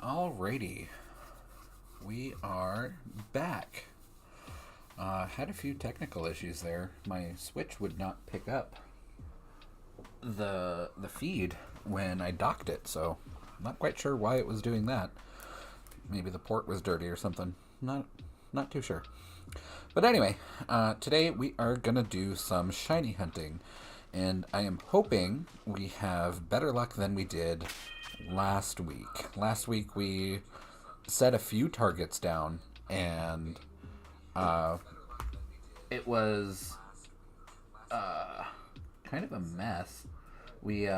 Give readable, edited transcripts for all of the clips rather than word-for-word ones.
Alrighty, we are back. Had a few technical issues there. My Switch would not pick up the feed when I docked it, so I'm not quite sure why it was doing that. Maybe the port was dirty or something. Not too sure. But anyway, today we are gonna do some shiny hunting, and I am hoping we have better luck than we did last week. Last week we set a few targets down, and it was kind of a mess. We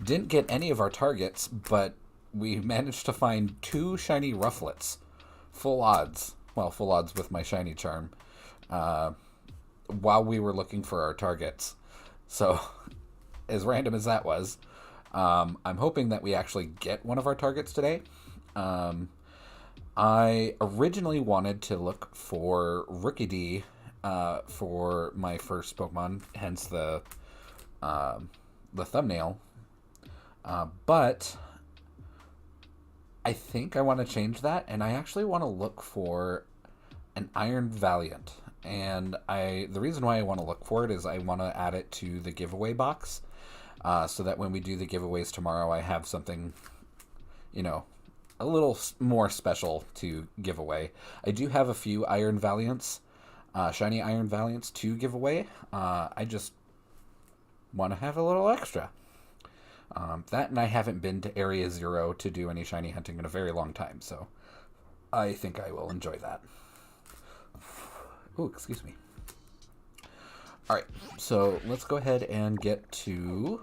didn't get any of our targets, but we managed to find two shiny rufflets. Full odds. Well, full odds with my shiny charm. While we were looking for our targets. So, as random as that was, I'm hoping that we actually get one of our targets today. I originally wanted to look for Rookidee for my first Pokemon, hence the thumbnail. But I think I want to change that, and I actually want to look for an Iron Valiant. And the reason why I want to look for it is I want to add it to the giveaway box, so that when we do the giveaways tomorrow, I have something, a little more special to give away. I do have a few Iron Valiants, shiny Iron Valiants to give away. I just want to have a little extra. That, and I haven't been to Area Zero to do any shiny hunting in a very long time, so I think I will enjoy that. Oh, excuse me. Alright, so let's go ahead and get to...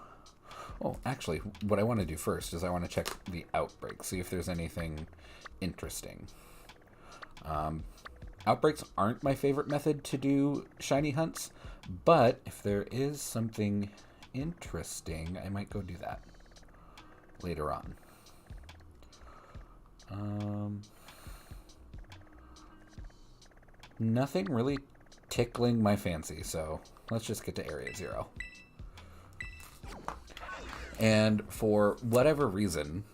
Oh, actually, what I want to do first is I want to check the outbreak, see if there's anything interesting. Outbreaks aren't my favorite method to do shiny hunts, but if there is something interesting, I might go do that later on. Nothing really tickling my fancy, so let's just get to Area Zero. And for whatever reason,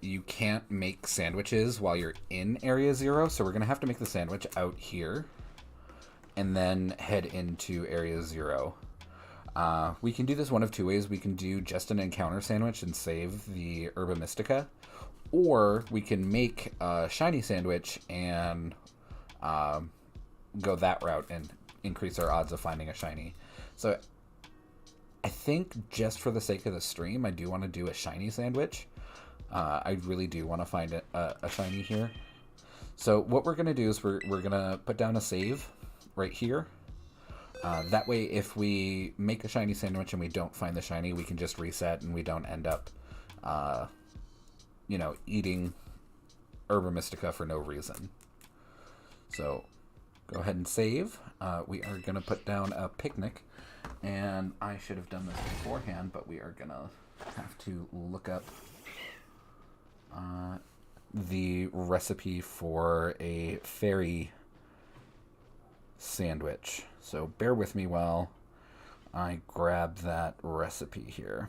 you can't make sandwiches while you're in Area Zero, so we're going to have to make the sandwich out here and then head into Area Zero. We can do this one of two ways. We can do just an encounter sandwich and save the Herba Mystica, or we can make a shiny sandwich and go that route and increase our odds of finding a shiny. So I think just for the sake of the stream, I do want to do a shiny sandwich. I really do want to find a shiny here. So what we're going to do is we're going to put down a save right here. That way, if we make a shiny sandwich and we don't find the shiny, we can just reset and we don't end up, eating Herba Mystica for no reason. So go ahead and save. We are going to put down a picnic. And I should have done this beforehand, but we are going to have to look up the recipe for a fairy sandwich. So bear with me while I grab that recipe here.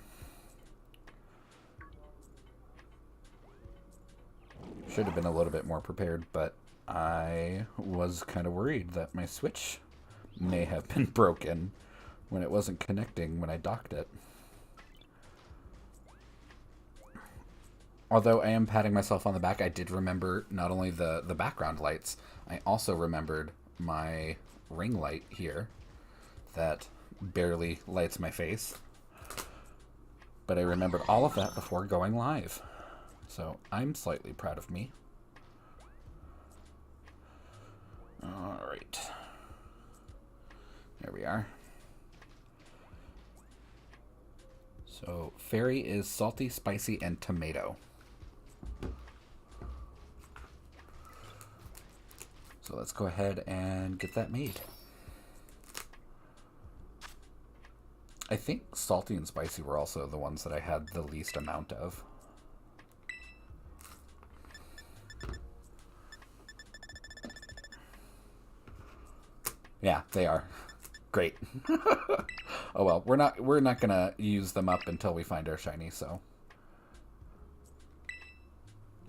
Should have been a little bit more prepared, but I was kind of worried that my Switch may have been broken when it wasn't connecting when I docked it. Although I am patting myself on the back, I did remember not only the background lights, I also remembered my ring light here that barely lights my face. But I remembered all of that before going live. So I'm slightly proud of me. Alright. There we are. So fairy is salty, spicy, and tomato. So let's go ahead and get that made. I think salty and spicy were also the ones that I had the least amount of. Yeah, they are. Great. Oh well, we're not gonna use them up until we find our shiny, so.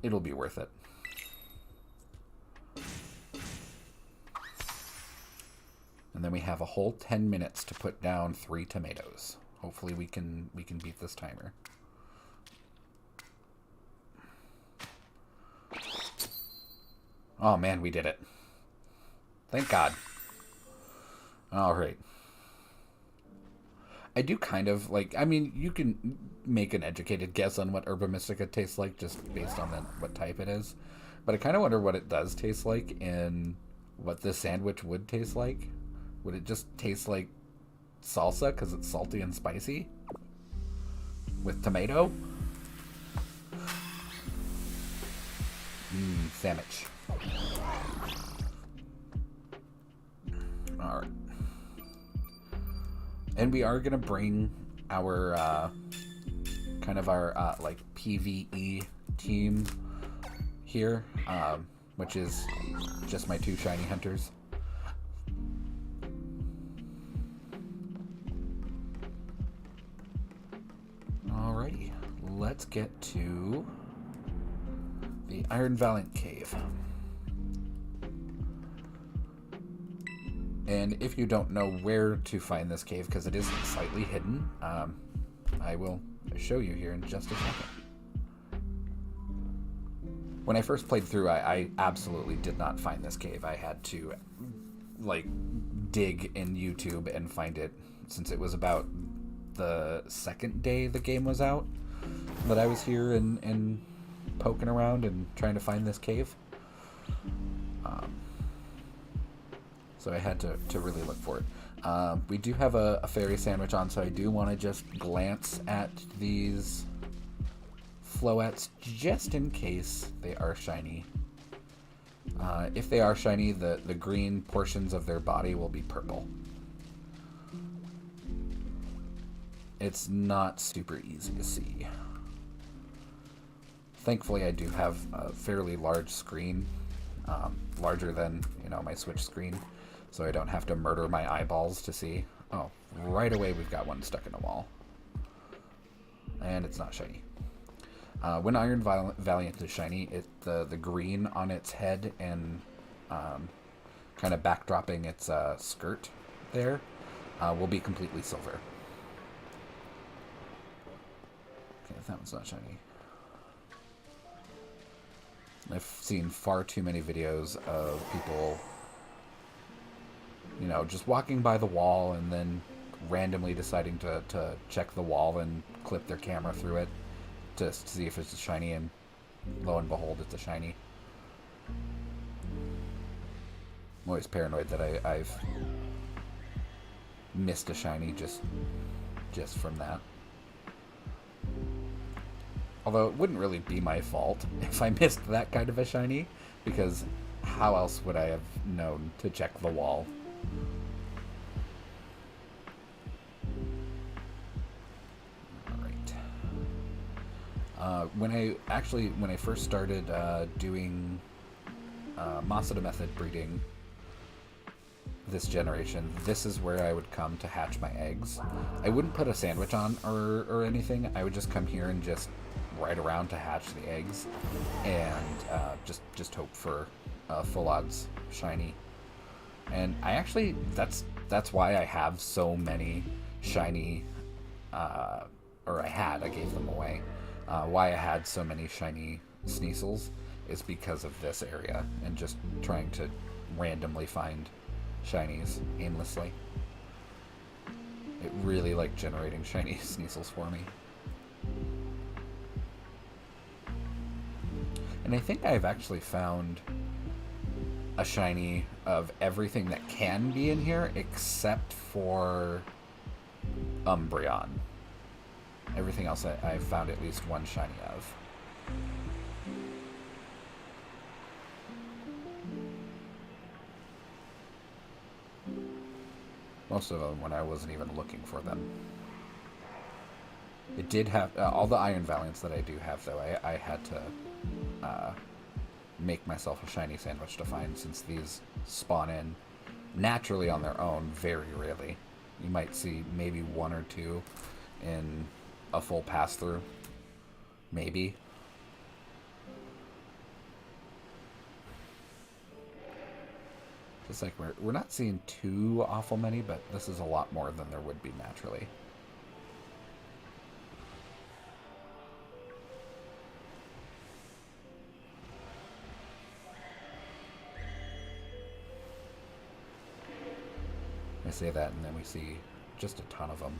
it'll be worth it. And then we have a whole 10 minutes to put down 3 tomatoes. Hopefully we can beat this timer. Oh man, we did it. Thank God. All right. I do kind of like, I mean, you can make an educated guess on what Herba Mystica tastes like just based on what type it is. But I kind of wonder what it does taste like and what this sandwich would taste like. Would it just taste like salsa because it's salty and spicy? With tomato? Sandwich. Alright. And we are going to bring our, kind of our, like, PvE team here, which is just my 2 shiny hunters. Alrighty, let's get to the Iron Valiant Cave. And if you don't know where to find this cave, because it is slightly hidden, I will show you here in just a second. When I first played through, I absolutely did not find this cave. I had to, like, dig in YouTube and find it, since it was about the second day the game was out that I was here and poking around and trying to find this cave. So I had to really look for it. We do have a fairy sandwich on, so I do want to just glance at these floettes just in case they are shiny. If they are shiny, the green portions of their body will be purple. It's not super easy to see. Thankfully, I do have a fairly large screen, larger than, you know, my Switch screen, so I don't have to murder my eyeballs to see. Oh, right away we've got one stuck in a wall. And it's not shiny. When Iron Valiant is shiny, the green on its head and kind of backdropping its skirt there will be completely silver. Okay, that one's not shiny. I've seen far too many videos of people, you know, just walking by the wall and then randomly deciding to check the wall and clip their camera through it just to see if it's a shiny, and lo and behold, it's a shiny. I'm always paranoid that I've missed a shiny just from that. Although it wouldn't really be my fault if I missed that kind of a shiny, because how else would I have known to check the wall? Alright. When I first started doing Masada method breeding this generation, this is where I would come to hatch my eggs. I wouldn't put a sandwich on or anything. I would just come here and just ride around to hatch the eggs, and just hope for full odds shiny. And I actually, that's why I have so many shiny, or I gave them away. Why I had so many shiny Sneasels is because of this area and just trying to randomly find shinies aimlessly. It really liked generating shiny Sneasels for me. And I think I've actually found a shiny of everything that can be in here except for Umbreon. Everything else I've found at least one shiny of. Most of them when I wasn't even looking for them. It did have all the Iron Valiants that I do have, though. I had to make myself a shiny sandwich to find, since these spawn in naturally on their own very rarely. You might see maybe one or two in a full pass through, maybe. It's like we're not seeing too awful many, but this is a lot more than there would be naturally. I say that, and then we see just a ton of them.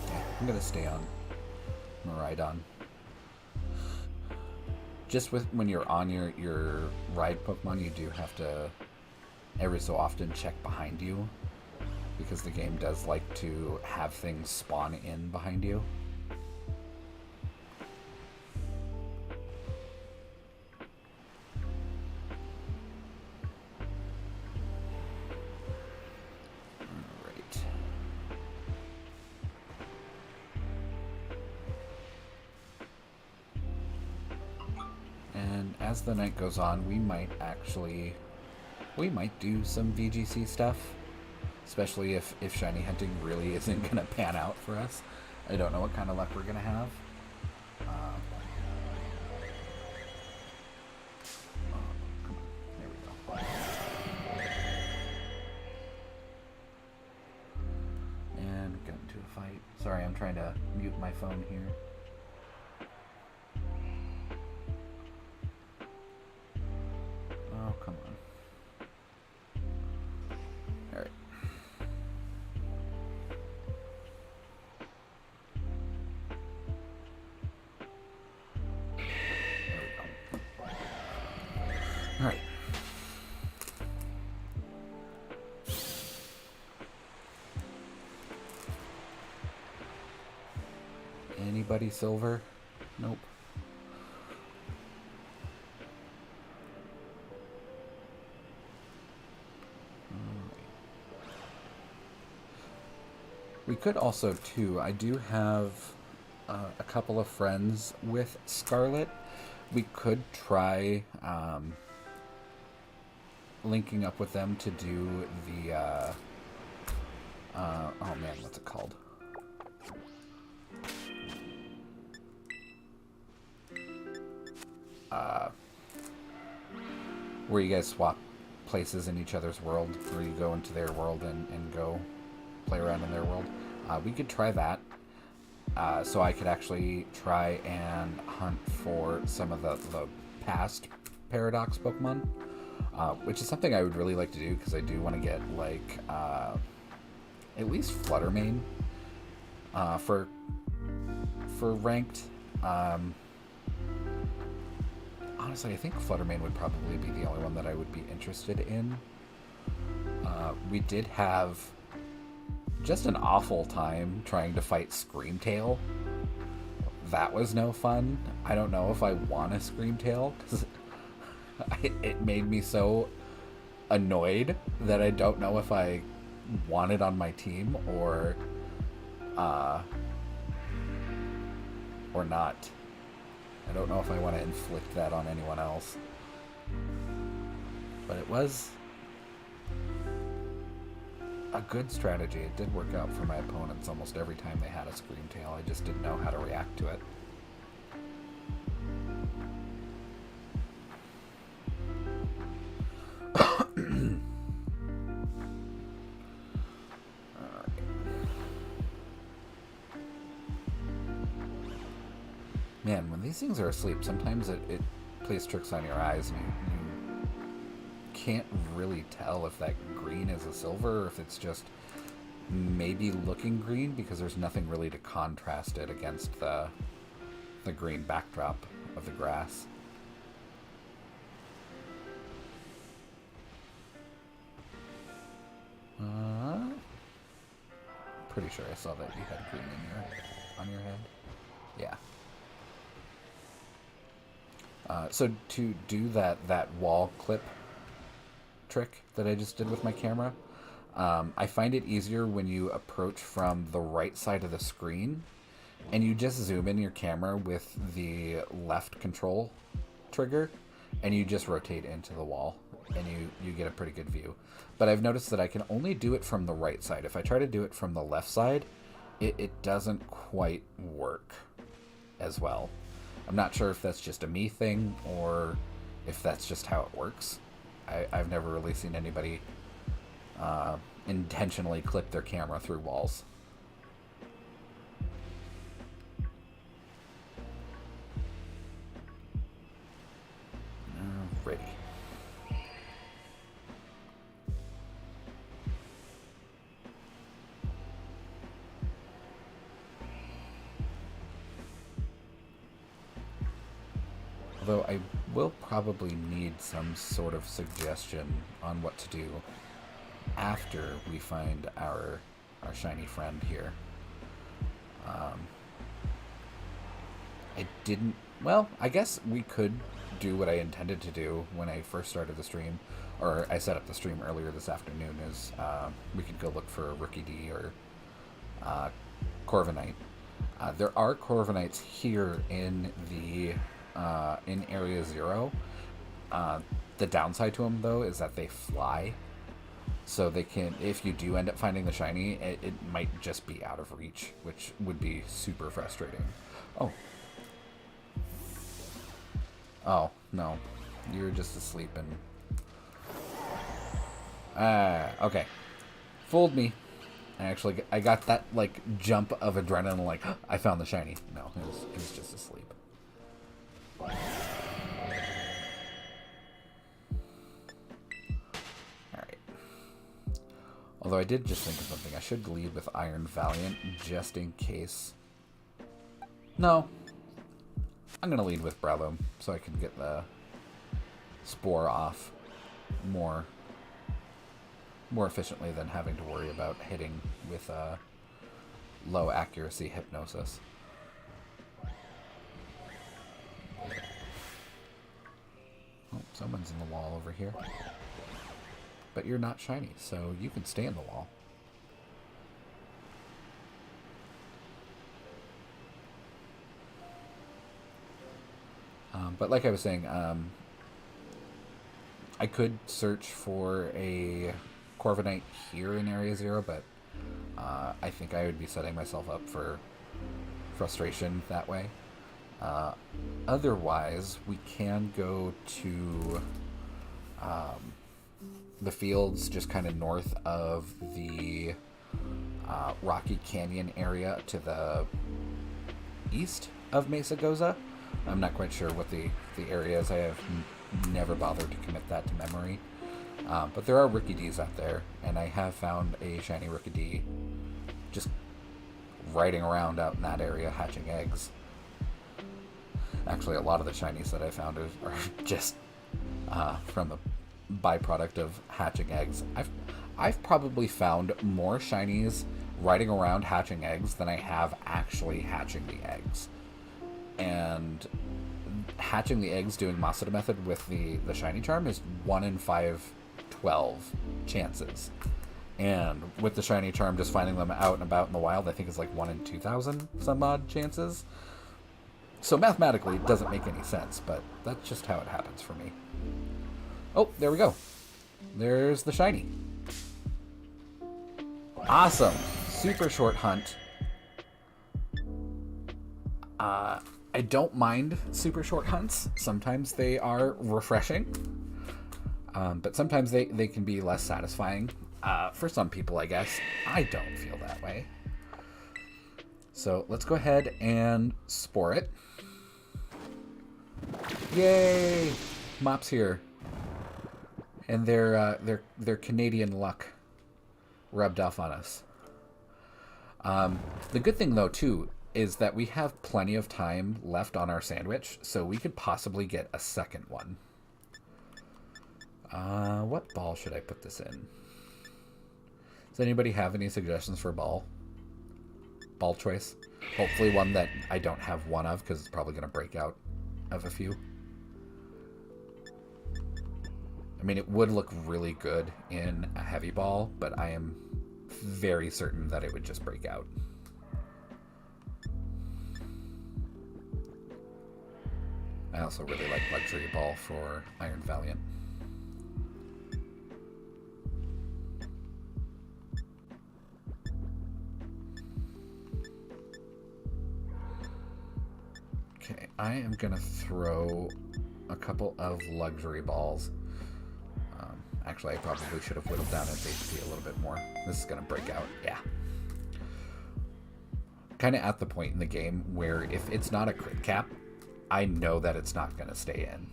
Yeah, I'm gonna stay on Miraidon. Just with when you're on your ride Pokemon, you do have to every so often check behind you, because the game does like to have things spawn in behind you. As the night goes on, we might do some VGC stuff, especially if shiny hunting really isn't going to pan out for us. I don't know what kind of luck we're going to have. There we go. And get into a fight. Sorry, I'm trying to mute my phone here. Oh, come on. Alright. Alright. Anybody silver? Nope. We could also, too, I do have a couple of friends with Scarlet. We could try linking up with them to do the, oh man, what's it called? Where you guys swap places in each other's world, where you go into their world and go play around in their world. We could try that. So I could actually try and hunt for some of the past Paradox Pokemon, which is something I would really like to do, because I do want to get, like, at least Fluttermane for ranked. Honestly, I think Fluttermane would probably be the only one that I would be interested in. We did have just an awful time trying to fight Screamtail. That was no fun. I don't know if I want a Screamtail, because it made me so annoyed that I don't know if I want it on my team or not. I don't know if I want to inflict that on anyone else. But it was a good strategy. It did work out for my opponents almost every time they had a Screamtail. I just didn't know how to react to it. Man, when these things are asleep, sometimes it plays tricks on your eyes, and you can't really tell if that green is a silver or if it's just maybe looking green, because there's nothing really to contrast it against the green backdrop of the grass. Pretty sure I saw that you had green on your head. Yeah. So to do that wall clip trick that I just did with my camera, I find it easier when you approach from the right side of the screen and you just zoom in your camera with the left control trigger and you just rotate into the wall and you get a pretty good view. But I've noticed that I can only do it from the right side. If I try to do it from the left side, it doesn't quite work as well. I'm not sure if that's just a me thing or if that's just how it works. I've never really seen anybody intentionally clip their camera through walls. Ready. Although I will probably need some sort of suggestion on what to do after we find our shiny friend here. I didn't... Well, I guess we could do what I intended to do when I first started the stream, or I set up the stream earlier this afternoon, is we could go look for a Rookie D or Corviknight. There are Corviknights here in the in Area 0. The downside to them, though, is that they fly. So they can, if you do end up finding the shiny, it might just be out of reach, which would be super frustrating. Oh. Oh, no. You're just asleep and... okay. Fooled me. I got that, like, jump of adrenaline, like, I found the shiny. No, it was just asleep. Alright. Although I did just think of something. I should lead with Iron Valiant, just in case. No. I'm going to lead with Breloom, so I can get the Spore off more efficiently than having to worry about hitting with low accuracy Hypnosis. Oh, someone's in the wall over here. But you're not shiny, so you can stay in the wall. But like I was saying, I could search for a Corviknight here in Area 0, but I think I would be setting myself up for frustration that way. Otherwise, we can go to the fields just kind of north of the Rocky Canyon area to the east of Mesa Goza. I'm not quite sure what the area is. I have never bothered to commit that to memory. But there are Rookie Ds out there, and I have found a shiny Rookie D just riding around out in that area hatching eggs. Actually, a lot of the shinies that I found are just from the byproduct of hatching eggs. I've probably found more shinies riding around hatching eggs than I have actually hatching the eggs. And hatching the eggs doing Masuda method with the shiny charm is 1 in 512 chances. And with the shiny charm just finding them out and about in the wild, I think it's like 1 in 2,000 some odd chances. So mathematically it doesn't make any sense, but that's just how it happens for me. Oh, there we go. There's the shiny. Awesome. Super short hunt. I don't mind super short hunts. Sometimes they are refreshing. But sometimes they can be less satisfying. For some people, I guess. I don't feel that way. So let's go ahead and spore it. Yay! Mop's here. And their Canadian luck rubbed off on us. The good thing, though, too, is that we have plenty of time left on our sandwich, so we could possibly get a second one. What ball should I put this in? Does anybody have any suggestions for ball? Ball choice? Hopefully one that I don't have one of, because it's probably going to break out of a few. I mean, it would look really good in a heavy ball, but I am very certain that it would just break out. I also really like Luxury Ball for Iron Valiant. Okay, I am gonna throw a couple of luxury balls. Actually, I probably should have whittled down its HP a little bit more. This is gonna break out. Yeah. Kind of at the point in the game where if it's not a crit cap, I know that it's not gonna stay in.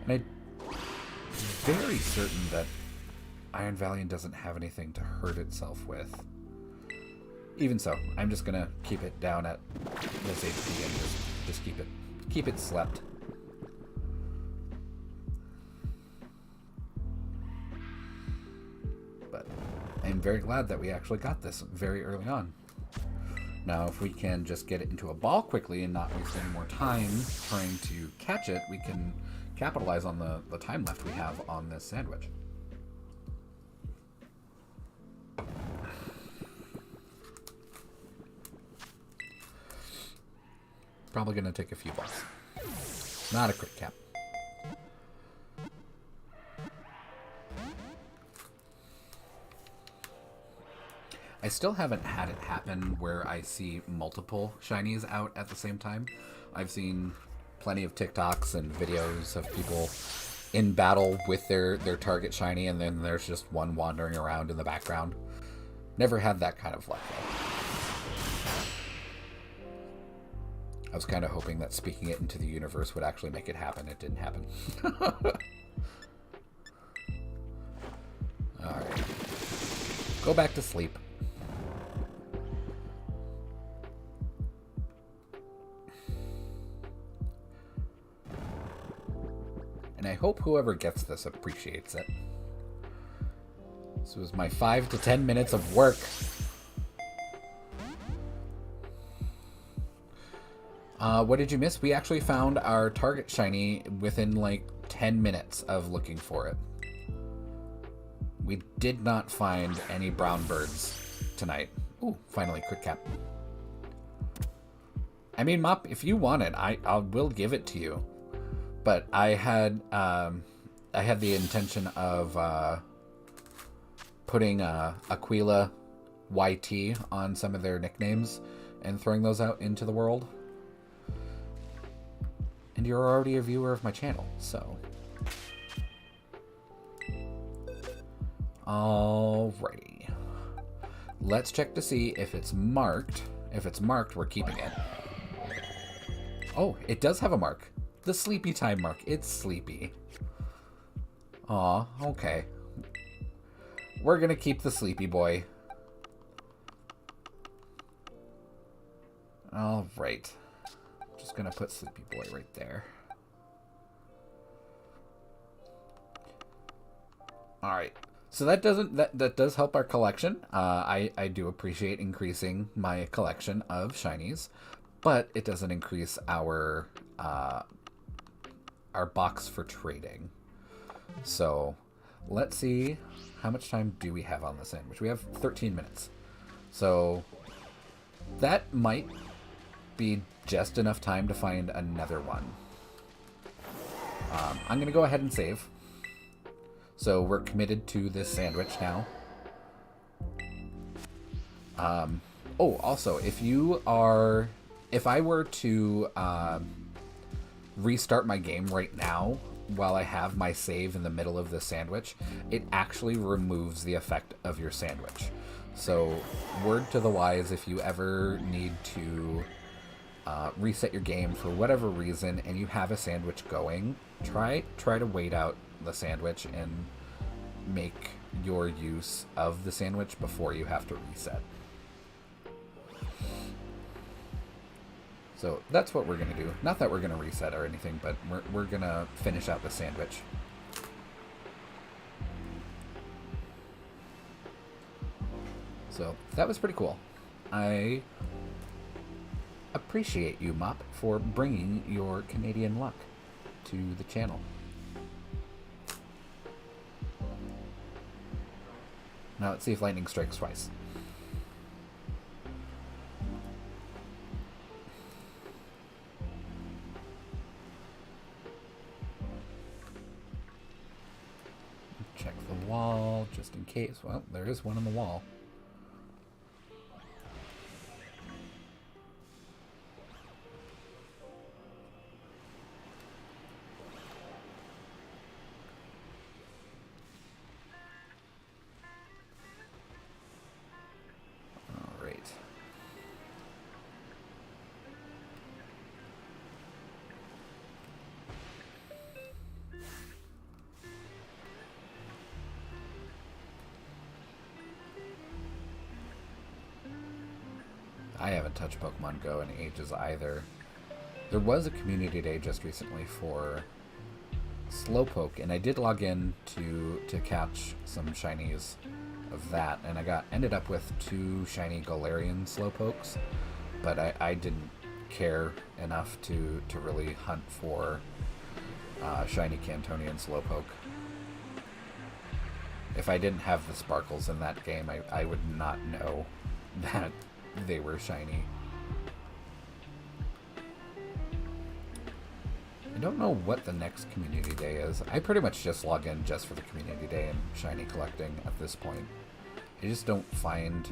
And I'm very certain that Iron Valiant doesn't have anything to hurt itself with. Even so, I'm just gonna keep it down at this HP and just keep it slept. But I'm very glad that we actually got this very early on. Now, if we can just get it into a ball quickly and not waste any more time trying to catch it, we can capitalize on the time left we have on this sandwich. Probably going to take a few balls. Not a crit cap. I still haven't had it happen where I see multiple shinies out at the same time. I've seen plenty of TikToks and videos of people in battle with their target shiny, and then there's just one wandering around in the background. Never had that kind of luck, though. I was kind of hoping that speaking it into the universe would actually make it happen. It didn't happen. Alright. Go back to sleep. And I hope whoever gets this appreciates it. This was my 5 to 10 minutes of work. What did you miss? We actually found our target shiny within like 10 minutes of looking for it. We did not find any brown birds tonight. Ooh, finally, crit cap. I mean, Mop, if you want it, I will give it to you. But I had the intention of putting Aquila YT on some of their nicknames and throwing those out into the world. And you're already a viewer of my channel, so. Alrighty. Let's check to see if it's marked. If it's marked, we're keeping it. Oh, it does have a mark. The sleepy time mark. It's sleepy. Aw, okay. We're gonna keep the sleepy boy. Alright. Just gonna put sleepy boy right there. Alright. So that does help our collection. I do appreciate increasing my collection of shinies, but it doesn't increase our box for trading. So let's see, how much time do we have on the sandwich? We have 13 minutes. So that might be just enough time to find another one. I'm going to go ahead and save. So we're committed to this sandwich now. Oh, also, if I were to restart my game right now while I have my save in the middle of the sandwich, it actually removes the effect of your sandwich. So word to the wise, if you ever need to reset your game for whatever reason and you have a sandwich going, try to wait out the sandwich and make your use of the sandwich before you have to reset. So that's what we're going to do. Not that we're going to reset or anything, but we're going to finish out the sandwich. So that was pretty cool. I appreciate you, Mop, for bringing your Canadian luck to the channel. Now let's see if lightning strikes twice. check the wall just in case. Well, there is one on the wall. All right. I haven't touched Pokemon Go in ages either. There was a community day just recently for Slowpoke, and I did log in to catch some shinies of that, and I ended up with 2 shiny Galarian Slowpokes, but I didn't care enough to really hunt for shiny Cantonian Slowpoke. If I didn't have the sparkles in that game, I would not know that they were shiny. I don't know what the next community day is. I pretty much just log in just for the community day and shiny collecting at this point. I just don't find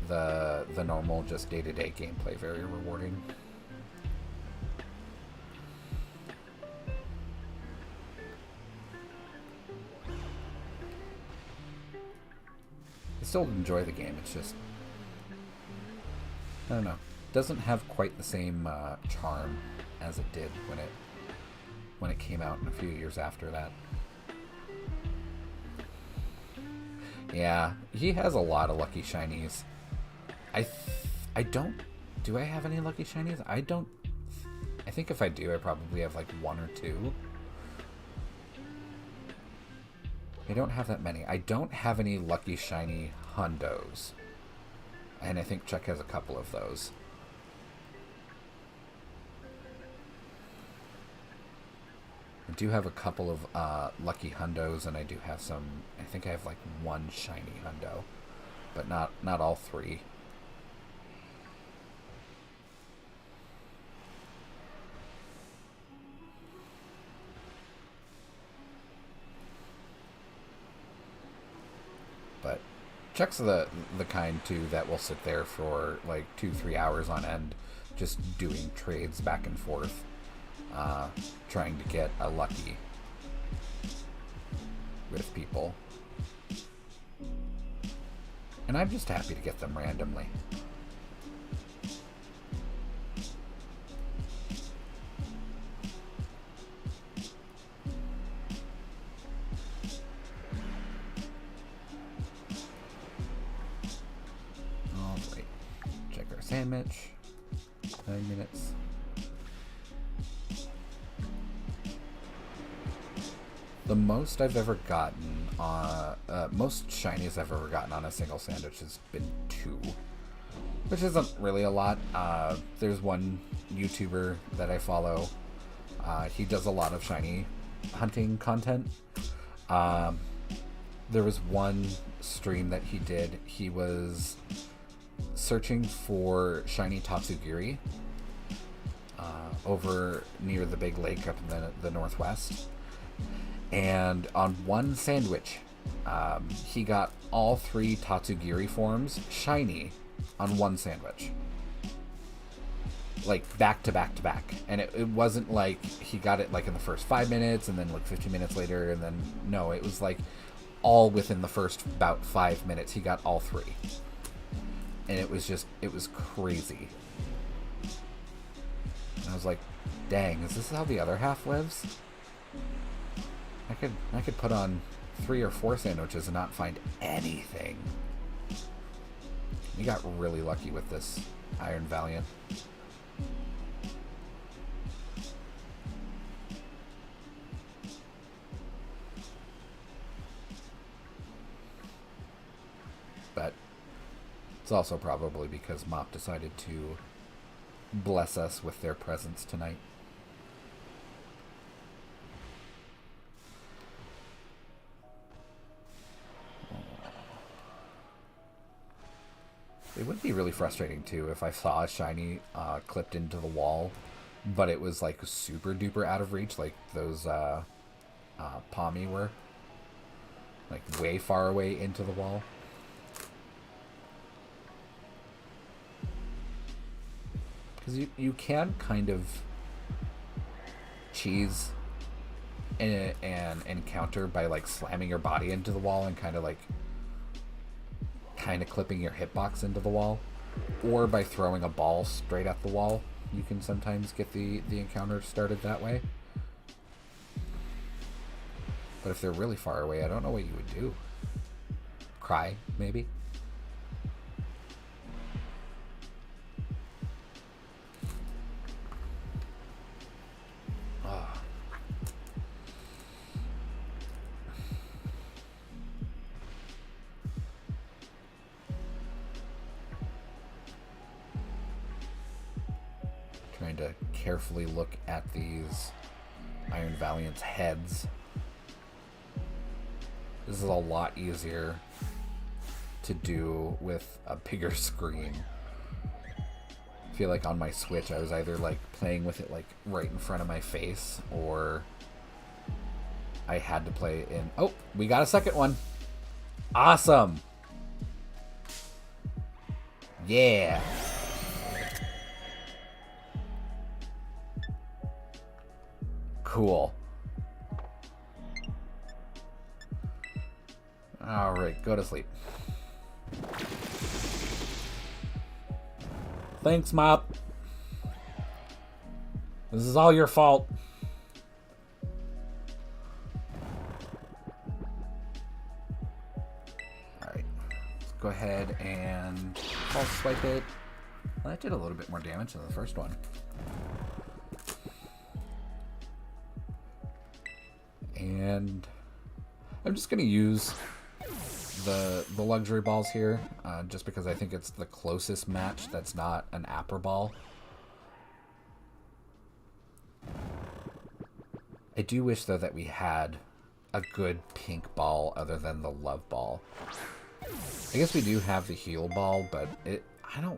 the normal just day-to-day gameplay very rewarding. I still enjoy the game, it's just, I don't know, it doesn't have quite the same charm as it did when it came out and a few years after that. Yeah, he has a lot of lucky shinies. I don't. Do I have any lucky shinies? I don't. I think if I do, I probably have like 1 or 2. I don't have that many. I don't have any lucky shiny hundos. And I think Chuck has a couple of those. I do have a couple of lucky hundos, and I do have some. I think I have like 1 shiny hundo, but not all 3. But Chuck's the kind too that will sit there for like 2-3 hours on end, just doing trades back and forth. Trying to get a lucky with people. And I'm just happy to get them randomly. Alright. Check our sandwich. 9 minutes. The most I've ever gotten, most shinies I've ever gotten on a single sandwich has been 2, which isn't really a lot. There's one YouTuber that I follow. He does a lot of shiny hunting content. There was one stream that he did. He was searching for shiny Tatsugiri over near the big lake up in the northwest. And on one sandwich, he got all 3 Tatsugiri forms shiny on one sandwich. Like, back to back to back. And it wasn't like he got it, like, in the first 5 minutes and then, like, 15 minutes later. And then, no, it was, like, all within the first about 5 minutes. He got all 3. And it was crazy. And I was like, dang, is this how the other half lives? I could put on 3 or 4 sandwiches and not find anything. We got really lucky with this Iron Valiant. But it's also probably because Mop decided to bless us with their presence tonight. It would be really frustrating too if I saw a shiny clipped into the wall, but it was like super duper out of reach, like those Palmy were. like way far away into the wall. Because you can kind of cheese an encounter by like slamming your body into the wall and kind of clipping your hitbox into the wall, or by throwing a ball straight at the wall. You can sometimes get the encounter started that way. But if they're really far away, I don't know what you would do. Cry, maybe? Oh. Trying to carefully look at these Iron Valiant's heads. This is a lot easier to do with a bigger screen. I feel like on my Switch I was either like playing with it like right in front of my face, or I had to play in... Oh, we got a second one. Awesome. Yeah. Cool. Alright, go to sleep. Thanks, Mop. This is all your fault. Alright. Let's go ahead and pulse swipe it. Well, that did a little bit more damage than the first one. And I'm just going to use the luxury balls here, just because I think it's the closest match that's not an Apper ball. I do wish, though, that we had a good pink ball other than the love ball. I guess we do have the heal ball, but I'm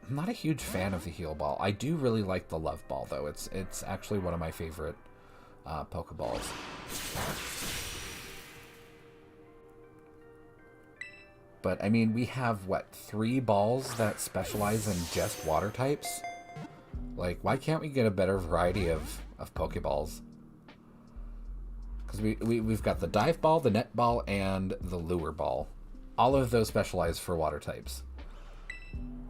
not a huge fan of the heal ball. I do really like the love ball, though. It's actually one of my favorite Pokeballs. But, I mean, we have, what, 3 balls that specialize in just water types? Like, why can't we get a better variety of Pokeballs? Because we've got the dive ball, the net ball, and the lure ball. All of those specialize for water types.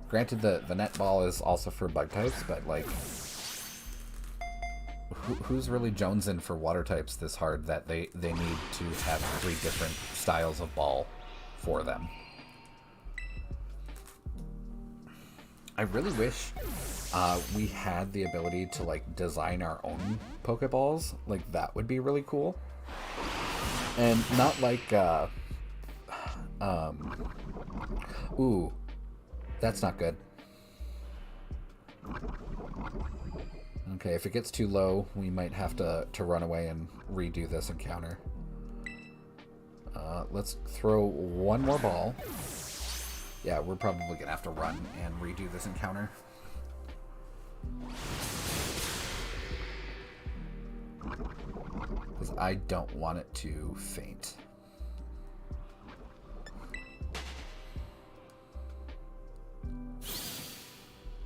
Granted, the net ball is also for bug types, but, like, who's really jonesing for water types this hard that they need to have 3 different styles of ball for them? I really wish we had the ability to like design our own Pokeballs. Like, that would be really cool. And not like ooh, that's not good. Okay, if it gets too low, we might have to run away and redo this encounter. Let's throw one more ball. Yeah, we're probably going to have to run and redo this encounter. Because I don't want it to faint.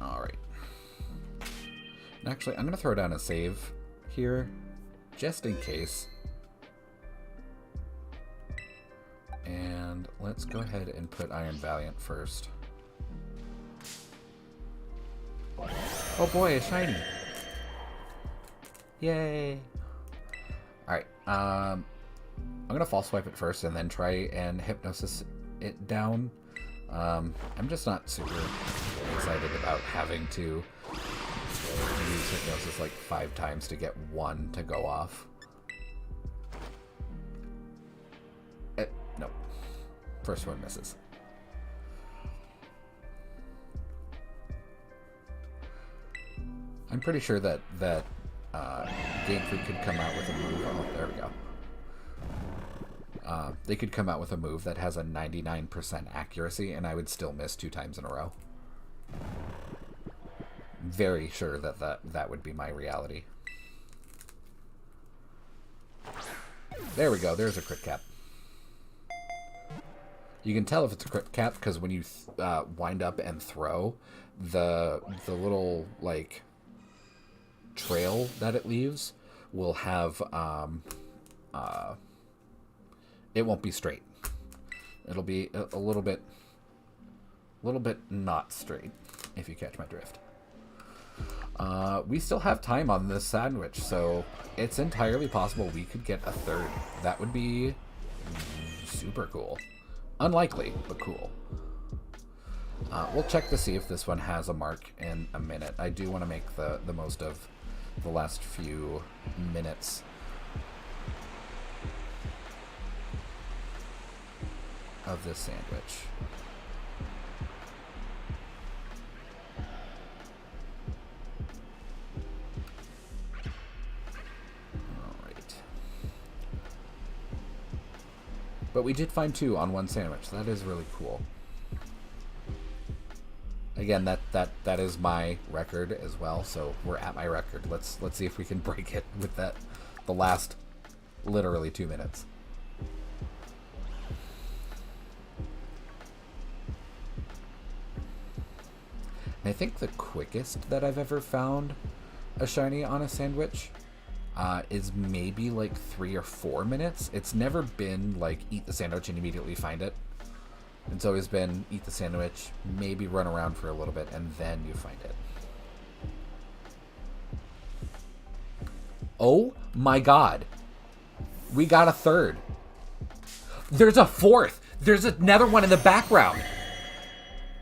Alright. Actually, I'm going to throw down a save here, just in case. And let's go ahead and put Iron Valiant first. Oh boy, a shiny! Yay! Alright, I'm gonna false swipe it first and then try and hypnosis it down. I'm just not super excited about having to use hypnosis like 5 times to get one to go off. Nope. First one misses. I'm pretty sure that Game Freak could come out with a move. Oh, there we go. They could come out with a move that has a 99% accuracy, and I would still miss 2 times in a row. Very sure that would be my reality. There we go. There's a crit cap. You can tell if it's a crit cap because when you wind up and throw, the little like trail that it leaves will have it won't be straight. It'll be a little bit not straight, if you catch my drift. We still have time on this sandwich, so it's entirely possible we could get a third. That would be super cool. Unlikely, but cool. We'll check to see if this one has a mark in a minute. I do want to make the most of the last few minutes. Of this sandwich. Alright. But we did find 2 on one sandwich. That is really cool. Again, that is my record as well, so we're at my record. Let's see if we can break it with the last literally 2 minutes. I think the quickest that I've ever found a shiny on a sandwich is maybe like 3 or 4 minutes. It's never been like eat the sandwich and immediately find it. It's always been eat the sandwich, maybe run around for a little bit, and then you find it. Oh my god. We got a third. There's a fourth. There's another one in the background.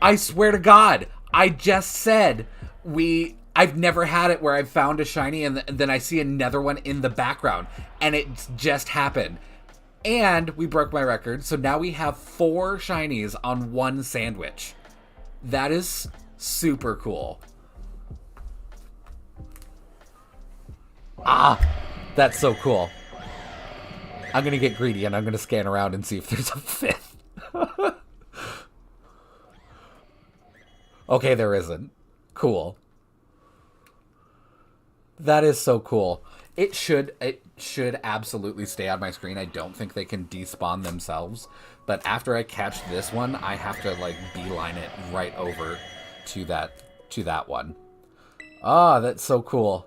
I swear to God. I just said I've never had it where I've found a shiny and then I see another one in the background. And it just happened. And we broke my record. So now we have 4 shinies on one sandwich. That is super cool. Ah, that's so cool. I'm going to get greedy and I'm going to scan around and see if there's a 5th. Okay, there isn't. Cool. That is so cool. It should absolutely stay on my screen. I don't think they can despawn themselves. But after I catch this one, I have to like beeline it right over to that one. Ah, that's so cool.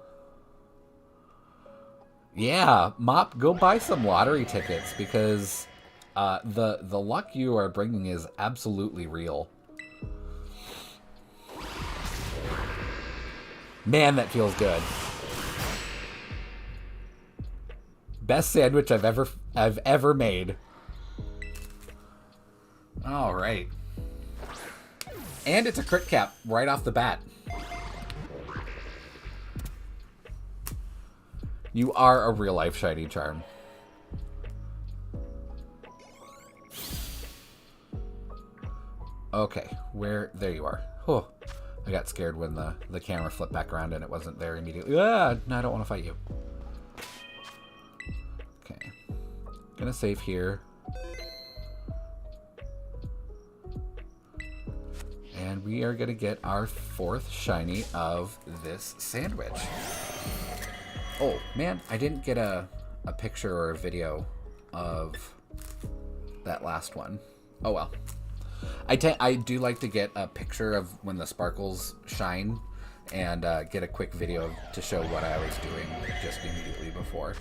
Yeah, Mop, go buy some lottery tickets because the luck you are bringing is absolutely real. Man, that feels good. Best sandwich I've ever made. All right. And it's a crit cap right off the bat. You are a real life shiny charm. Okay, there you are. Oh, I got scared when the camera flipped back around and it wasn't there immediately. Ah, no, I don't want to fight you. Okay, gonna save here. And we are gonna get our 4th shiny of this sandwich. Oh man, I didn't get a picture or a video of that last one. Oh well. I do like to get a picture of when the sparkles shine and get a quick video to show what I was doing just immediately before.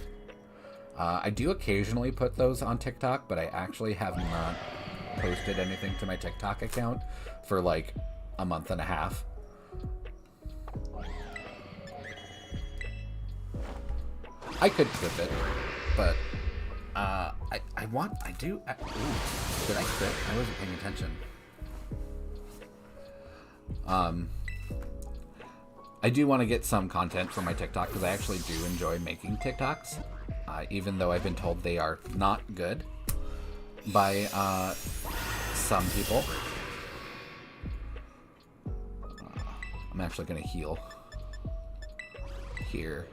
I do occasionally put those on TikTok, but I actually have not posted anything to my TikTok account for like a month and a half. I could clip it, but ooh, did I quit? I wasn't paying attention. I do want to get some content for my TikTok because I actually do enjoy making TikToks, even though I've been told they are not good by some people. I'm actually going to heal here.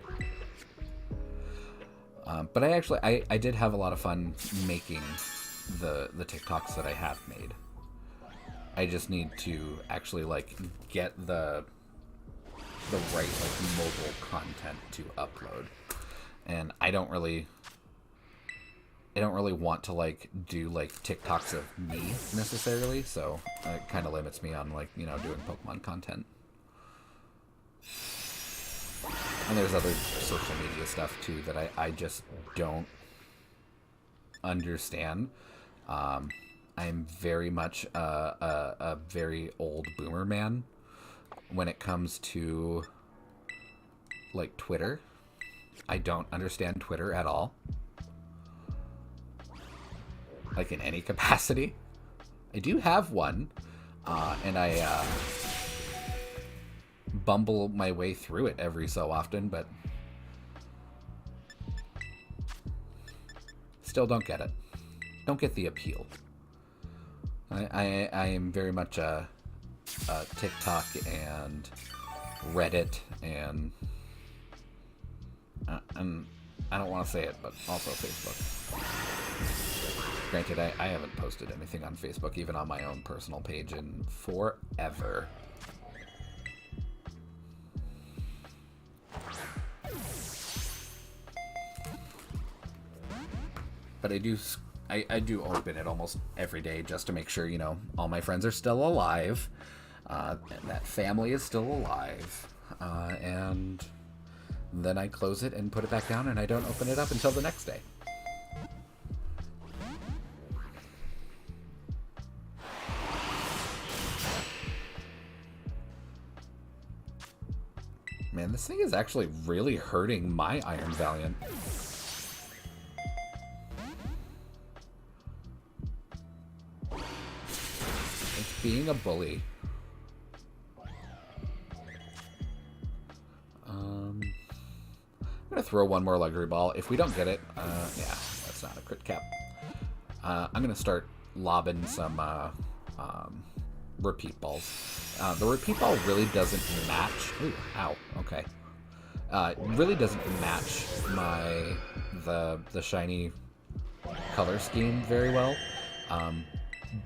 But I did have a lot of fun making the TikToks that I have made. I just need to actually like get the right like mobile content to upload. And I don't really I don't really want to like do like TikToks of me necessarily, so it kind of limits me on like, you know, doing Pokemon content. And there's other social media stuff too that I just don't understand. I'm very much a very old boomer man when it comes to like Twitter. I don't understand Twitter at all. Like in any capacity. I do have one, and I bumble my way through it every so often, but still don't get it. Don't get the appeal. I am very much a TikTok and Reddit and I don't want to say it, but also Facebook. Granted, I haven't posted anything on Facebook, even on my own personal page, in forever. But I do open it almost every day just to make sure, you know, all my friends are still alive, and that family is still alive, and then I close it and put it back down, and I don't open it up until the next day. Man, this thing is actually really hurting my Iron Valiant. It's being a bully. I'm gonna throw one more Luxury Ball. If we don't get it, yeah, that's not a crit cap. I'm gonna start lobbing some repeat balls. The repeat ball really doesn't match. Ooh, ow. Okay. It really doesn't match the shiny color scheme very well.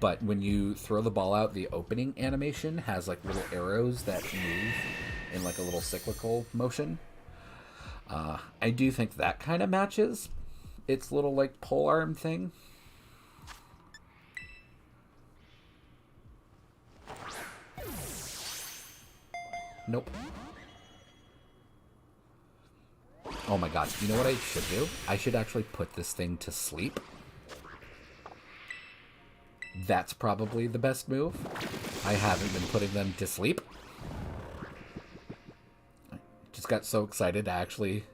But when you throw the ball out, the opening animation has like little arrows that move in like a little cyclical motion. I do think that kind of matches its little like pole arm thing. Nope. Oh my god, you know what I should do? I should actually put this thing to sleep. That's probably the best move. I haven't been putting them to sleep. Just got so excited to actually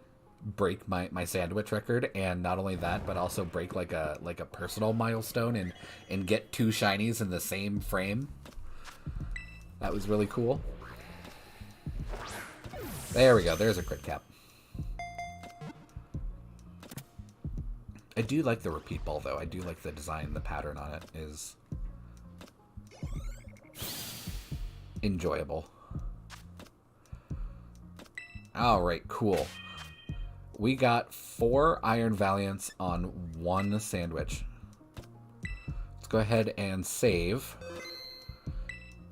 break my sandwich record, and not only that, but also break like a personal milestone and get 2 shinies in the same frame. That was really cool. There we go. There's a crit cap. I do like the repeat ball, though. I do like the design. The pattern on it is enjoyable. Alright, cool. We got 4 Iron Valiants on 1 sandwich. Let's go ahead and save.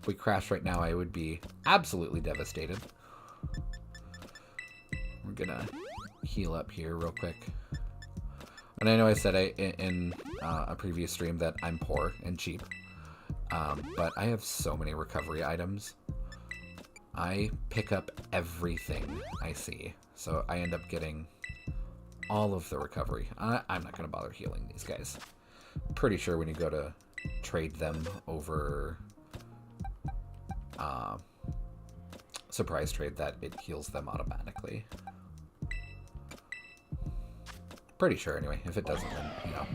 If we crash right now, I would be absolutely devastated. We're gonna heal up here real quick. And I know I said in a previous stream that I'm poor and cheap, but I have so many recovery items. I pick up everything I see, so I end up getting all of the recovery. I'm not going to bother healing these guys. Pretty sure when you go to trade them over surprise trade that it heals them automatically. Pretty sure anyway. If it doesn't, then, you know,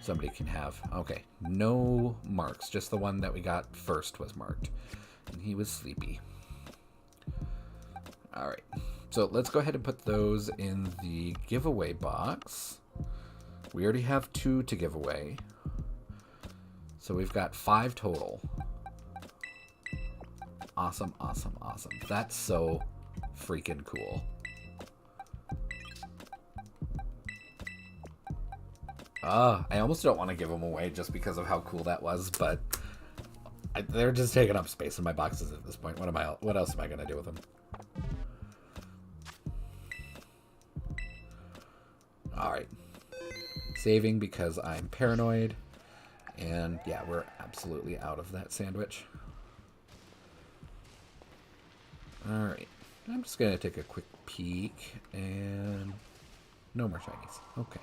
somebody can have. Okay, no marks. Just the one that we got first was marked. And he was sleepy. Alright, so let's go ahead and put those in the giveaway box. We already have 2 to give away. So we've got 5 total. Awesome, awesome, awesome. That's so freaking cool. I almost don't want to give them away just because of how cool that was, but they're just taking up space in my boxes at this point. What else am I going to do with them? Alright. saving because I'm paranoid. And yeah, we're absolutely out of that sandwich. Alright. I'm just going to take a quick peek. And no more shinies. Okay.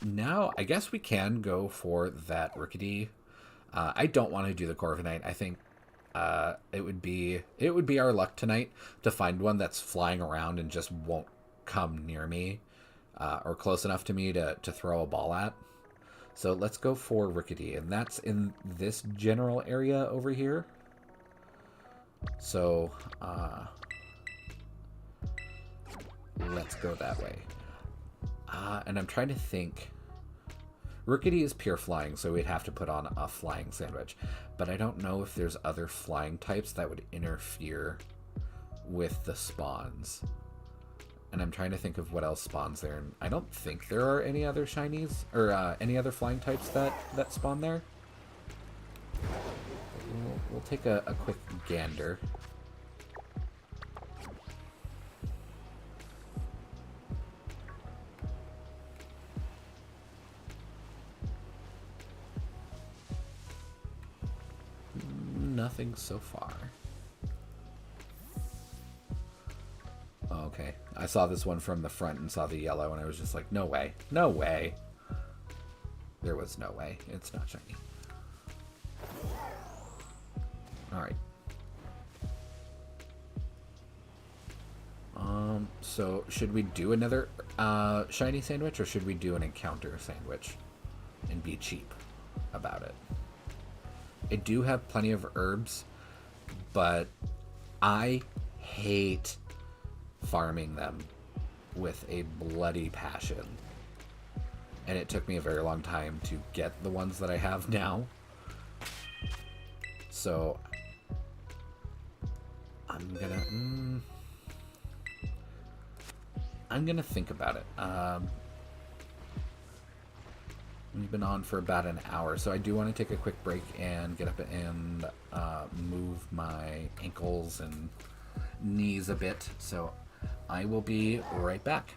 Now, I guess we can go for that Rookidee. I don't want to do the Corviknight. I think it would be our luck tonight to find one that's flying around and just won't come near me or close enough to me to throw a ball at. So let's go for Rookidee, and that's in this general area over here. So let's go that way. And I'm trying to think. Rookidee is pure flying, so we'd have to put on a flying sandwich. But I don't know if there's other flying types that would interfere with the spawns. And I'm trying to think of what else spawns there. And I don't think there are any other shinies, or any other flying types that spawn there. We'll take a quick gander. Nothing so far. Okay, I saw this one from the front and saw the yellow, and I was just like, no way, no way. There was no way. It's not shiny. Alright. So should we do another shiny sandwich, or should we do an encounter sandwich and be cheap about it? I do have plenty of herbs, but I hate farming them with a bloody passion. And it took me a very long time to get the ones that I have now. So I'm gonna think about it. We've been on for about an hour, so I do want to take a quick break and get up and move my ankles and knees a bit. So I will be right back.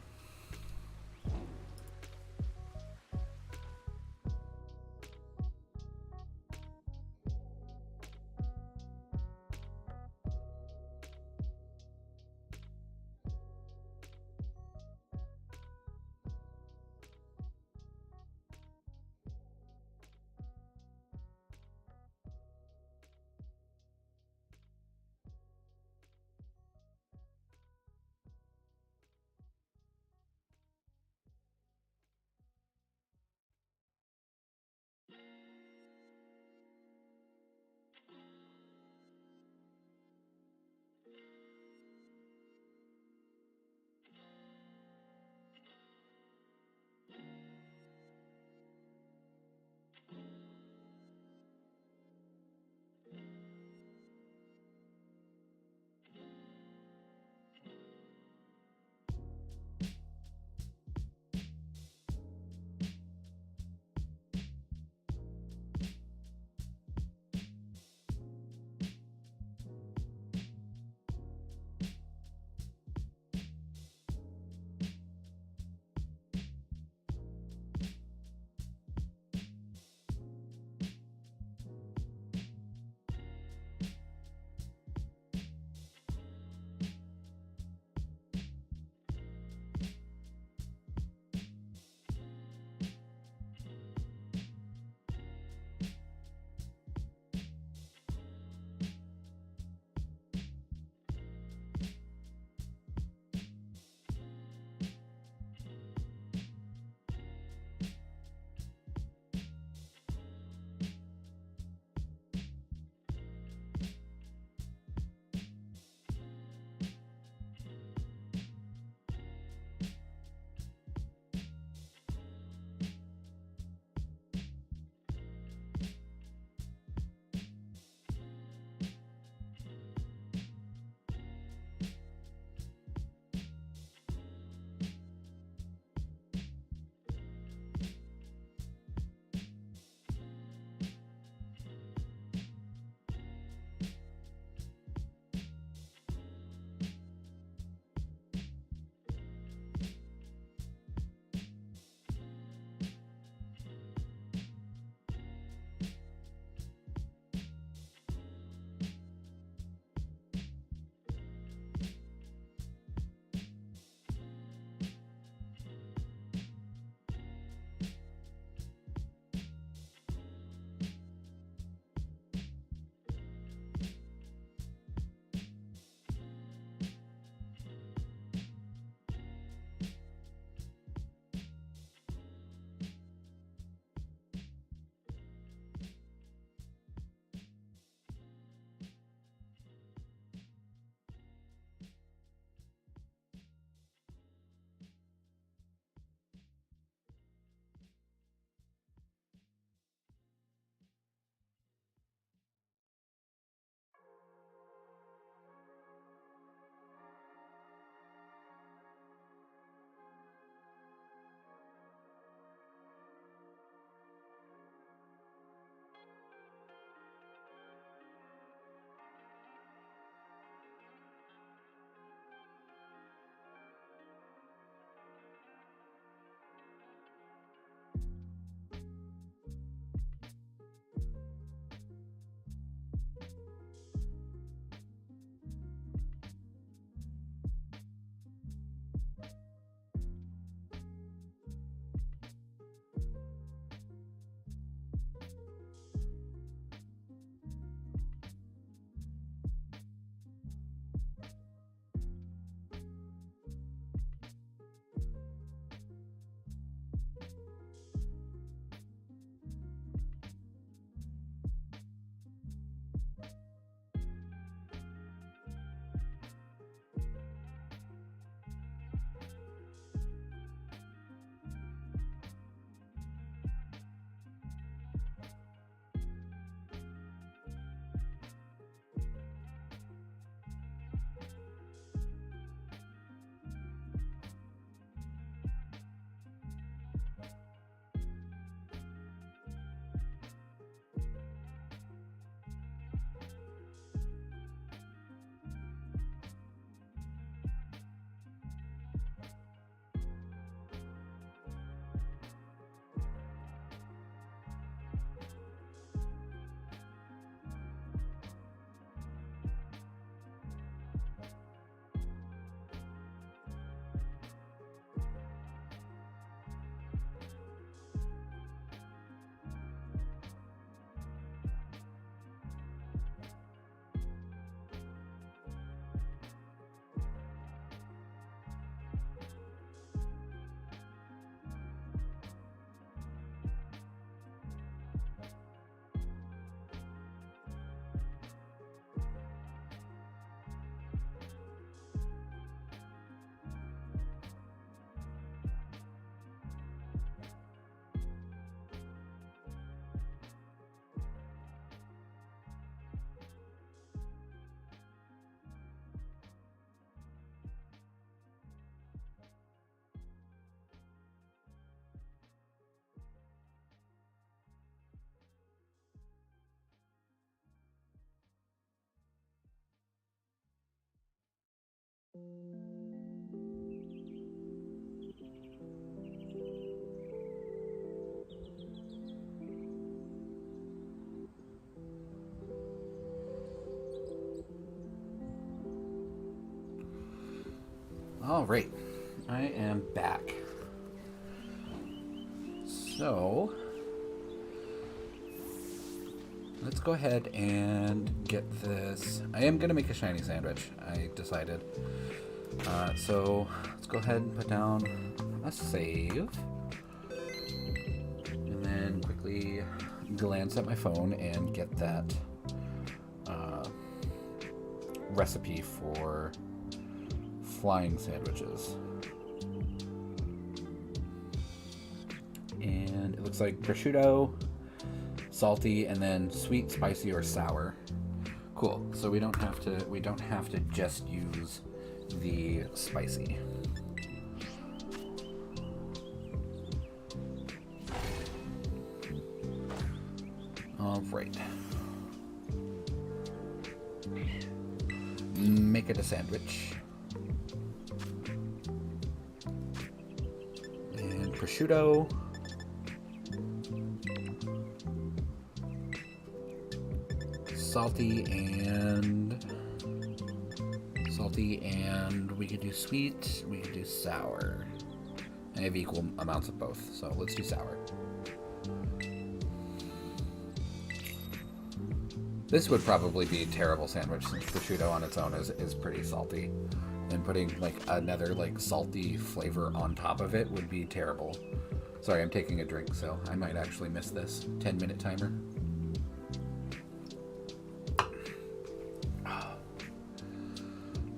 All right, I am back. So, let's go ahead and get this. I am going to make a shiny sandwich, I decided. So, let's go ahead and put down a save. And then quickly glance at my phone and get that recipe for flying sandwiches. And it looks like prosciutto, salty, and then sweet, spicy, or sour. Cool. So we don't have to just use the spicy. All right. Make it a sandwich. And prosciutto. Salty, and we could do sweet, we could do sour. I have equal amounts of both, so let's do sour. This would probably be a terrible sandwich since prosciutto on its own is pretty salty. And putting like another like salty flavor on top of it would be terrible. Sorry, I'm taking a drink, so I might actually miss this 10-minute timer.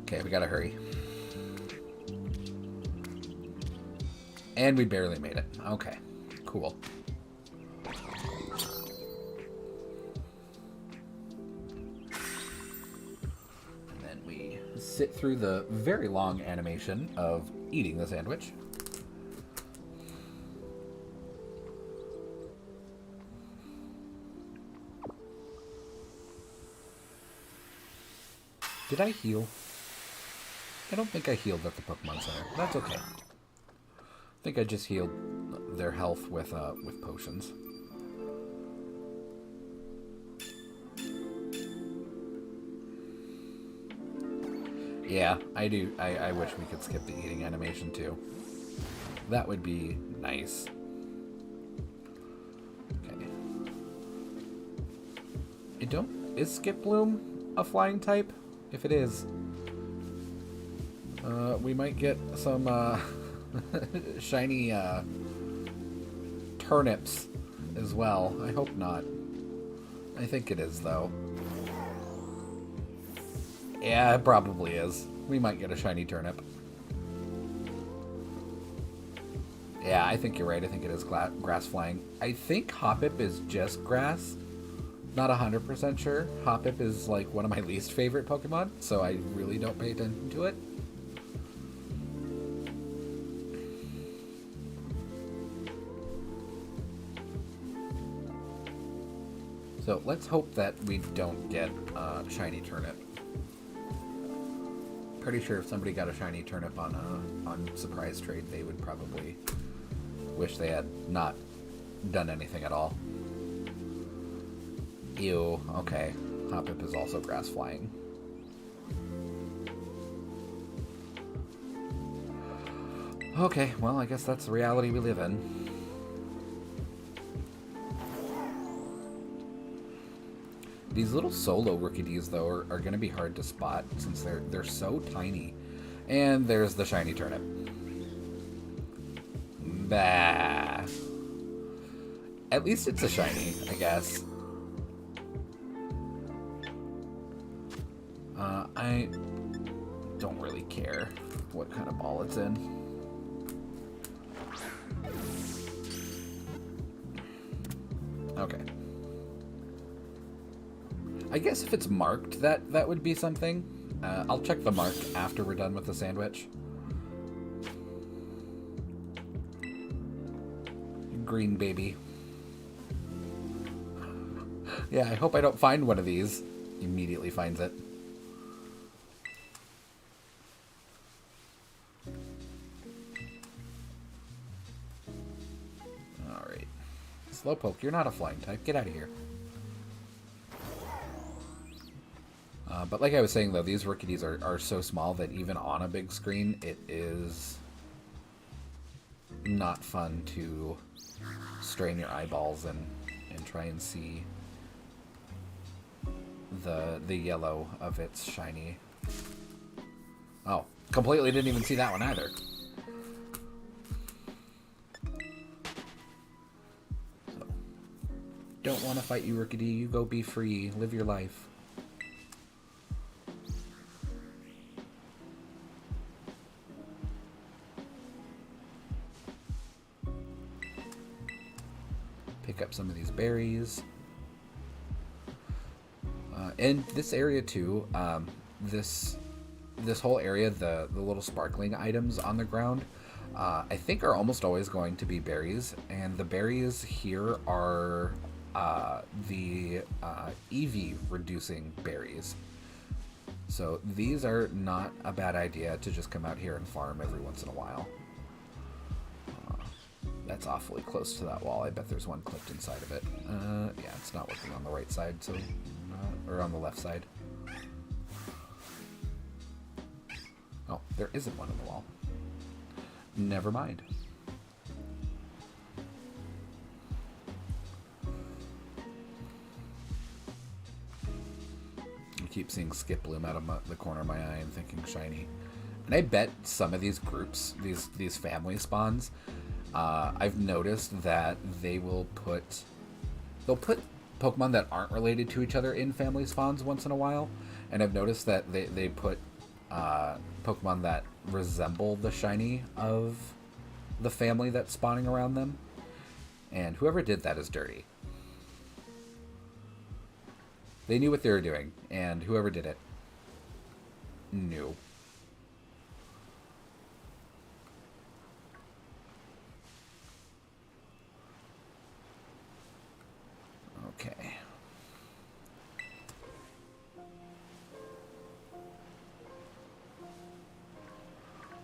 Okay, we gotta hurry. And we barely made it. Okay, cool. And then we sit through the very long animation of eating the sandwich. Did I heal? I don't think I healed at the Pokemon Center. That's okay. I think I just healed their health with potions. Yeah, I do. I wish we could skip the eating animation too. That would be nice. Okay. Is Skip Bloom a flying type? If it is, we might get some shiny turnips as well. I hope not. I think it is, though. Yeah, it probably is. We might get a shiny turnip. Yeah, I think you're right. I think it is grass flying. I think Hoppip is just grass. Not 100% sure. Hoppip is like one of my least favorite Pokemon, so I really don't pay attention to it. So let's hope that we don't get a shiny turnip. Pretty sure if somebody got a shiny turnip on surprise trade, they would probably wish they had not done anything at all. Ew, okay. Hoppip is also grass flying. Okay, well, I guess that's the reality we live in. These little solo Rookidees, though, are going to be hard to spot since they're so tiny. And there's the shiny turnip. Bah. At least it's a shiny, I guess. I don't really care what kind of ball it's in. Okay. I guess if it's marked, that would be something. I'll check the mark after we're done with the sandwich. Green baby. Yeah, I hope I don't find one of these. Immediately finds it. Alright. Slowpoke, you're not a flying type. Get out of here. But like I was saying, though, these Ricketies are so small that even on a big screen, it is not fun to strain your eyeballs and try and see the yellow of its shiny. Oh, completely didn't even see that one either. So, don't want to fight you, Rickety. You go be free. Live your life. Pick up some of these berries. And this area too, this whole area, the little sparkling items on the ground, I think are almost always going to be berries. And the berries here are the EV reducing berries. So these are not a bad idea to just come out here and farm every once in a while. That's awfully close to that wall. I bet there's one clipped inside of it. Yeah, it's not working on the right side, so or on the left side. Oh, there isn't one in the wall. Never mind. I keep seeing Skip bloom out of the corner of my eye and thinking shiny. And I bet some of these groups, these family spawns, I've noticed that they'll put Pokemon that aren't related to each other in family spawns once in a while, and I've noticed that they put Pokemon that resemble the shiny of the family that's spawning around them, and whoever did that is dirty. They knew what they were doing, and whoever did it knew. Okay.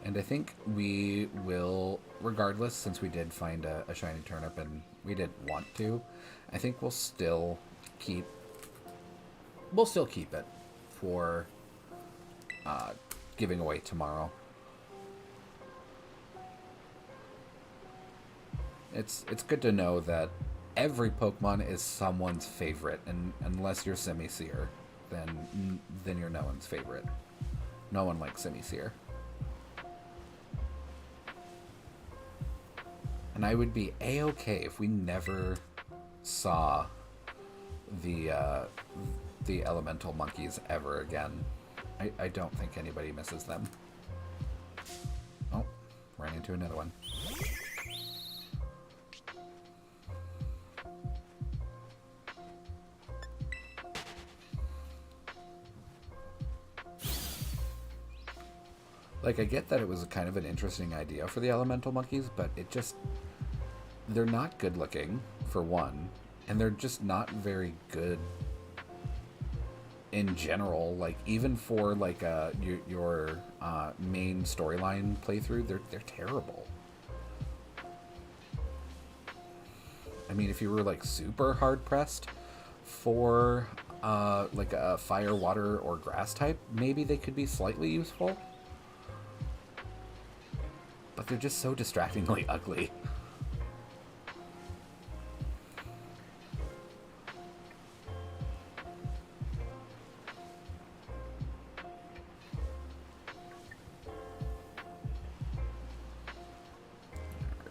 And I think we will, regardless, since we did find a shiny turnip and we didn't want to, I think we'll still keep it for giving away tomorrow. It's good to know that every Pokemon is someone's favorite, and unless you're Simisear, then you're no one's favorite. No one likes Simisear. And I would be a-okay if we never saw the elemental monkeys ever again. I don't think anybody misses them. Oh, ran into another one. Like, I get that it was kind of an interesting idea for the elemental monkeys, but they're not good looking, for one, and they're just not very good in general. Like, even for, like, your main storyline playthrough, they're terrible. I mean, if you were, like, super hard-pressed for, like, a fire, water, or grass type, maybe they could be slightly useful. But they're just so distractingly ugly.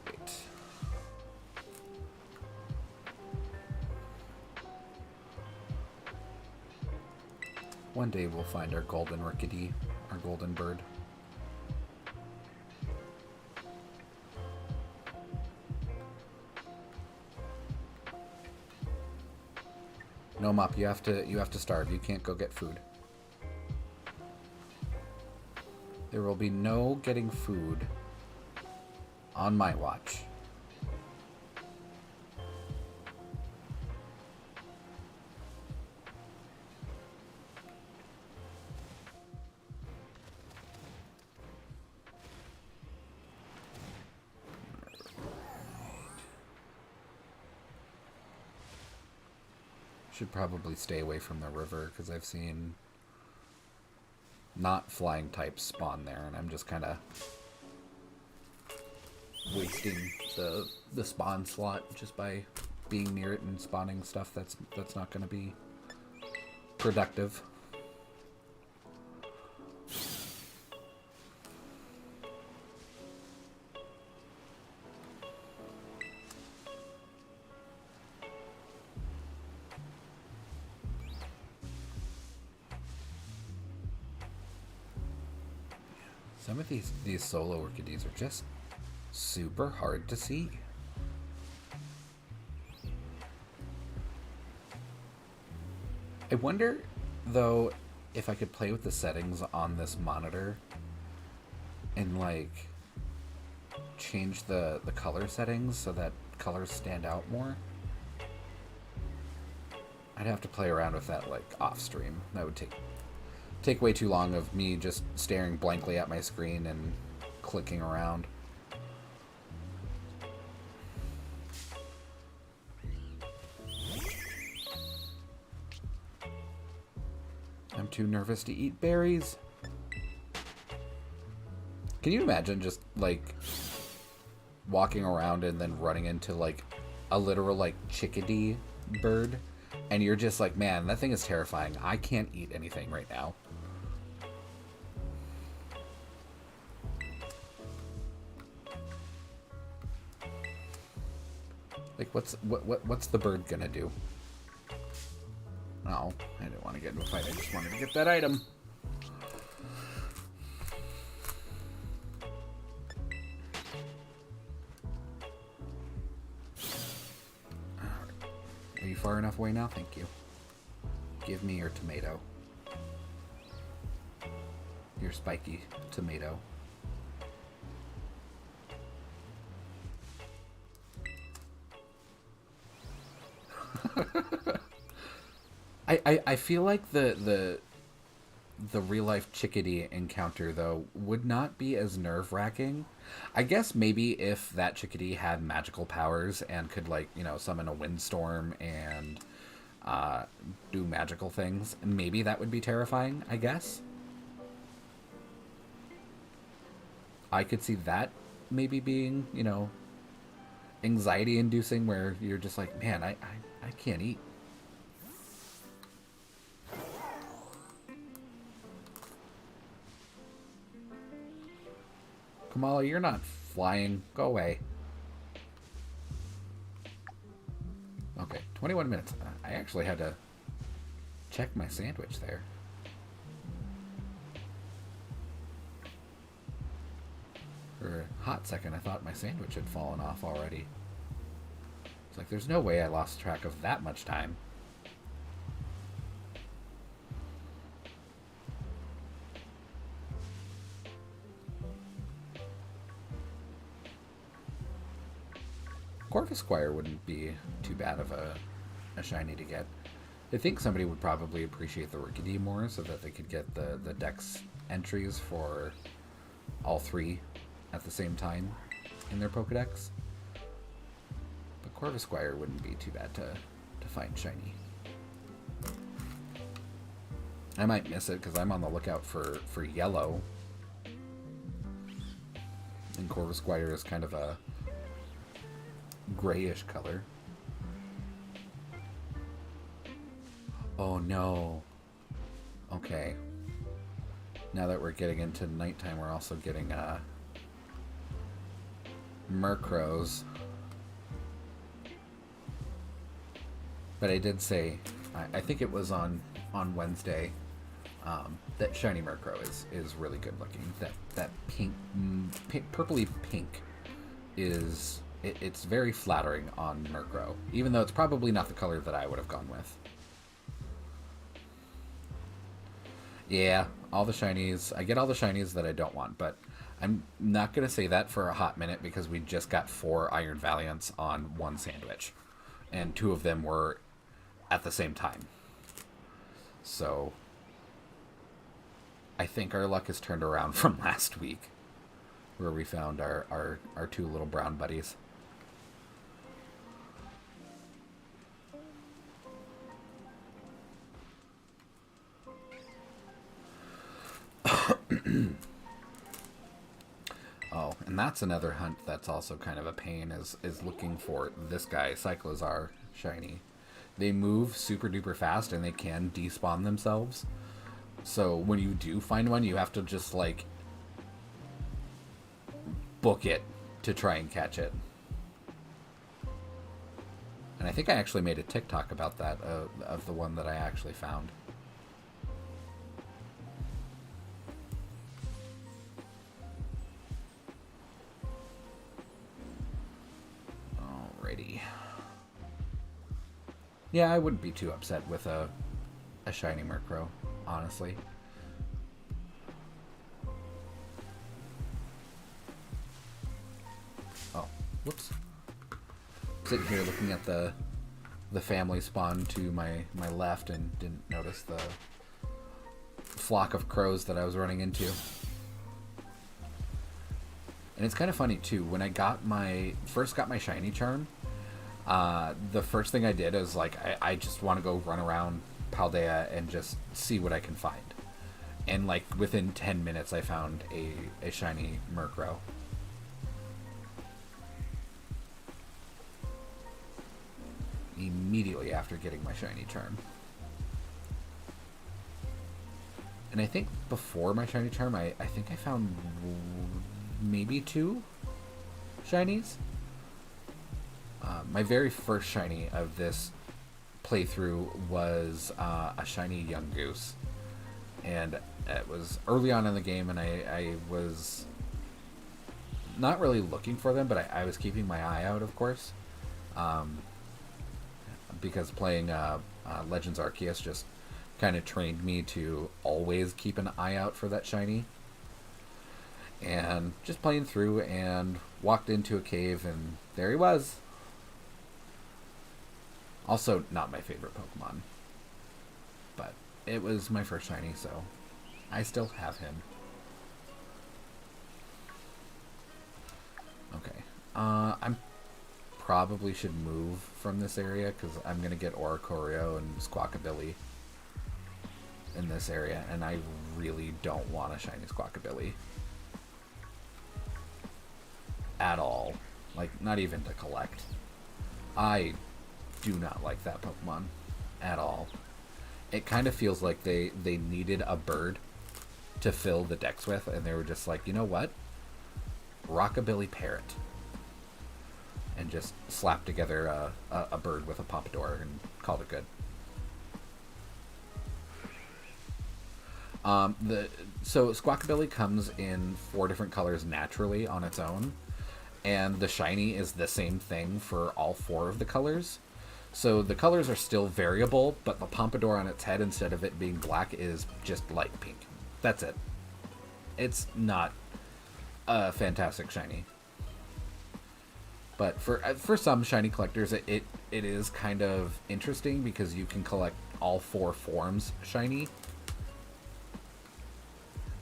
Alright. One day we'll find our golden Rickety, our golden bird. No, Mop, you have to starve. You can't go get food. There will be no getting food on my watch. Should probably stay away from the river because I've seen not flying types spawn there, and I'm just kind of wasting the spawn slot just by being near it and spawning stuff that's not going to be productive. Some of these solo orchideas are just super hard to see. I wonder, though, if I could play with the settings on this monitor and, like, change the color settings so that colors stand out more. I'd have to play around with that, like, off stream. That would take way too long of me just staring blankly at my screen and clicking around. I'm too nervous to eat berries. Can you imagine just, like, walking around and then running into, like, a literal, like, chickadee bird? And you're just like, man, that thing is terrifying. I can't eat anything right now. Like, what's the bird gonna do? Oh, I didn't want to get into a fight. I just wanted to get that item. Are you far enough away now? Thank you. Give me your tomato. Your spiky tomato. I feel like the real life chickadee encounter though would not be as nerve-wracking. I guess maybe if that chickadee had magical powers and could, like, you know, summon a windstorm and do magical things, maybe that would be terrifying, I guess. I could see that maybe being, you know, anxiety inducing, where you're just like, man, I can't eat. Kamala, you're not flying. Go away. Okay, 21 minutes. I actually had to check my sandwich there. For a hot second, I thought my sandwich had fallen off already. It's like, there's no way I lost track of that much time. Corvusquire wouldn't be too bad of a shiny to get. I think somebody would probably appreciate the Orchidee more so that they could get the dex entries for all three at the same time in their Pokedex. But Corvusquire wouldn't be too bad to find shiny. I might miss it because I'm on the lookout for yellow. And Corvusquire is kind of a grayish color. Oh no. Okay. Now that we're getting into nighttime, we're also getting Murkrows. But I did say, I think it was on Wednesday, that shiny Murkrow is really good looking. That pink, purpley pink is it's very flattering on Murkrow, even though it's probably not the color that I would have gone with. Yeah, all the shinies. I get all the shinies that I don't want, but I'm not going to say that for a hot minute because we just got 4 Iron Valiants on one sandwich, and 2 of them were at the same time. So I think our luck has turned around from last week, where we found our 2 little brown buddies. Oh, and that's another hunt that's also kind of a pain, is looking for this guy, Cyclozar shiny. They move super duper fast and they can despawn themselves. So when you do find one, you have to just like book it to try and catch it. And I think I actually made a TikTok about that, of the one that I actually found. Alrighty. Yeah, I wouldn't be too upset with a shiny Murkrow, honestly. Oh, whoops. Sitting here looking at the family spawn to my left and didn't notice the flock of crows that I was running into. And it's kind of funny too, when I first got my shiny charm, the first thing I did is like I just want to go run around Paldea and just see what I can find. And like within 10 minutes I found a shiny Murkrow. Immediately after getting my shiny charm. And I think before my shiny charm, I think I found maybe 2 shinies. My very first shiny of this playthrough was a shiny Yungoos. And it was early on in the game, and I was not really looking for them, but I was keeping my eye out, of course. Because playing Legends Arceus just kind of trained me to always keep an eye out for that shiny. And just playing through and walked into a cave and there he was. Also not my favorite Pokemon. But it was my first shiny, so I still have him. Okay. I'm probably should move from this area because I'm going to get Oricorio and Squawkabilly in this area, and I really don't want a shiny Squawkabilly. At all. Like, not even to collect. I do not like that Pokemon. At all. It kind of feels like they needed a bird to fill the decks with, and they were just like, you know what? Rockabilly Parrot. And just slap together a bird with a Pompadour and called it good. So Squawkabilly comes in 4 different colors naturally on its own, and the shiny is the same thing for all 4 of the colors. So the colors are still variable, but the Pompadour on its head, instead of it being black, is just light pink. That's it. It's not a fantastic shiny. But for some shiny collectors, it is kind of interesting because you can collect all 4 forms shiny.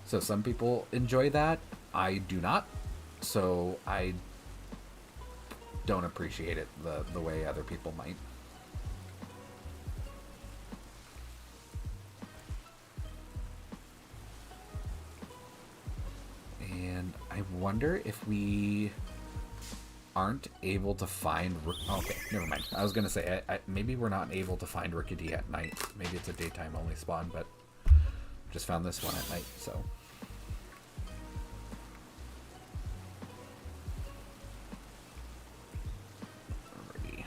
So some people enjoy that. I do not. So I don't appreciate it the way other people might. And I wonder if we aren't able to find... Okay, never mind. I was going to say, maybe we're not able to find Rookidee at night. Maybe it's a daytime only spawn, but just found this one at night, so... Alrighty.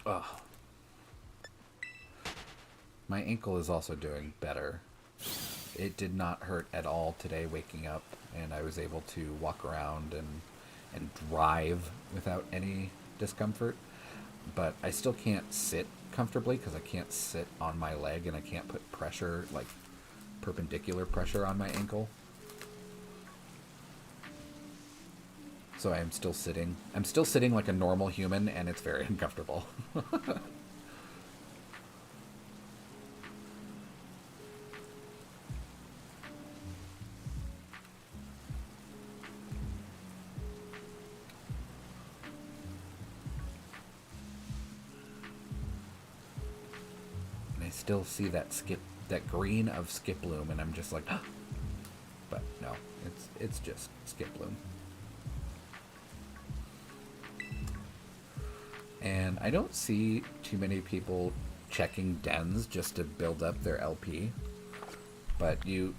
Ugh. My ankle is also doing better. It did not hurt at all today waking up, and I was able to walk around and drive without any discomfort. But I still can't sit comfortably because I can't sit on my leg, and I can't put pressure, like perpendicular pressure, on my ankle. So I am still sitting. I'm still sitting like a normal human, and it's very uncomfortable. still see that green of Skiploom, and I'm just like, but no, it's just Skiploom. And I don't see too many people checking dens just to build up their LP. But you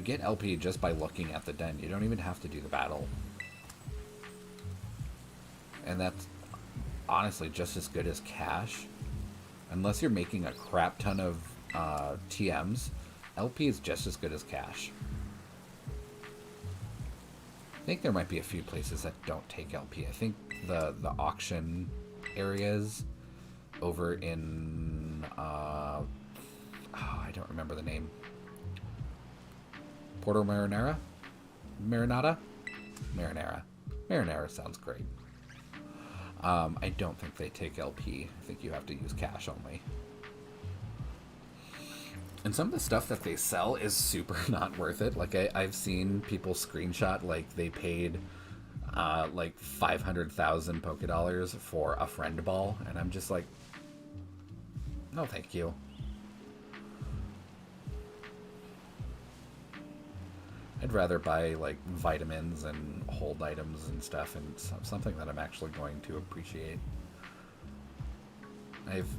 get LP just by looking at the den. You don't even have to do the battle. And that's honestly just as good as cash. Unless you're making a crap ton of TMs, LP is just as good as cash. I think there might be a few places that don't take LP. I think the auction areas over in I don't remember the name. Porto Marinara? Marinara sounds great. I don't think they take LP. I think you have to use cash only. And some of the stuff that they sell is super not worth it. Like I've seen people screenshot like they paid like 500,000 Poké-Dollars for a friend ball, and I'm just like, no thank you. I'd rather buy like vitamins and hold items and stuff, and something that I'm actually going to appreciate.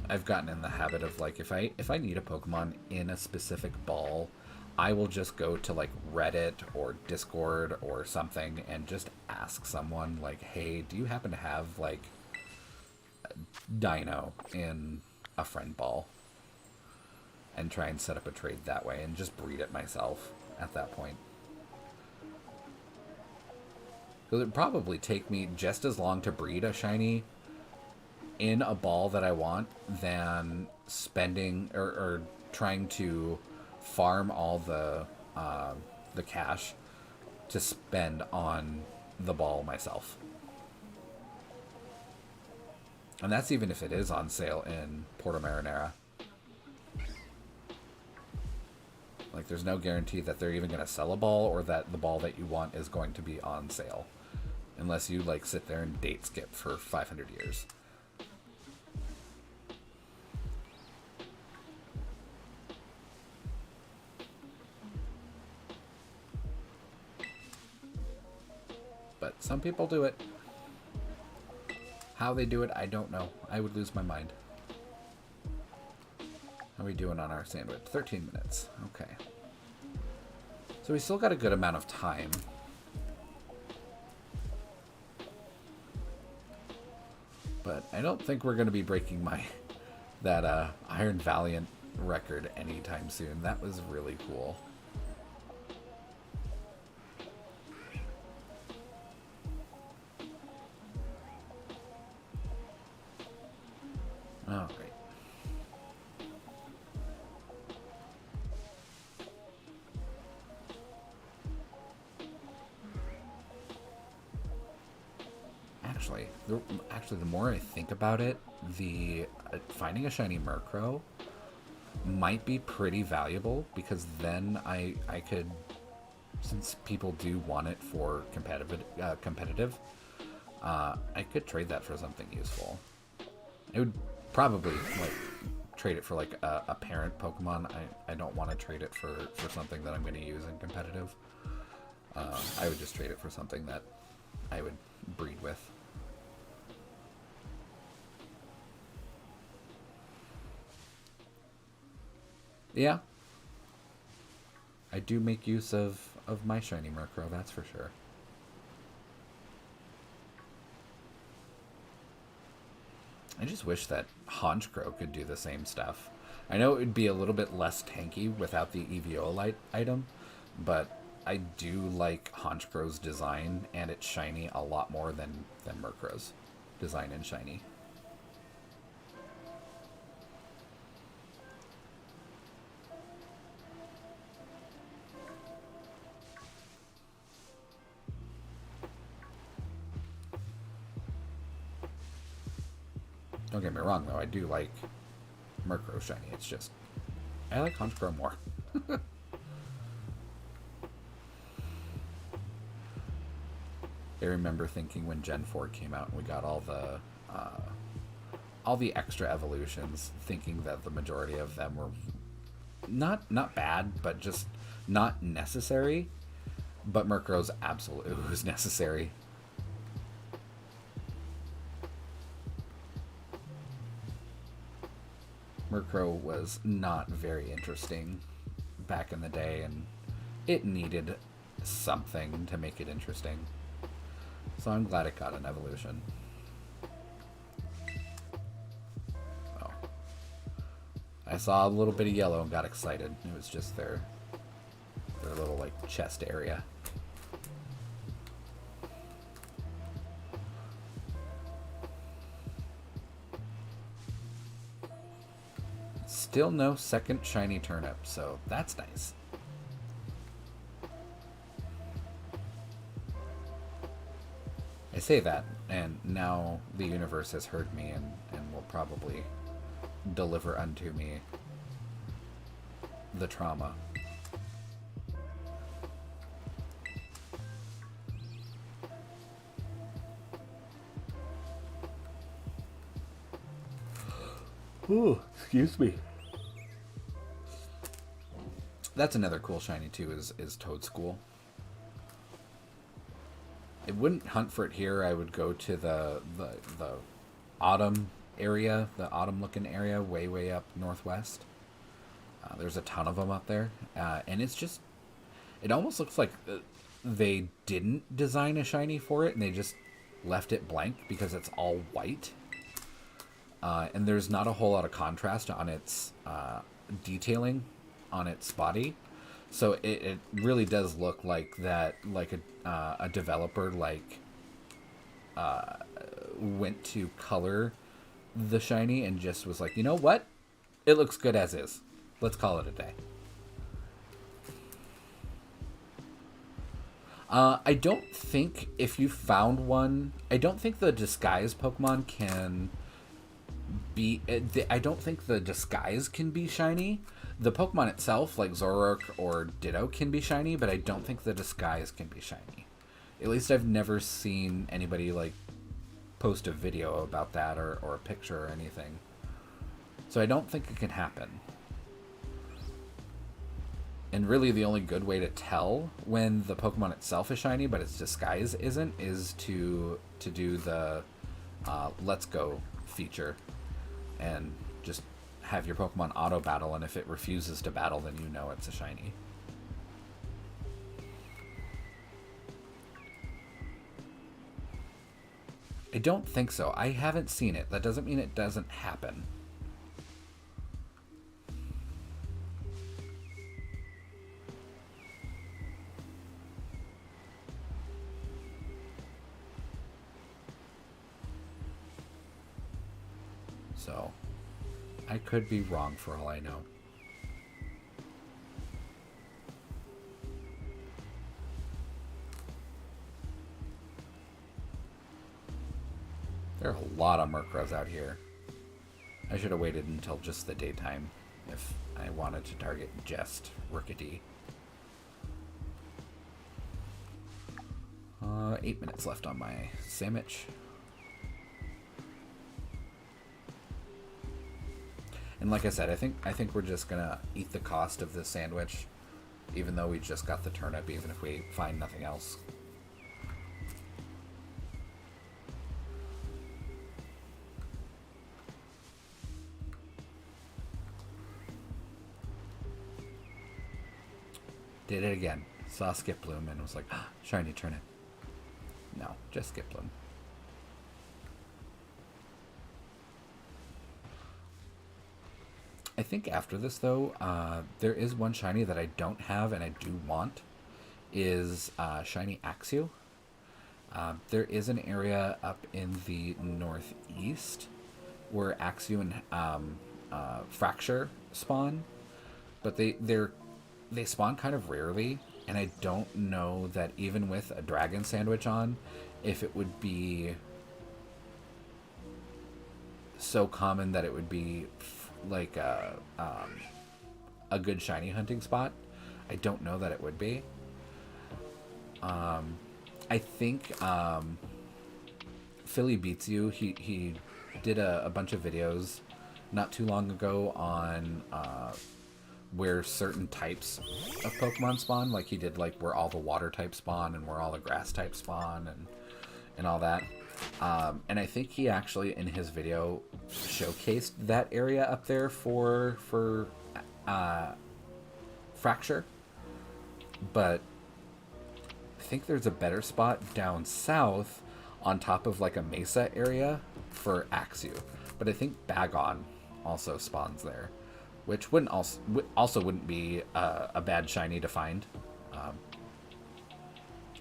I've gotten in the habit of like if I need a Pokemon in a specific ball, I will just go to like Reddit or Discord or something and just ask someone like, hey, do you happen to have like Dino in a friend ball? And try and set up a trade that way and just breed it myself at that point. Because it'd probably take me just as long to breed a shiny in a ball that I want than spending or trying to farm all the cash to spend on the ball myself. And that's even if it is on sale in Porto Marinara. Like, there's no guarantee that they're even going to sell a ball or that the ball that you want is going to be on sale. Unless you, like, sit there and date skip for 500 years. But some people do it. How they do it, I don't know. I would lose my mind. How are we doing on our sandwich? 13 minutes. Okay. So we still got a good amount of time. But I don't think we're going to be breaking that Iron Valiant record anytime soon. That was really cool. All right. Actually, the more I think about it, finding a shiny Murkrow might be pretty valuable, because then I could, since people do want it for competitive, I could trade that for something useful. I would probably like trade it for like a parent Pokemon. I don't want to trade it for something that I'm going to use in competitive. I would just trade it for something that I would breed with. Yeah. I do make use of my shiny Murkrow, that's for sure. I just wish that Honchkrow could do the same stuff. I know it would be a little bit less tanky without the Eviolite item, but I do like Honchkrow's design and its shiny a lot more than Murkrow's design and shiny. Don't get me wrong, though. I do like Murkrow shiny. It's just, I like Honchkrow more. I remember thinking when Gen 4 came out and we got all the all the extra evolutions, thinking that the majority of them were not bad, but just not necessary. But Murkrow's absolutely was necessary. Murkrow was not very interesting back in the day, and it needed something to make it interesting. So I'm glad it got an evolution. Oh. I saw a little bit of yellow and got excited. It was just their little like chest area. Still no second shiny turnip, so that's nice. I say that, and now the universe has heard me and will probably deliver unto me the trauma. Ooh, excuse me. That's another cool shiny too, is Toadscool. I wouldn't hunt for it here. I would go to the autumn area, the autumn looking area, way up northwest. There's a ton of them up there, and it's just, it almost looks like they didn't design a shiny for it and they just left it blank because it's all white. And there's not a whole lot of contrast on its detailing on its body, so it really does look like that, like a developer went to color the shiny and just was like, you know what, it looks good as is, let's call it a day. I don't think if you found one, I don't think the disguise Pokemon can be, I don't think the disguise can be shiny. The Pokemon itself, like Zoroark or Ditto, can be shiny, but I don't think the disguise can be shiny. At least I've never seen anybody like post a video about that or a picture or anything. So I don't think it can happen. And really the only good way to tell when the Pokemon itself is shiny but its disguise isn't is to do the Let's Go feature and just have your Pokemon auto battle, and if it refuses to battle, then you know it's a shiny. I don't think so. I haven't seen it. That doesn't mean it doesn't happen. So I could be wrong for all I know. There are a lot of Murkrows out here. I should have waited until just the daytime if I wanted to target just Rookidee. 8 minutes left on my sandwich. And like I said, I think we're just gonna eat the cost of this sandwich, even though we just got the turnip, even if we find nothing else. Did it again. Saw Skiploom and was like, ah, shiny turnip. No, just Skiploom. I think after this, though, there is one shiny that I don't have and I do want, is shiny Axew. There is an area up in the northeast where Axew and Fracture spawn, but they spawn kind of rarely, and I don't know that even with a Dragon Sandwich on, if it would be so common that it would be like a good shiny hunting spot. I don't know that it would be. I think Philly beats you. He did a bunch of videos not too long ago on where certain types of Pokemon spawn. Like he did like where all the water types spawn and where all the grass types spawn and all that. And I think he actually in his video showcased that area up there for Fracture. But I think there's a better spot down south on top of like a mesa area for Axew. But I think Bagon also spawns there, which wouldn't also wouldn't be a bad shiny to find.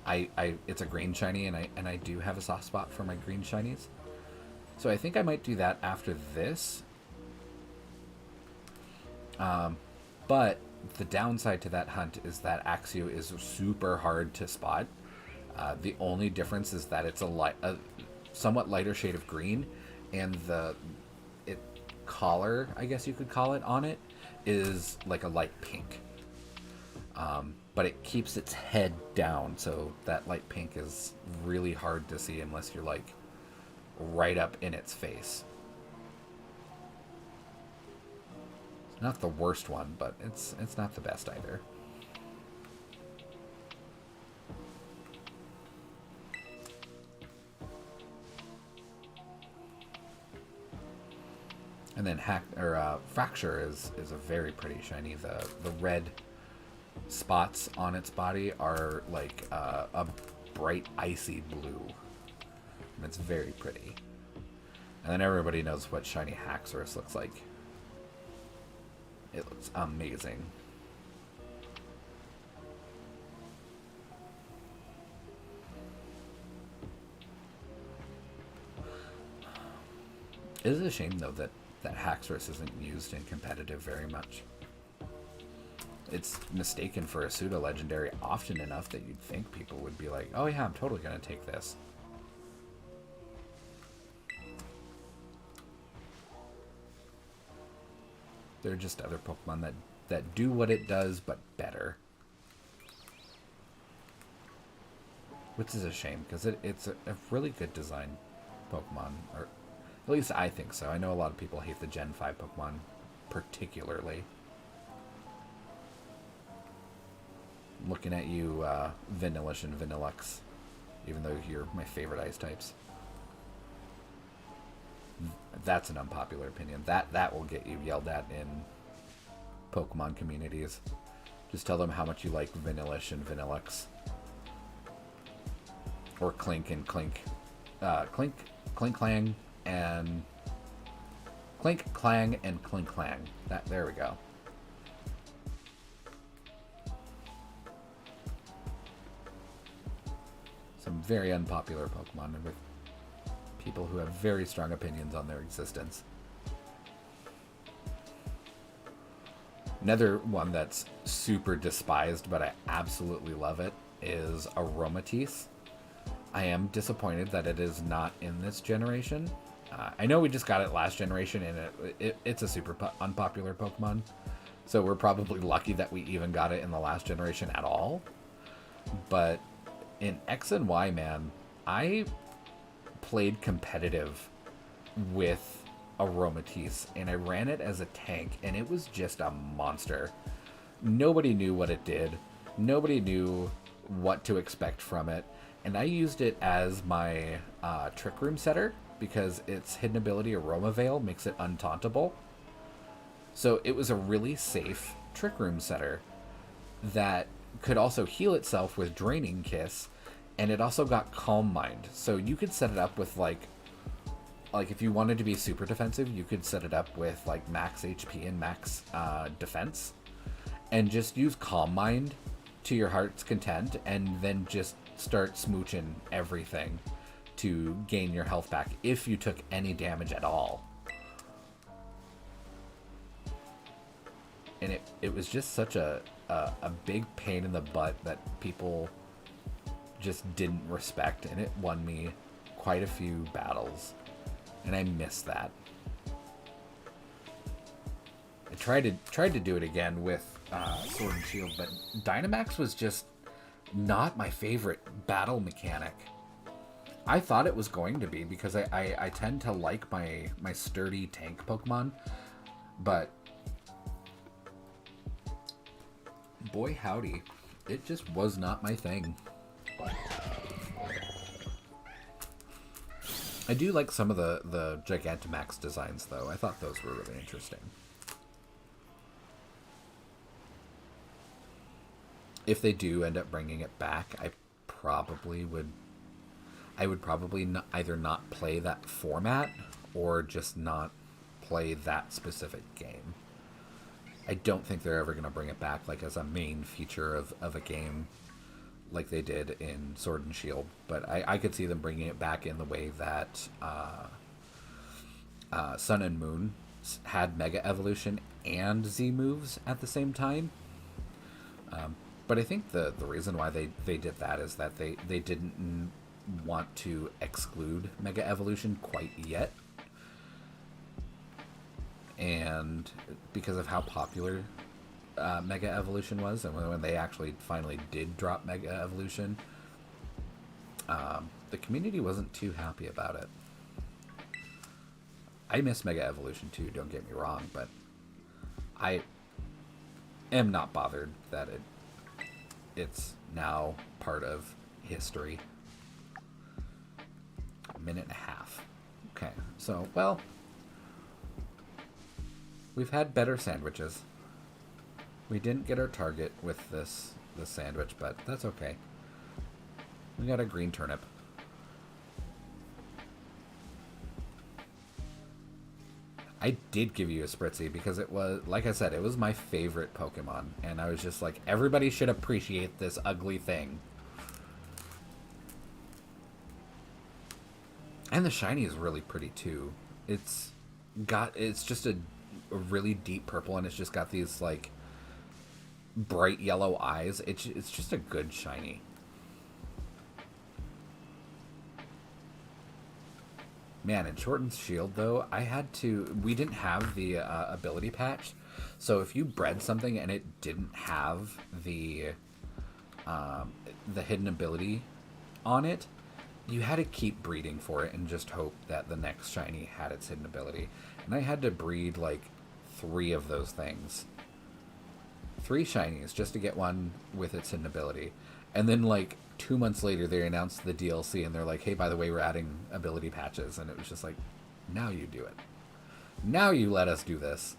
It's a green shiny, and I do have a soft spot for my green shinies, so I think I might do that after this. But the downside to that hunt is that Axew is super hard to spot. The only difference is that it's a somewhat lighter shade of green, and the collar, I guess you could call it, on it is like a light pink. But it keeps its head down, so that light pink is really hard to see unless you're like right up in its face. It's not the worst one, but it's not the best either. And then Fracture is a very pretty shiny. The red spots on its body are like a bright icy blue, and it's very pretty. And then everybody knows what shiny Haxorus looks like. It looks amazing. It is a shame though that Haxorus isn't used in competitive very much. It's mistaken for a pseudo-legendary often enough that you'd think people would be like, oh yeah, I'm totally going to take this. There are just other Pokemon that do what it does, but better. Which is a shame, because it's a really good design Pokemon. Or at least I think so. I know a lot of people hate the Gen 5 Pokemon particularly. Looking at you, Vanillish and Vanillux, even though you're my favorite ice types. That's an unpopular opinion. That will get you yelled at in Pokemon communities. Just tell them how much you like Vanillish and Vanillux. Or Clink and Clink. Clink Clang and Clink Clang and Clink Clang. There we go. Some very unpopular Pokemon with people who have very strong opinions on their existence. Another one that's super despised, but I absolutely love it, is Aromatisse. I am disappointed that it is not in this generation. I know we just got it last generation, and it's a super unpopular Pokemon, so we're probably lucky that we even got it in the last generation at all. But in X and Y, man, I played competitive with Aromatisse, and I ran it as a tank, and it was just a monster. Nobody knew what it did. Nobody knew what to expect from it. And I used it as my Trick Room setter because its hidden ability Aroma Veil makes it untauntable. So it was a really safe Trick Room setter that could also heal itself with Draining Kiss, and it also got Calm Mind. So you could set it up with like if you wanted to be super defensive, you could set it up with like max HP and max defense, and just use Calm Mind to your heart's content, and then just start smooching everything to gain your health back if you took any damage at all. And it was just such a big pain in the butt that people just didn't respect, and it won me quite a few battles, and I miss that. I tried to do it again with Sword and Shield, but Dynamax was just not my favorite battle mechanic. I thought it was going to be because I tend to like my sturdy tank Pokemon, but boy howdy, it just was not my thing. I do like some of the Gigantamax designs, though. I thought those were really interesting. If they do end up bringing it back, I would probably either not play that format or just not play that specific game. I don't think they're ever going to bring it back like as a main feature of a game like they did in Sword and Shield, but I could see them bringing it back in the way that Sun and Moon had Mega Evolution and Z moves at the same time. But I think the reason why they did that is that they didn't want to exclude Mega Evolution quite yet. And because of how popular Mega Evolution was, and when they actually finally did drop Mega Evolution, the community wasn't too happy about it. I miss Mega Evolution too, don't get me wrong, but I am not bothered that it's now part of history. A minute and a half. Okay, so, well, we've had better sandwiches. We didn't get our target with this sandwich, but that's okay. We got a green turnip. I did give you a Spritzee because it was, like I said, it was my favorite Pokemon. And I was just like, everybody should appreciate this ugly thing. And the shiny is really pretty too. It's just a really deep purple, and it's just got these like bright yellow eyes. It's just a good shiny. Man, in Sword and Shield though, we didn't have the ability patch, so if you bred something and it didn't have the hidden ability on it, you had to keep breeding for it and just hope that the next shiny had its hidden ability. And I had to breed like 3 of those things. 3 shinies just to get one with its hidden ability. And then like 2 months later they announced the DLC and they're like, hey, by the way, we're adding ability patches. And it was just like, now you do it. Now you let us do this.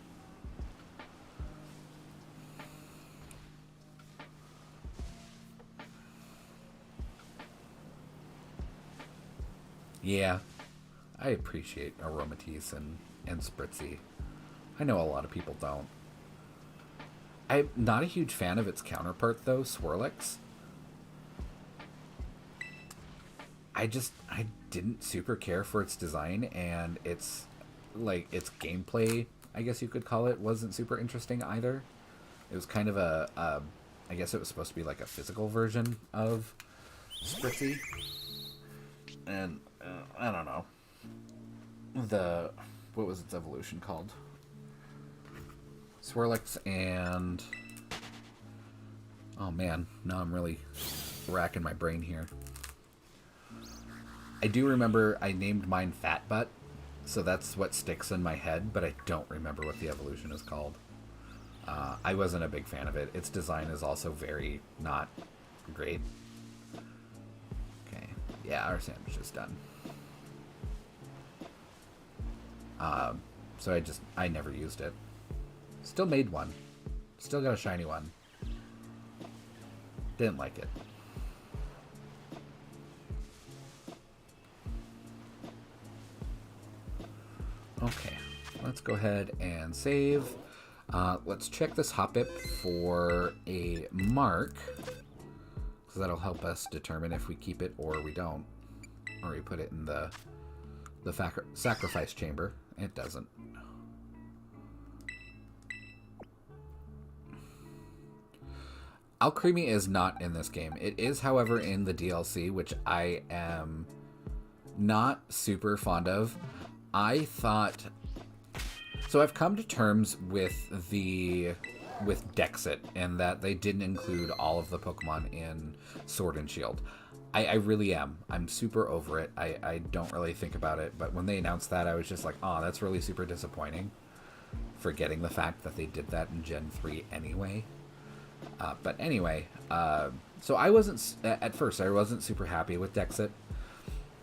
Yeah, I appreciate Aromatisse and Spritzee. I know a lot of people don't. I'm not a huge fan of its counterpart, though, Swirlix. I didn't super care for its design, and its gameplay, I guess you could call it, wasn't super interesting either. It was kind of I guess it was supposed to be like a physical version of Spritzee. And I don't know. What was its evolution called? Swirlix and... Oh man, now I'm really racking my brain here. I do remember I named mine Fat Butt, so that's what sticks in my head, but I don't remember what the evolution is called. I wasn't a big fan of it. Its design is also very not great. Okay, yeah, our sandwich is done. So I never used it. Still made one. Still got a shiny one. Didn't like it. Okay, let's go ahead and save. Let's check this Hoppip for a mark, because that'll help us determine if we keep it or we don't. Or we put it in the sacrifice chamber. It doesn't. Alcremie is not in this game. It is, however, in the DLC, which I am not super fond of. I thought... So I've come to terms with Dexit, and that they didn't include all of the Pokemon in Sword and Shield. I really am. I'm super over it. I don't really think about it. But when they announced that, I was just like, oh, that's really super disappointing. Forgetting the fact that they did that in Gen 3 anyway. But anyway, so I wasn't, at first, I wasn't super happy with Dexit.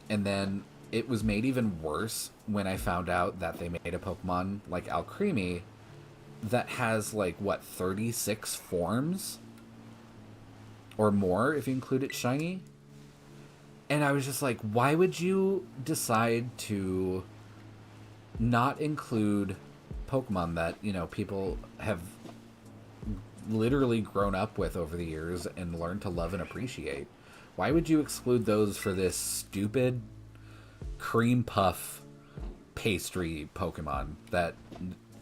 And then it was made even worse when I found out that they made a Pokemon like Alcremie that has, like, what, 36 forms? Or more, if you include it shiny? And I was just like, why would you decide to not include Pokemon that, you know, people have literally grown up with over the years and learned to love and appreciate? Why would you exclude those for this stupid cream puff pastry Pokemon that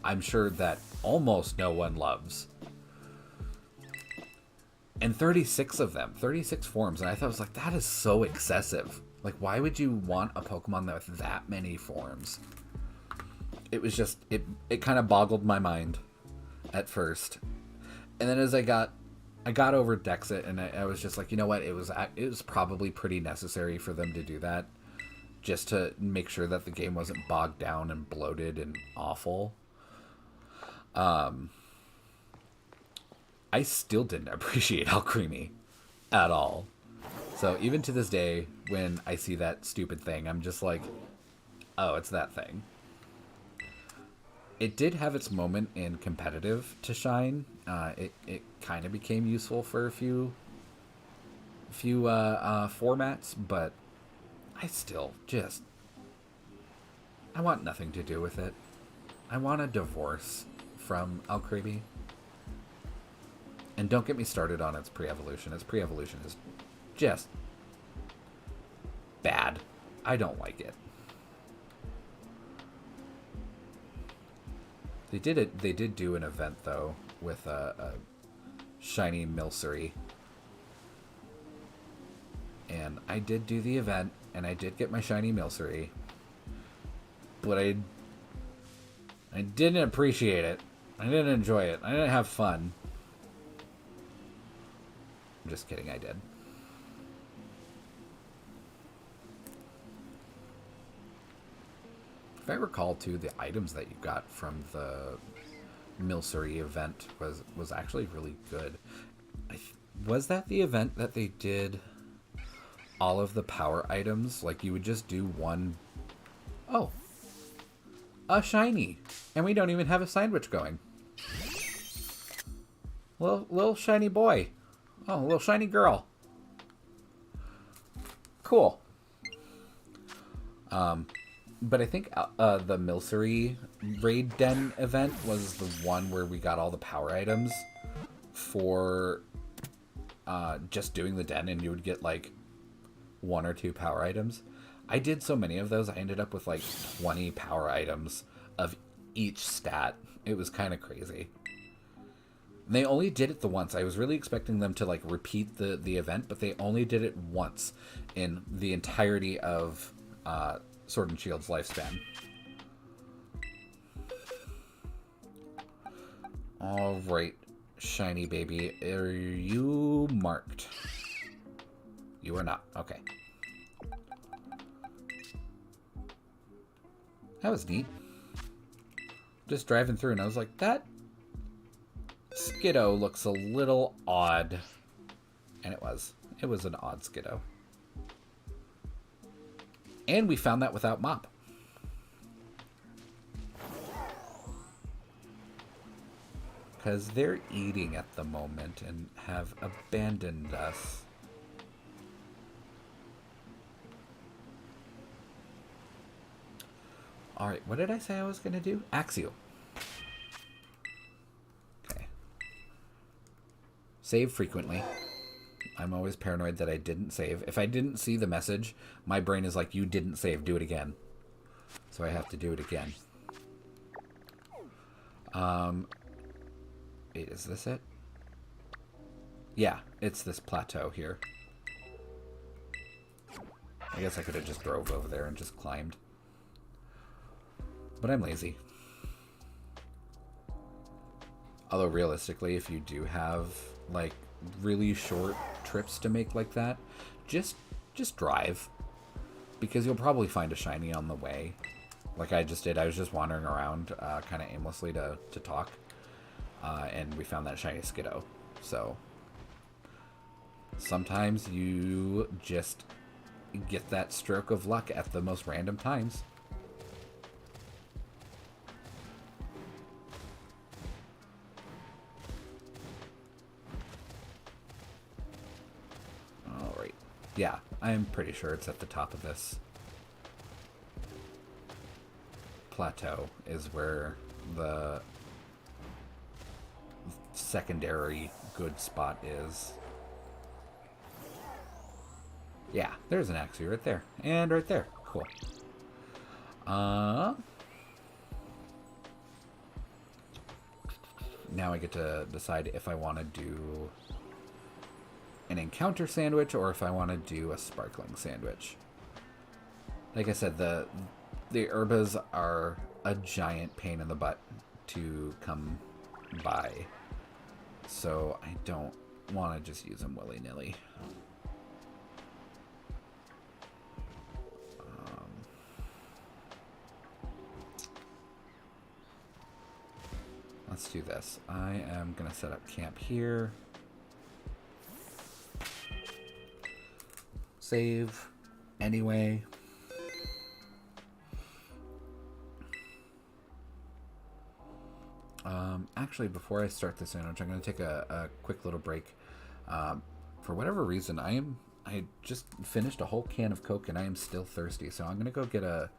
I'm sure that almost no one loves? And 36 of them, 36 forms, and I thought, I was like, that is so excessive. Like, why would you want a Pokemon with that many forms? It was just, it kind of boggled my mind at first. And then as I got over Dexit, and I was just like, you know what, it was probably pretty necessary for them to do that, just to make sure that the game wasn't bogged down and bloated and awful. I still didn't appreciate Alcremie at all. So even to this day, when I see that stupid thing, I'm just like, oh, it's that thing. It did have its moment in competitive to shine. It kind of became useful for a few formats, but I still just, I want nothing to do with it. I want a divorce from Alcremie. And don't get me started on its pre-evolution. Its pre-evolution is just bad. I don't like it. They did do an event, though, with a shiny Milcery. And I did do the event, and I did get my shiny Milcery. But I didn't appreciate it. I didn't enjoy it. I didn't have fun. I'm just kidding, I did. If I recall, too, the items that you got from the Milcery event was actually really good. Was that the event that they did all of the power items? Like, you would just do one... Oh. A shiny. And we don't even have a sandwich going. Little shiny boy. Oh, a little shiny girl. Cool. But I think the Milcery Raid Den event was the one where we got all the power items for just doing the den, and you would get like 1 or 2 power items. I did so many of those, I ended up with like 20 power items of each stat. It was kind of crazy. And they only did it the once. I was really expecting them to like repeat the event, but they only did it once in the entirety of Sword and Shield's lifespan. All right, shiny baby, are you marked? You are not. Okay. That was neat. Just driving through, and I was like, that Skiddo looks a little odd. And it was. It was an odd Skiddo. And we found that without Mop. Because they're eating at the moment and have abandoned us. Alright, what did I say I was going to do? Axio. Okay. Save frequently. I'm always paranoid that I didn't save. If I didn't see the message, my brain is like, you didn't save, do it again. So I have to do it again. Wait, is this it? Yeah, it's this plateau here. I guess I could have just drove over there and just climbed. But I'm lazy. Although realistically, if you do have like really short trips to make like that, just just drive. Because you'll probably find a shiny on the way. Like I just did. I was just wandering around kind of aimlessly to talk. And we found that shiny Skiddo. So sometimes you just get that stroke of luck at the most random times. Alright. Yeah, I'm pretty sure it's at the top of this plateau is where the secondary good spot is. Yeah, there's an Axie right there. And right there. Cool. Now I get to decide if I want to do an encounter sandwich or if I want to do a sparkling sandwich. Like I said, the Urbas are a giant pain in the butt to come by. So I don't want to just use them willy-nilly. Let's do this. I am going to set up camp here. Save. Anyway. Actually, before I start this sandwich, I'm going to take a quick little break. For whatever reason, I just finished a whole can of Coke and I am still thirsty. So I'm going to go get a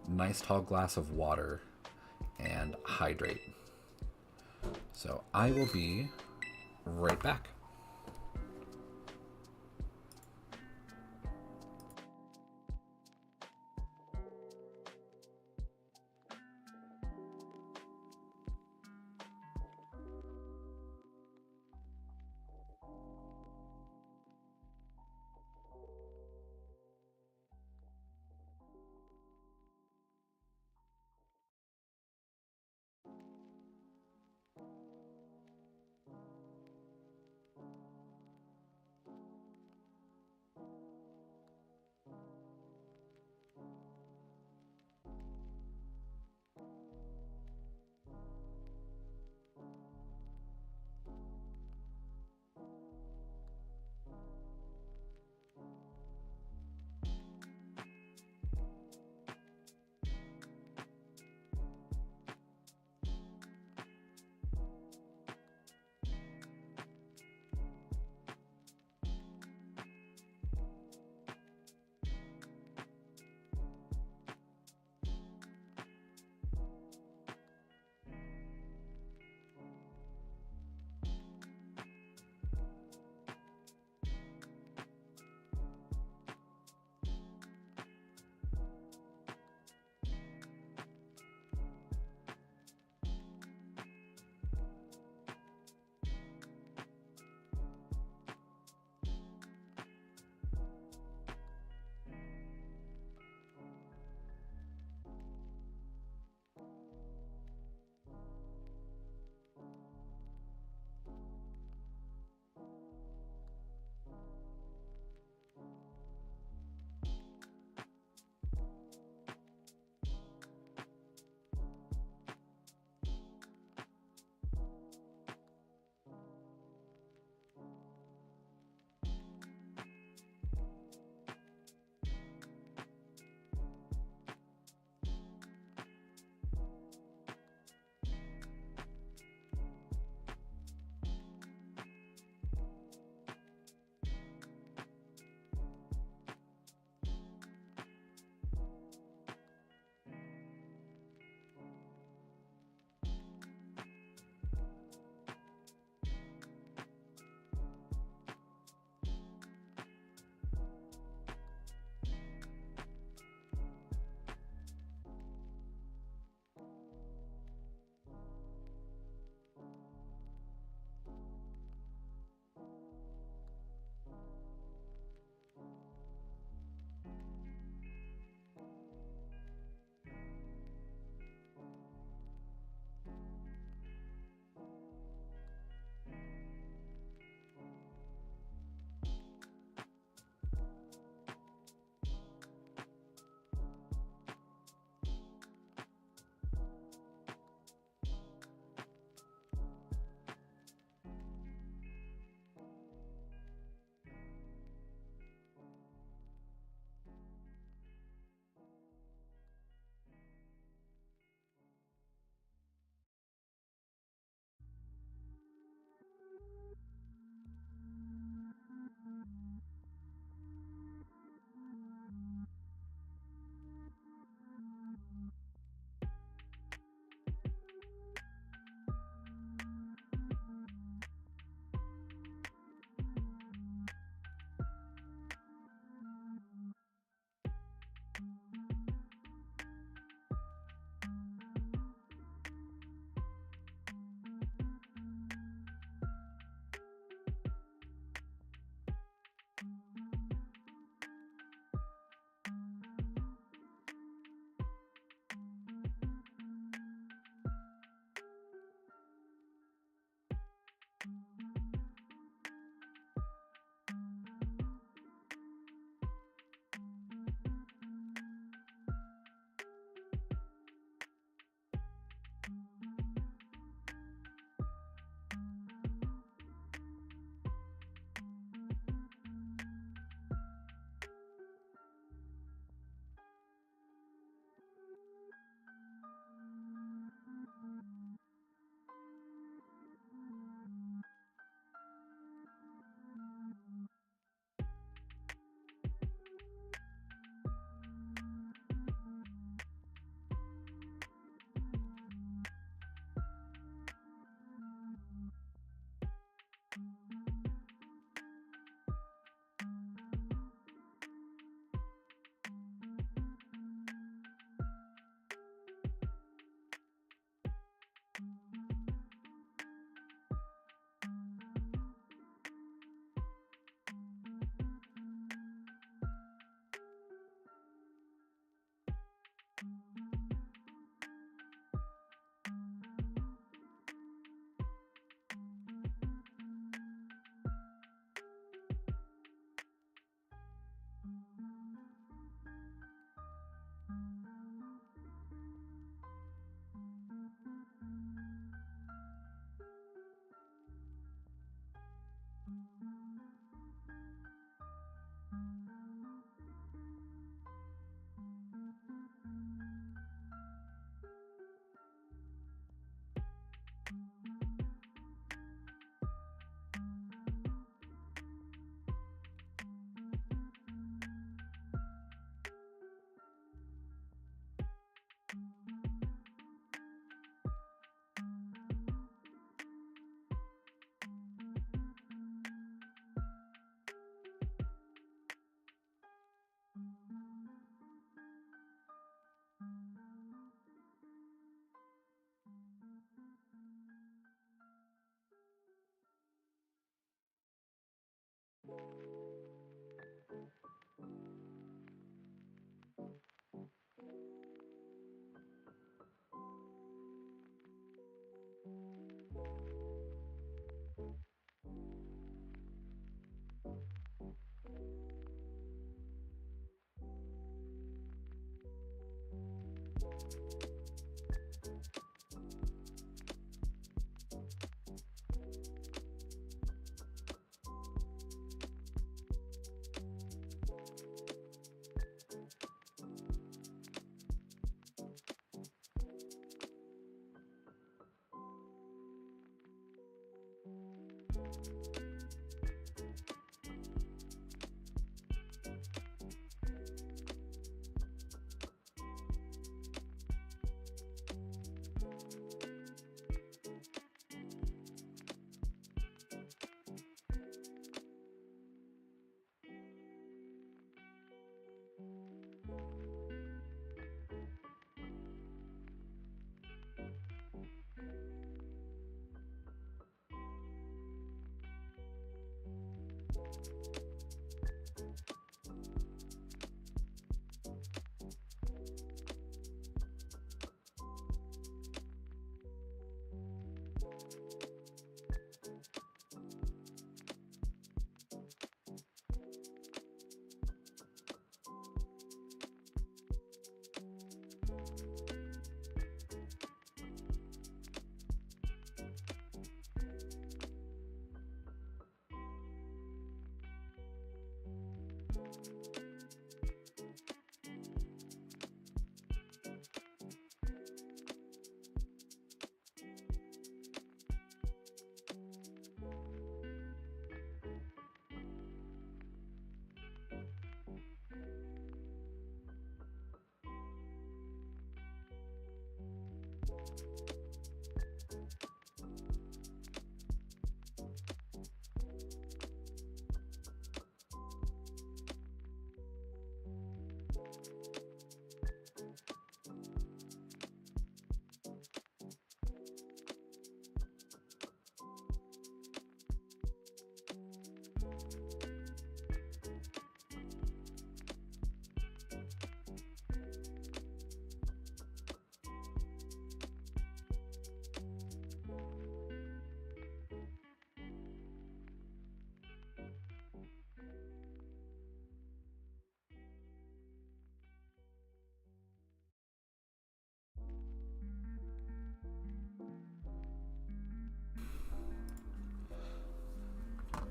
nice tall glass of water and hydrate. So I will be right back.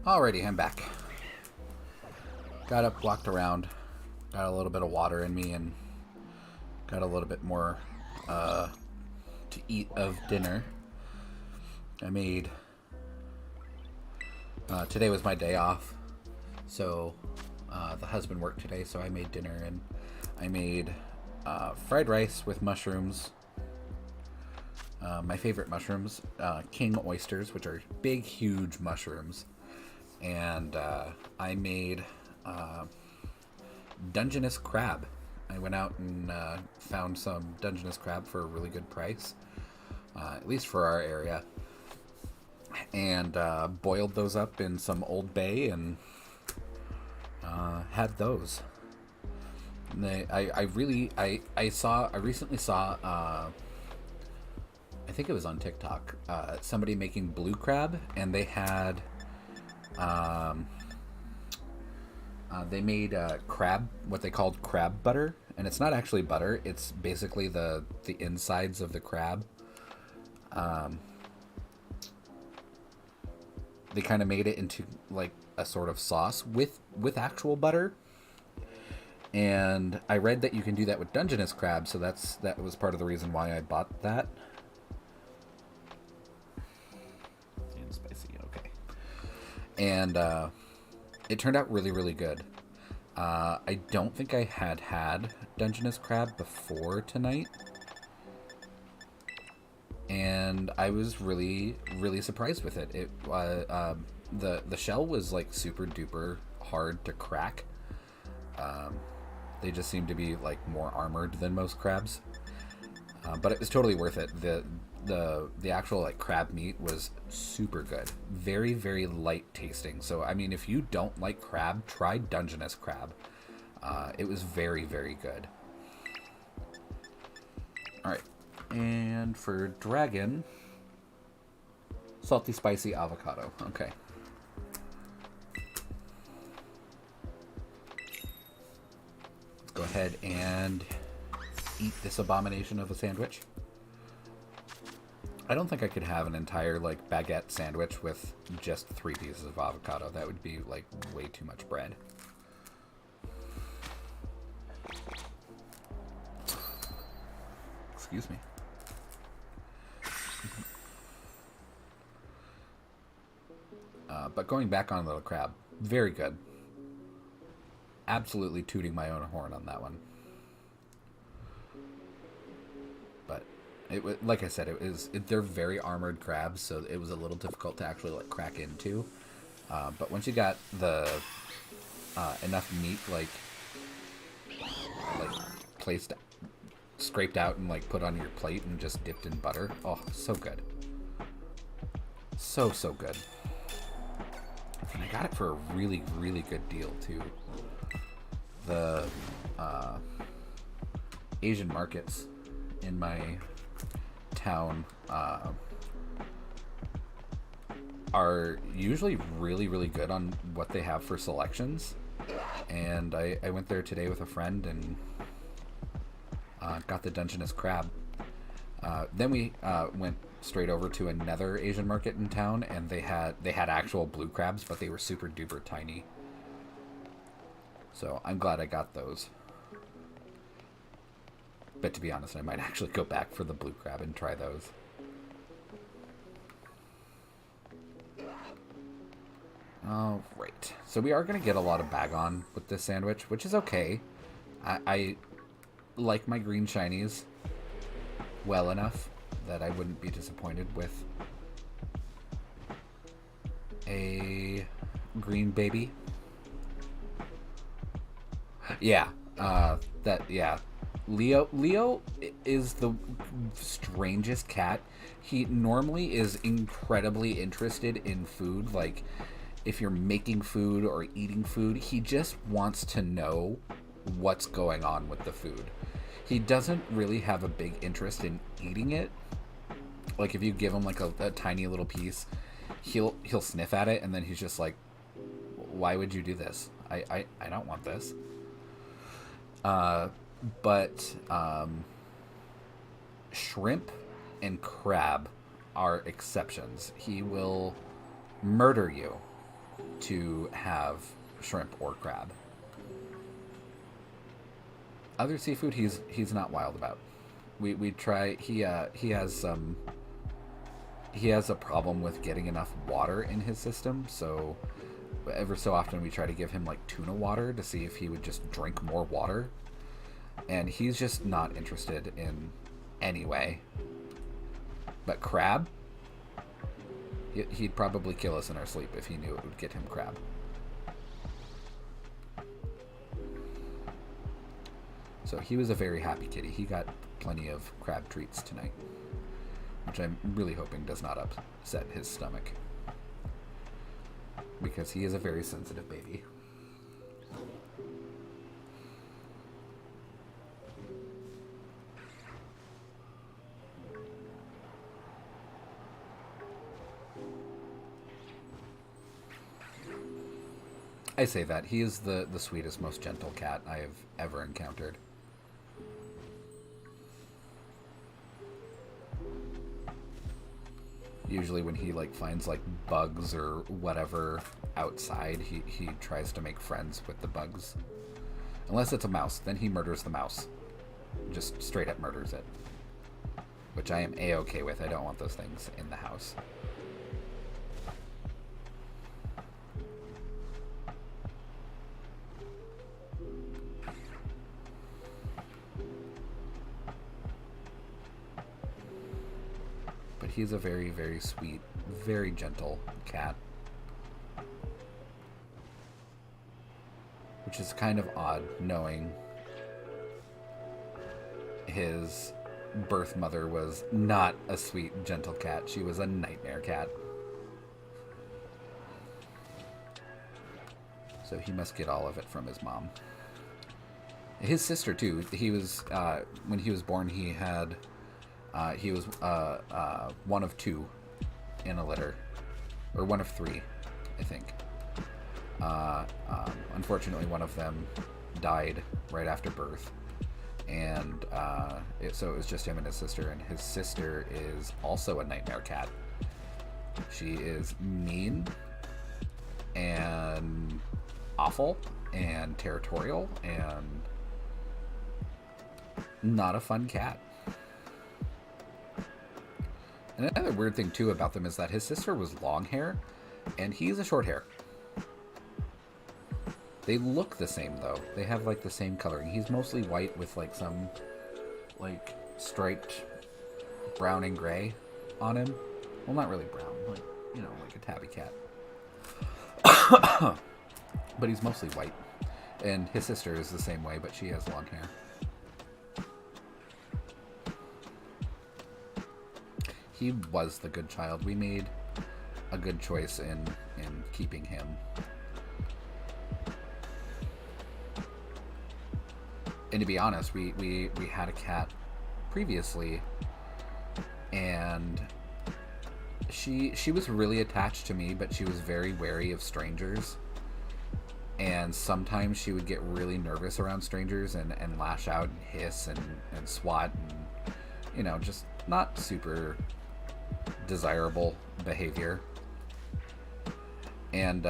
Alrighty, I'm back. Got up, walked around, got a little bit of water in me, and got a little bit more to eat of dinner. I made... today was my day off, so the husband worked today, so I made dinner, and I made fried rice with mushrooms. My favorite mushrooms, king oysters, which are big, huge mushrooms. And I made Dungeness crab. I went out and found some Dungeness crab for a really good price, at least for our area, and boiled those up in some Old Bay and had those. And I recently saw I think it was on TikTok, somebody making blue crab, and they had they made crab, what they called crab butter, and it's not actually butter, it's basically the insides of the crab. They kind of made it into like a sort of sauce with actual butter, and I read that you can do that with Dungeness crab, so that was part of the reason why I bought that. And spicy, okay. And it turned out really, really good. I don't think I had Dungeness crab before tonight, and I was really, really surprised with it. It the shell was like super duper hard to crack. They just seem to be like more armored than most crabs, but it was totally worth it. The actual like crab meat was super good, very, very light tasting. So I mean, if you don't like crab, try Dungeness crab. It was very, very good. All right, and for dragon, salty spicy avocado. Okay. Let's go ahead and eat this abomination of a sandwich. I don't think I could have an entire like baguette sandwich with just 3 pieces of avocado. That would be like way too much bread. Excuse me. But going back on Little Crab, very good. Absolutely tooting my own horn on that one. But like I said, they're very armored crabs, so it was a little difficult to actually like crack into. But once you got the enough meat like placed, scraped out and like put on your plate and just dipped in butter, oh, so good. So good. And I got it for a really, really good deal too. The Asian markets in my town are usually really, really good on what they have for selections. And I went there today with a friend and got the Dungeness crab. Then we went straight over to another Asian market in town, and they had actual blue crabs, but they were super duper tiny. So I'm glad I got those. But to be honest, I might actually go back for the blue crab and try those. All right. So we are going to get a lot of bag on with this sandwich, which is okay. I like my green shinies well enough that I wouldn't be disappointed with a green baby. Yeah, Leo is the strangest cat. He normally is incredibly interested in food. Like, if you're making food or eating food, he just wants to know what's going on with the food. He doesn't really have a big interest in eating it. Like, if you give him like a tiny little piece, he'll sniff at it, and then he's just like, why would you do this? I don't want this. But shrimp and crab are exceptions. He will murder you to have shrimp or crab. Other seafood he's not wild about. We try. He has a problem with getting enough water in his system, so ever so often we try to give him like tuna water to see if he would just drink more water, and he's just not interested in any way. But crab, he'd probably kill us in our sleep if he knew it would get him crab. So he was a very happy kitty. He got plenty of crab treats tonight, which I'm really hoping does not upset his stomach, because he is a very sensitive baby. I say that. He is the sweetest, most gentle cat I have ever encountered. Usually when he like finds like bugs or whatever outside, he tries to make friends with the bugs. Unless it's a mouse, then he murders the mouse. Just straight up murders it. Which I am A-okay with. I don't want those things in the house. But he's a very, very sweet, very gentle cat. Which is kind of odd, knowing his birth mother was not a sweet, gentle cat. She was a nightmare cat. So he must get all of it from his mom. His sister, too. He was, when he was born, he was one of two in a litter. Or one of three, I think. Unfortunately, one of them died right after birth. And so it was just him and his sister. And his sister is also a nightmare cat. She is mean and awful and territorial and not a fun cat. And another weird thing too about them is that his sister was long hair, And he's a short hair. They look the same, though. They have, like, the same coloring. He's mostly white with, like, some, like, striped brown and gray on him. Well, not really brown, like, you know, like a tabby cat. But he's mostly white. And his sister is the same way, but she has long hair. He was the good child. We made a good choice in keeping him. And to be honest, we had a cat previously, and she was really attached to me, but she was very wary of strangers. And sometimes she would get really nervous around strangers and lash out and hiss and swat and, you know, just not super desirable behavior. And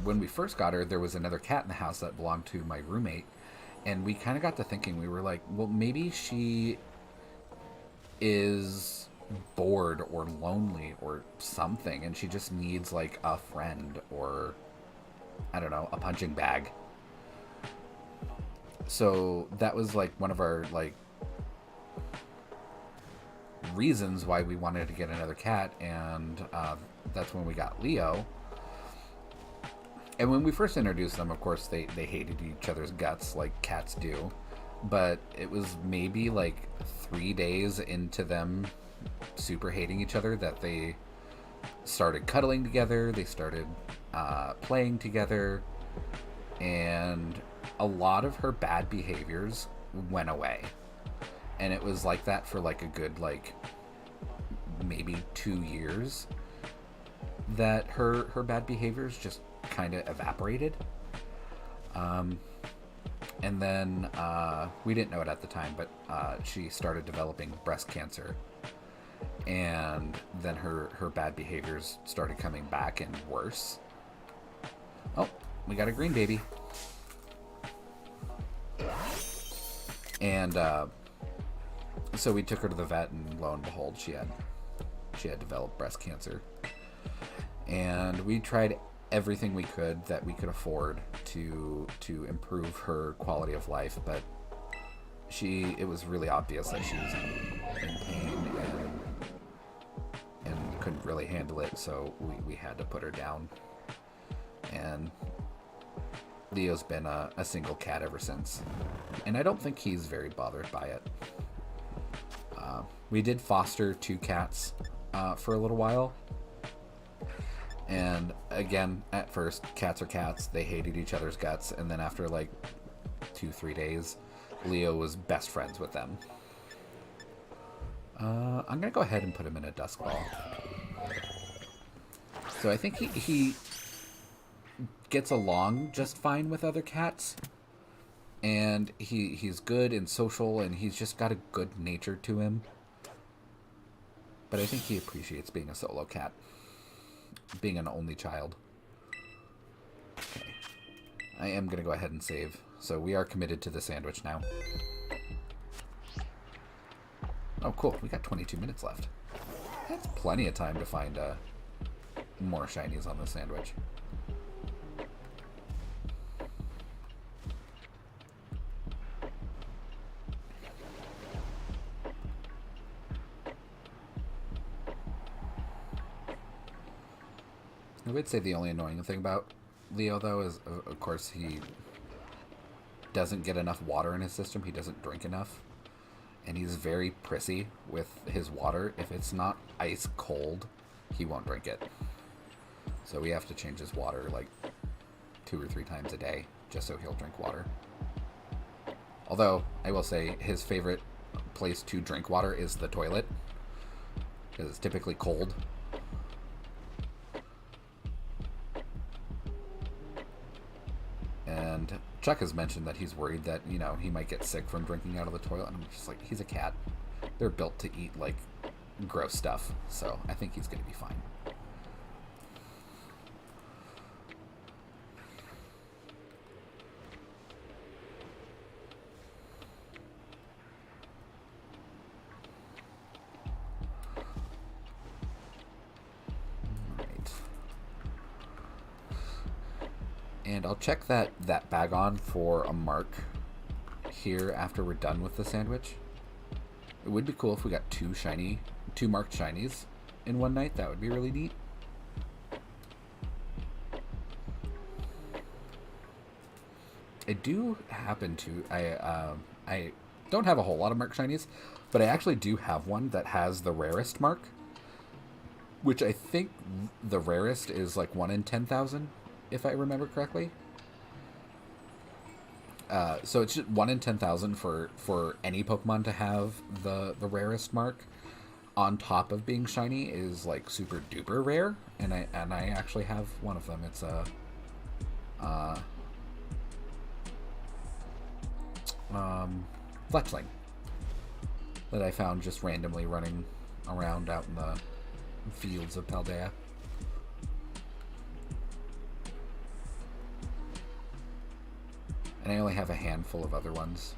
when we first got her, there was another cat in the house that belonged to my roommate, and we kind of got to thinking, we were like, well, maybe she is bored or lonely or something, and she just needs like a friend or, I don't know, a punching bag. So that was like one of our like reasons why we wanted to get another cat, and that's when we got Leo. And when we first introduced them, of course, they hated each other's guts like cats do. But it was maybe like 3 days into them super hating each other that they started cuddling together. They started playing together. And a lot of her bad behaviors went away. And it was like that for like a good, like, maybe 2 years. That her bad behaviors just kind of evaporated. And then we didn't know it at the time, but she started developing breast cancer. And then her bad behaviors started coming back and worse. Oh, we got a green baby. And so we took her to the vet, and lo and behold, she had developed breast cancer. And we tried everything we could that we could afford to improve her quality of life, but it was really obvious that she was in pain and couldn't really handle it, so we had to put her down. And Leo's been a single cat ever since, and I don't think he's very bothered by it. We did foster 2 cats for a little while. And again, at first, cats are cats. They hated each other's guts. And then after like 2-3 days, Leo was best friends with them. I'm going to go ahead and put him in a dusk ball. So I think he gets along just fine with other cats. And he's good and social, and he's just got a good nature to him. But I think he appreciates being a solo cat. Being an only child. Okay. I am going to go ahead and save. So we are committed to the sandwich now. Oh, cool. We got 22 minutes left. That's plenty of time to find more shinies on the sandwich. I would say the only annoying thing about Leo, though, is, of course, he doesn't get enough water in his system. He doesn't drink enough. And he's very prissy with his water. If it's not ice cold, he won't drink it. So we have to change his water like 2 or 3 times a day just so he'll drink water. Although, I will say, his favorite place to drink water is the toilet, because it's typically cold. And Chuck has mentioned that he's worried that, you know, he might get sick from drinking out of the toilet. And I'm just like, he's a cat. They're built to eat, like, gross stuff. So I think he's going to be fine. And I'll check that Bagon for a mark here after we're done with the sandwich. It would be cool if we got two marked shinies in one night. That would be really neat. I do happen to I don't have a whole lot of marked shinies, but I actually do have one that has the rarest mark, which I think the rarest is like 1 in 10,000, if I remember correctly. So it's just 1 in 10,000 for any Pokemon to have the rarest mark on top of being shiny is like super duper rare, and I actually have one of them. It's a Fletchling that I found just randomly running around out in the fields of Paldea. And I only have a handful of other ones.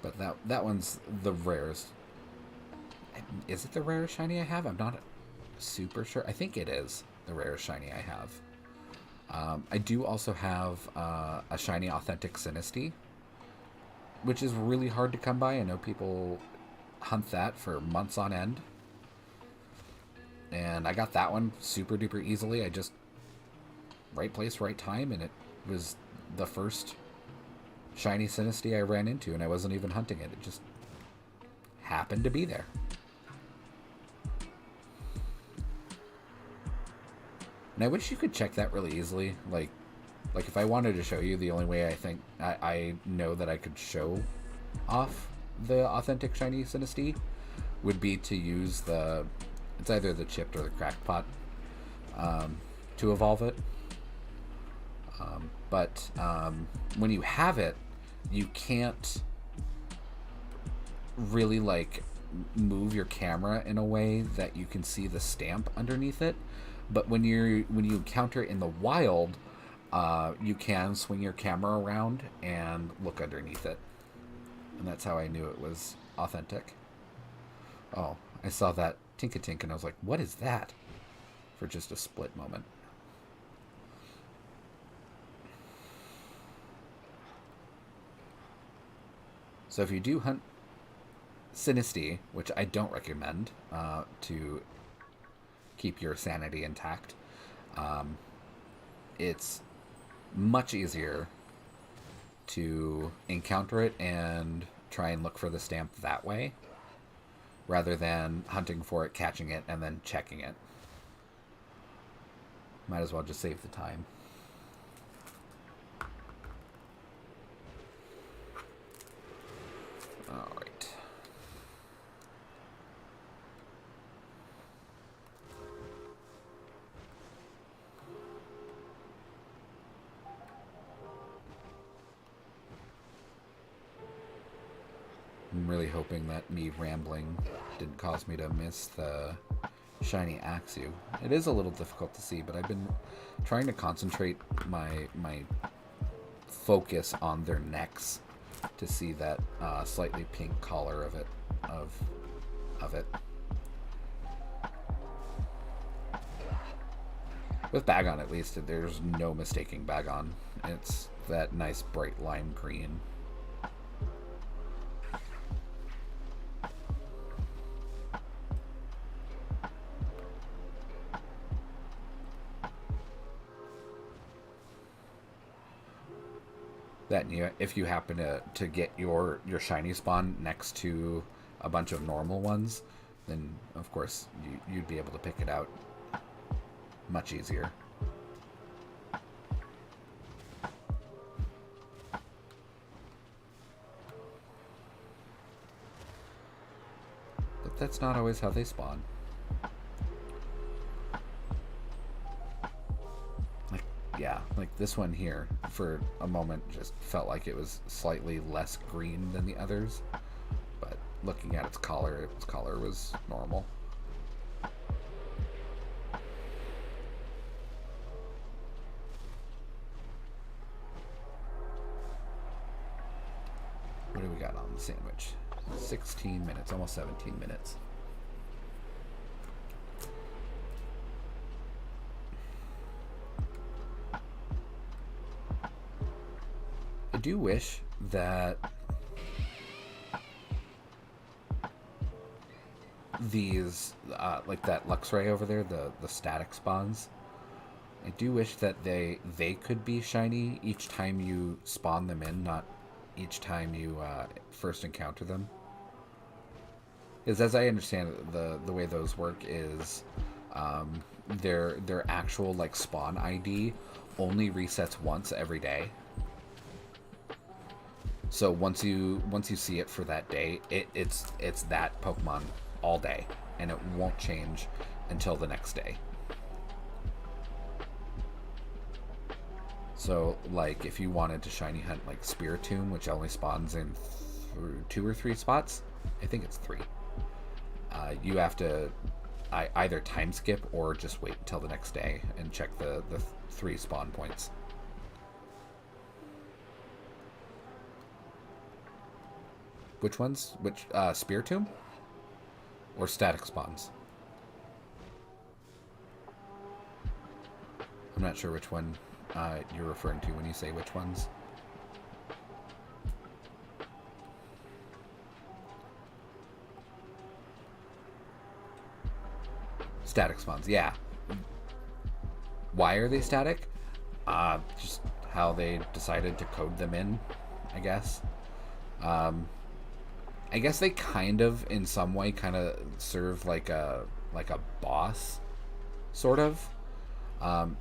But that one's the rarest. Is it the rarest shiny I have? I'm not super sure. I think it is the rarest shiny I have. I do also have a shiny Authentic Sinistea, which is really hard to come by. I know people hunt that for months on end. And I got that one super duper easily. I just right place, right time, and it was the first shiny Sinistea I ran into, and I wasn't even hunting it. It just happened to be there. And I wish you could check that really easily. Like if I wanted to show you, the only way I think I know that I could show off the authentic shiny Sinistea would be to use it's either the chipped or the cracked pot to evolve it. But when you have it, you can't really like move your camera in a way that you can see the stamp underneath it. But when you encounter it in the wild, you can swing your camera around and look underneath it. And that's how I knew it was authentic. Oh, I saw that Tinkatink and I was like, what is that? For just a split moment. So if you do hunt Sinistea, which I don't recommend to keep your sanity intact, it's much easier to encounter it and try and look for the stamp that way, rather than hunting for it, catching it, and then checking it. Might as well just save the time. All right. I'm really hoping that me rambling didn't cause me to miss the shiny Axew. It is a little difficult to see, but I've been trying to concentrate my focus on their necks to see that slightly pink collar of it. With Bagon, at least, there's no mistaking Bagon. It's that nice bright lime green. That if you happen to get your shiny spawn next to a bunch of normal ones, then of course you'd be able to pick it out much easier. But that's not always how they spawn. Yeah, like this one here, for a moment, just felt like it was slightly less green than the others. But looking at its collar was normal. What do we got on the sandwich? 16 minutes, almost 17 minutes. do wish that these, like that Luxray over there, the static spawns, I do wish that they could be shiny each time you spawn them in, not each time you first encounter them. Because as I understand it, the way those work is their actual like spawn ID only resets once every day. So once you see it for that day, it's that Pokemon all day, and it won't change until the next day. So like if you wanted to shiny hunt like Spiritomb, which only spawns in 2 or 3 spots, I think it's 3. You have to either time skip or just wait until the next day and check the 3 spawn points. Which ones? Which Spiritomb? Or static spawns? I'm not sure which one you're referring to when you say which ones. Static spawns, yeah. Why are they static? Just how they decided to code them in, I guess. I guess they kind of, in some way, kind of serve like a boss, sort of.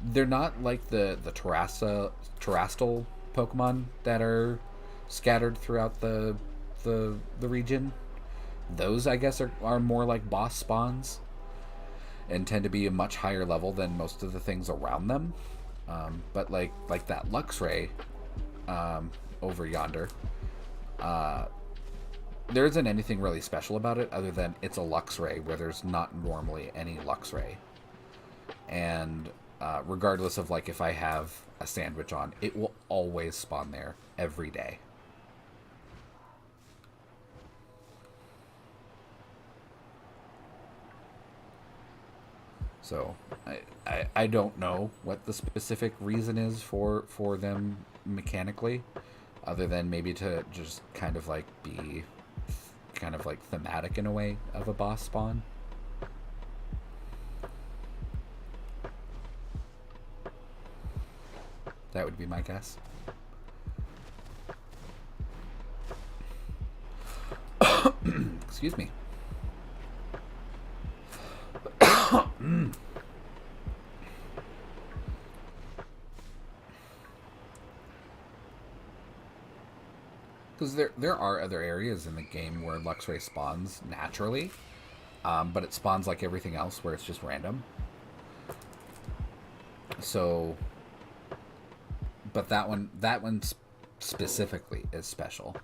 They're not like the terrestrial Pokemon that are scattered throughout the region. Those, I guess, are more like boss spawns and tend to be a much higher level than most of the things around them. But like that Luxray over yonder, there isn't anything really special about it other than it's a Luxray where there's not normally any Luxray. And regardless of like if I have a sandwich on, it will always spawn there every day. So I don't know what the specific reason is for them mechanically, other than maybe to just kind of like be kind of like thematic in a way of a boss spawn. That would be my guess. Excuse me. Because there are other areas in the game where Luxray spawns naturally, but it spawns like everything else where it's just random. So, but that one specifically is special.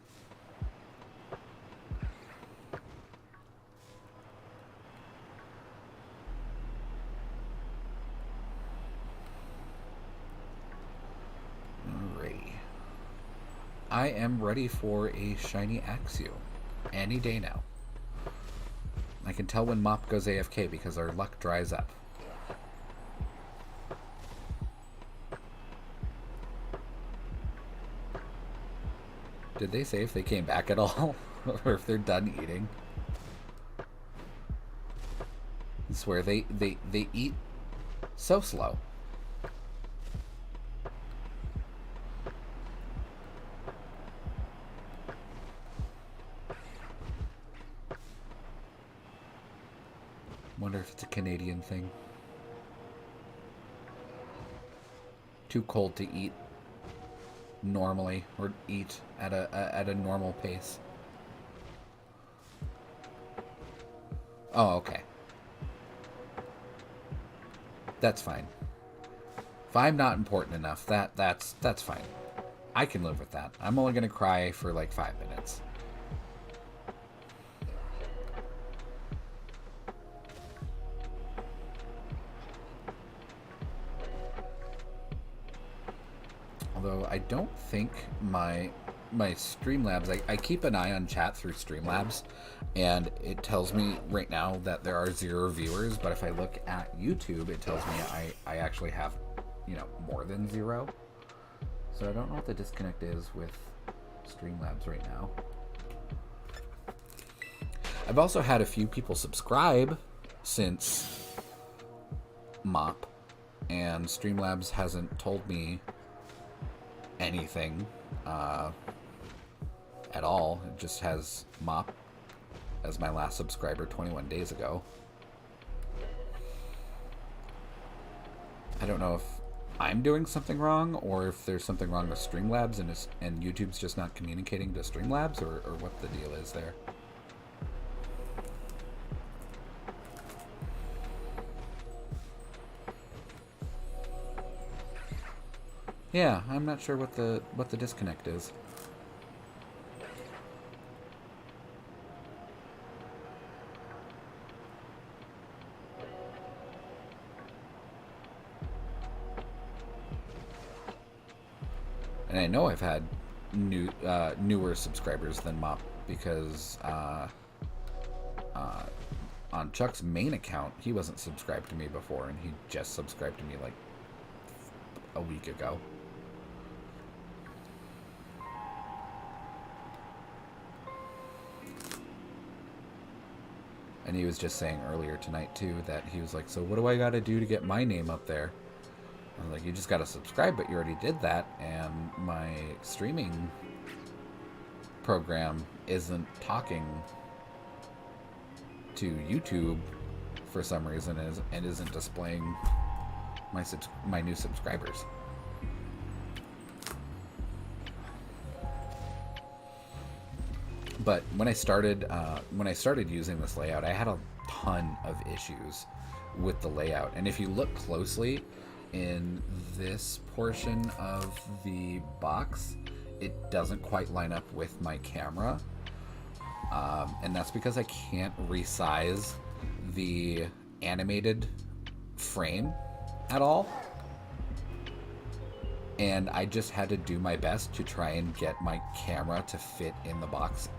I am ready for a shiny Axew any day now. I can tell when Mop goes AFK because our luck dries up. Did they say if they came back at all? Or if they're done eating? I swear they eat so slow. Wonder if it's a Canadian thing. Too cold to eat normally, or eat at a normal pace. Oh, okay. That's fine. If I'm not important enough, that's fine. I can live with that. I'm only gonna cry for like 5 minutes. Although I don't think my Streamlabs, I keep an eye on chat through Streamlabs, and it tells me right now that there are 0 viewers, but if I look at YouTube, it tells me I actually have, more than 0. So I don't know what the disconnect is with Streamlabs right now. I've also had a few people subscribe since MOP, and Streamlabs hasn't told me anything at all. It just has MOP as my last subscriber 21 days ago. I don't know if I'm doing something wrong, or if there's something wrong with Streamlabs and YouTube's just not communicating to Streamlabs, or what the deal is there. Yeah, I'm not sure what the disconnect is. And I know I've had newer subscribers than MOP, because on Chuck's main account, he wasn't subscribed to me before, and he just subscribed to me like a week ago. And he was just saying earlier tonight too that he was like, so what do I gotta do to get my name up there? I was like, you just gotta subscribe, but you already did that, and my streaming program isn't talking to YouTube for some reason, and isn't displaying my new subscribers. But when I started using this layout, I had a ton of issues with the layout. And if you look closely in this portion of the box, it doesn't quite line up with my camera. And that's because I can't resize the animated frame at all. And I just had to do my best to try and get my camera to fit in the box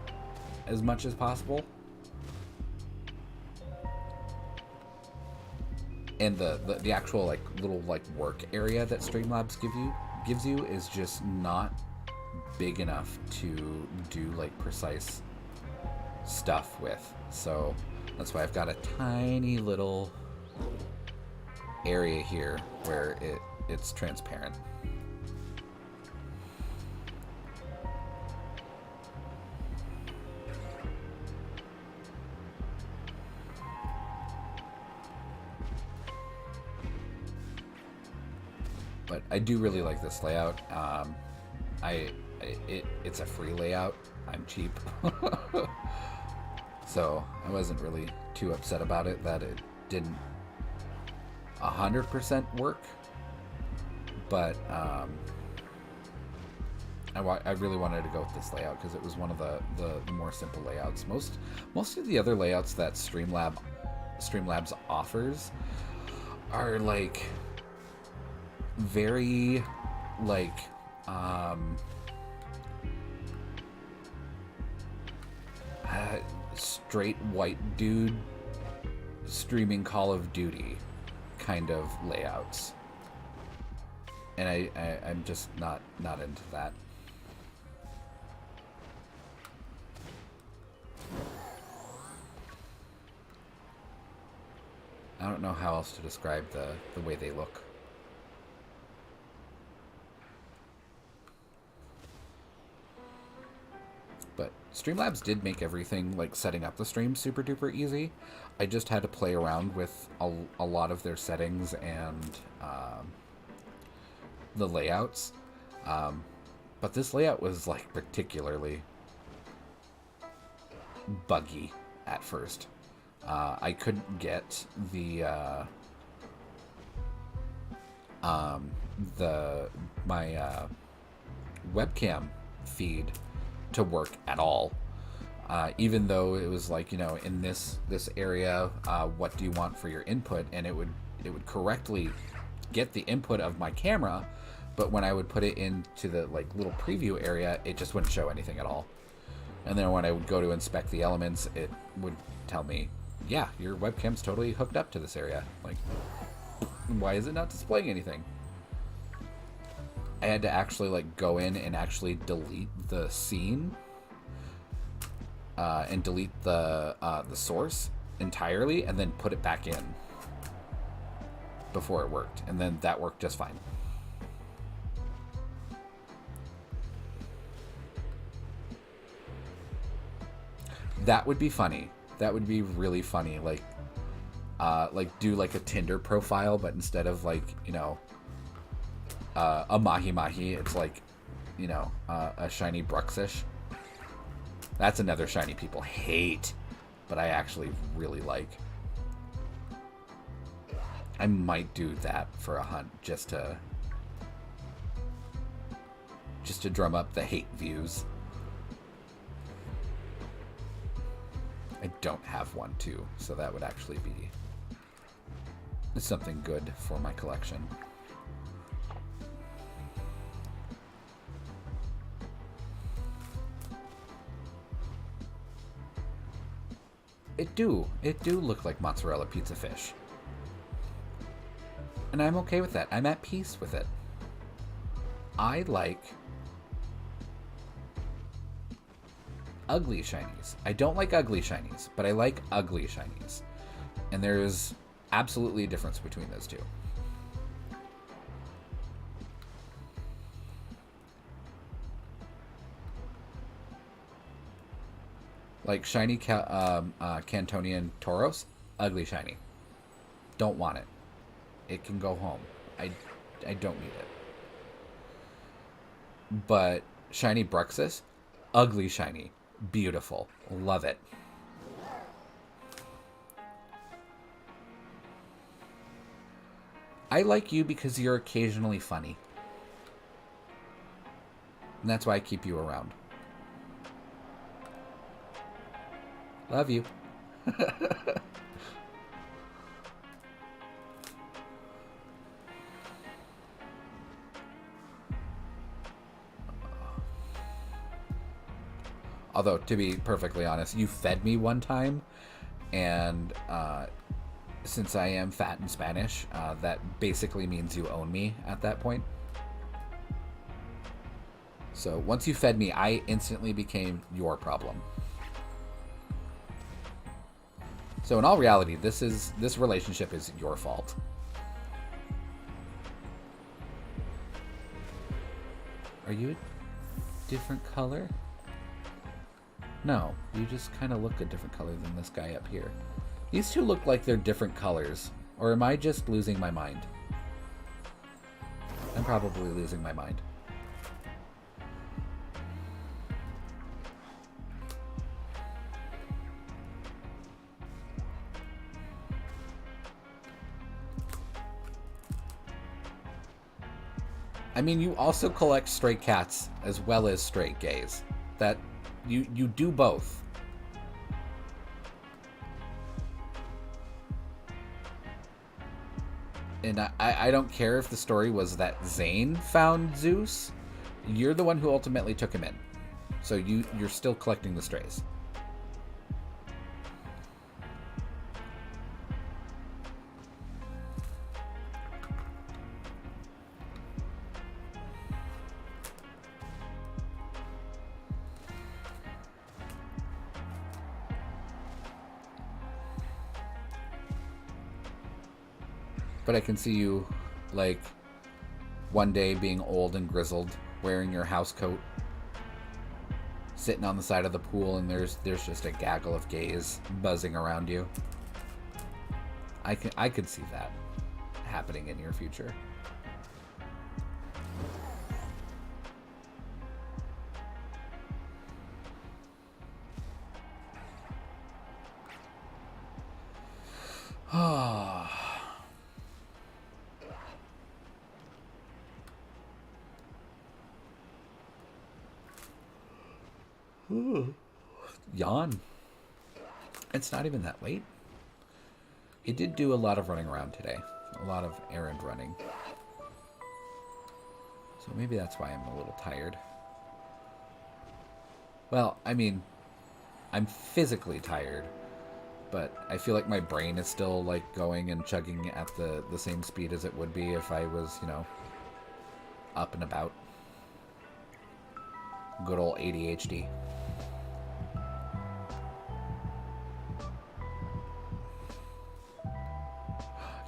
as much as possible. And the actual like little like work area that Streamlabs gives you is just not big enough to do like precise stuff with. So that's why I've got a tiny little area here where it's transparent. But I do really like this layout. It's a free layout. I'm cheap. So I wasn't really too upset about it that it didn't 100% work. But I really wanted to go with this layout because it was one of the more simple layouts. Most of the other layouts that Streamlabs offers are like very like straight white dude streaming Call of Duty kind of layouts, and I'm just not into that. I don't know how else to describe the way they look. But Streamlabs did make everything, like setting up the stream, super duper easy. I just had to play around with a lot of their settings and the layouts. But this layout was like particularly buggy at first. I couldn't get my webcam feed to work at all, even though it was like, you know, in this area, what do you want for your input, and it would correctly get the input of my camera, but when I would put it into the like little preview area, it just wouldn't show anything at all. And then when I would go to inspect the elements, it would tell me, yeah, your webcam's totally hooked up to this area. Like, why is it not displaying anything? I had to actually like go in and actually delete the scene and delete the source entirely, and then put it back in before it worked, and then that worked just fine. That would be funny. That would be really funny. Like do like a Tinder profile, but instead of like, you know, a Mahi Mahi, it's like, you know, a shiny Bruxish. That's another shiny people hate, but I actually really like. I might do that for a hunt just to drum up the hate views. I don't have one too, so that would actually be something good for my collection. It do look like mozzarella pizza fish. And I'm okay with that. I'm at peace with it. I like ugly shinies. I don't like ugly shinies, but I like ugly shinies. And there's absolutely a difference between those two. Like shiny Cantonian Tauros, ugly shiny. Don't want it. It can go home. I don't need it. But shiny Bruxus, ugly shiny. Beautiful. Love it. I like you because you're occasionally funny. And that's why I keep you around. Love you. Although, to be perfectly honest, you fed me one time, and since I am fat in Spanish, that basically means you own me at that point. So once you fed me, I instantly became your problem. So in all reality, this relationship is your fault. Are you a different color? No, you just kind of look a different color than this guy up here. These two look like they're different colors. Or am I just losing my mind? I'm probably losing my mind. I mean, you also collect stray cats as well as stray gays. That you do both. And I don't care if the story was that Zane found Zeus. You're the one who ultimately took him in. So you're still collecting the strays. But I can see you, like, one day being old and grizzled, wearing your house coat, sitting on the side of the pool, and there's just a gaggle of gays buzzing around you. I could see that happening in your future. Yawn. It's not even that late. It did do a lot of running around today. A lot of errand running. So maybe that's why I'm a little tired. Well, I mean, I'm physically tired, but I feel like my brain is still, like, going and chugging at the same speed as it would be if I was, you know, up and about. Good old ADHD.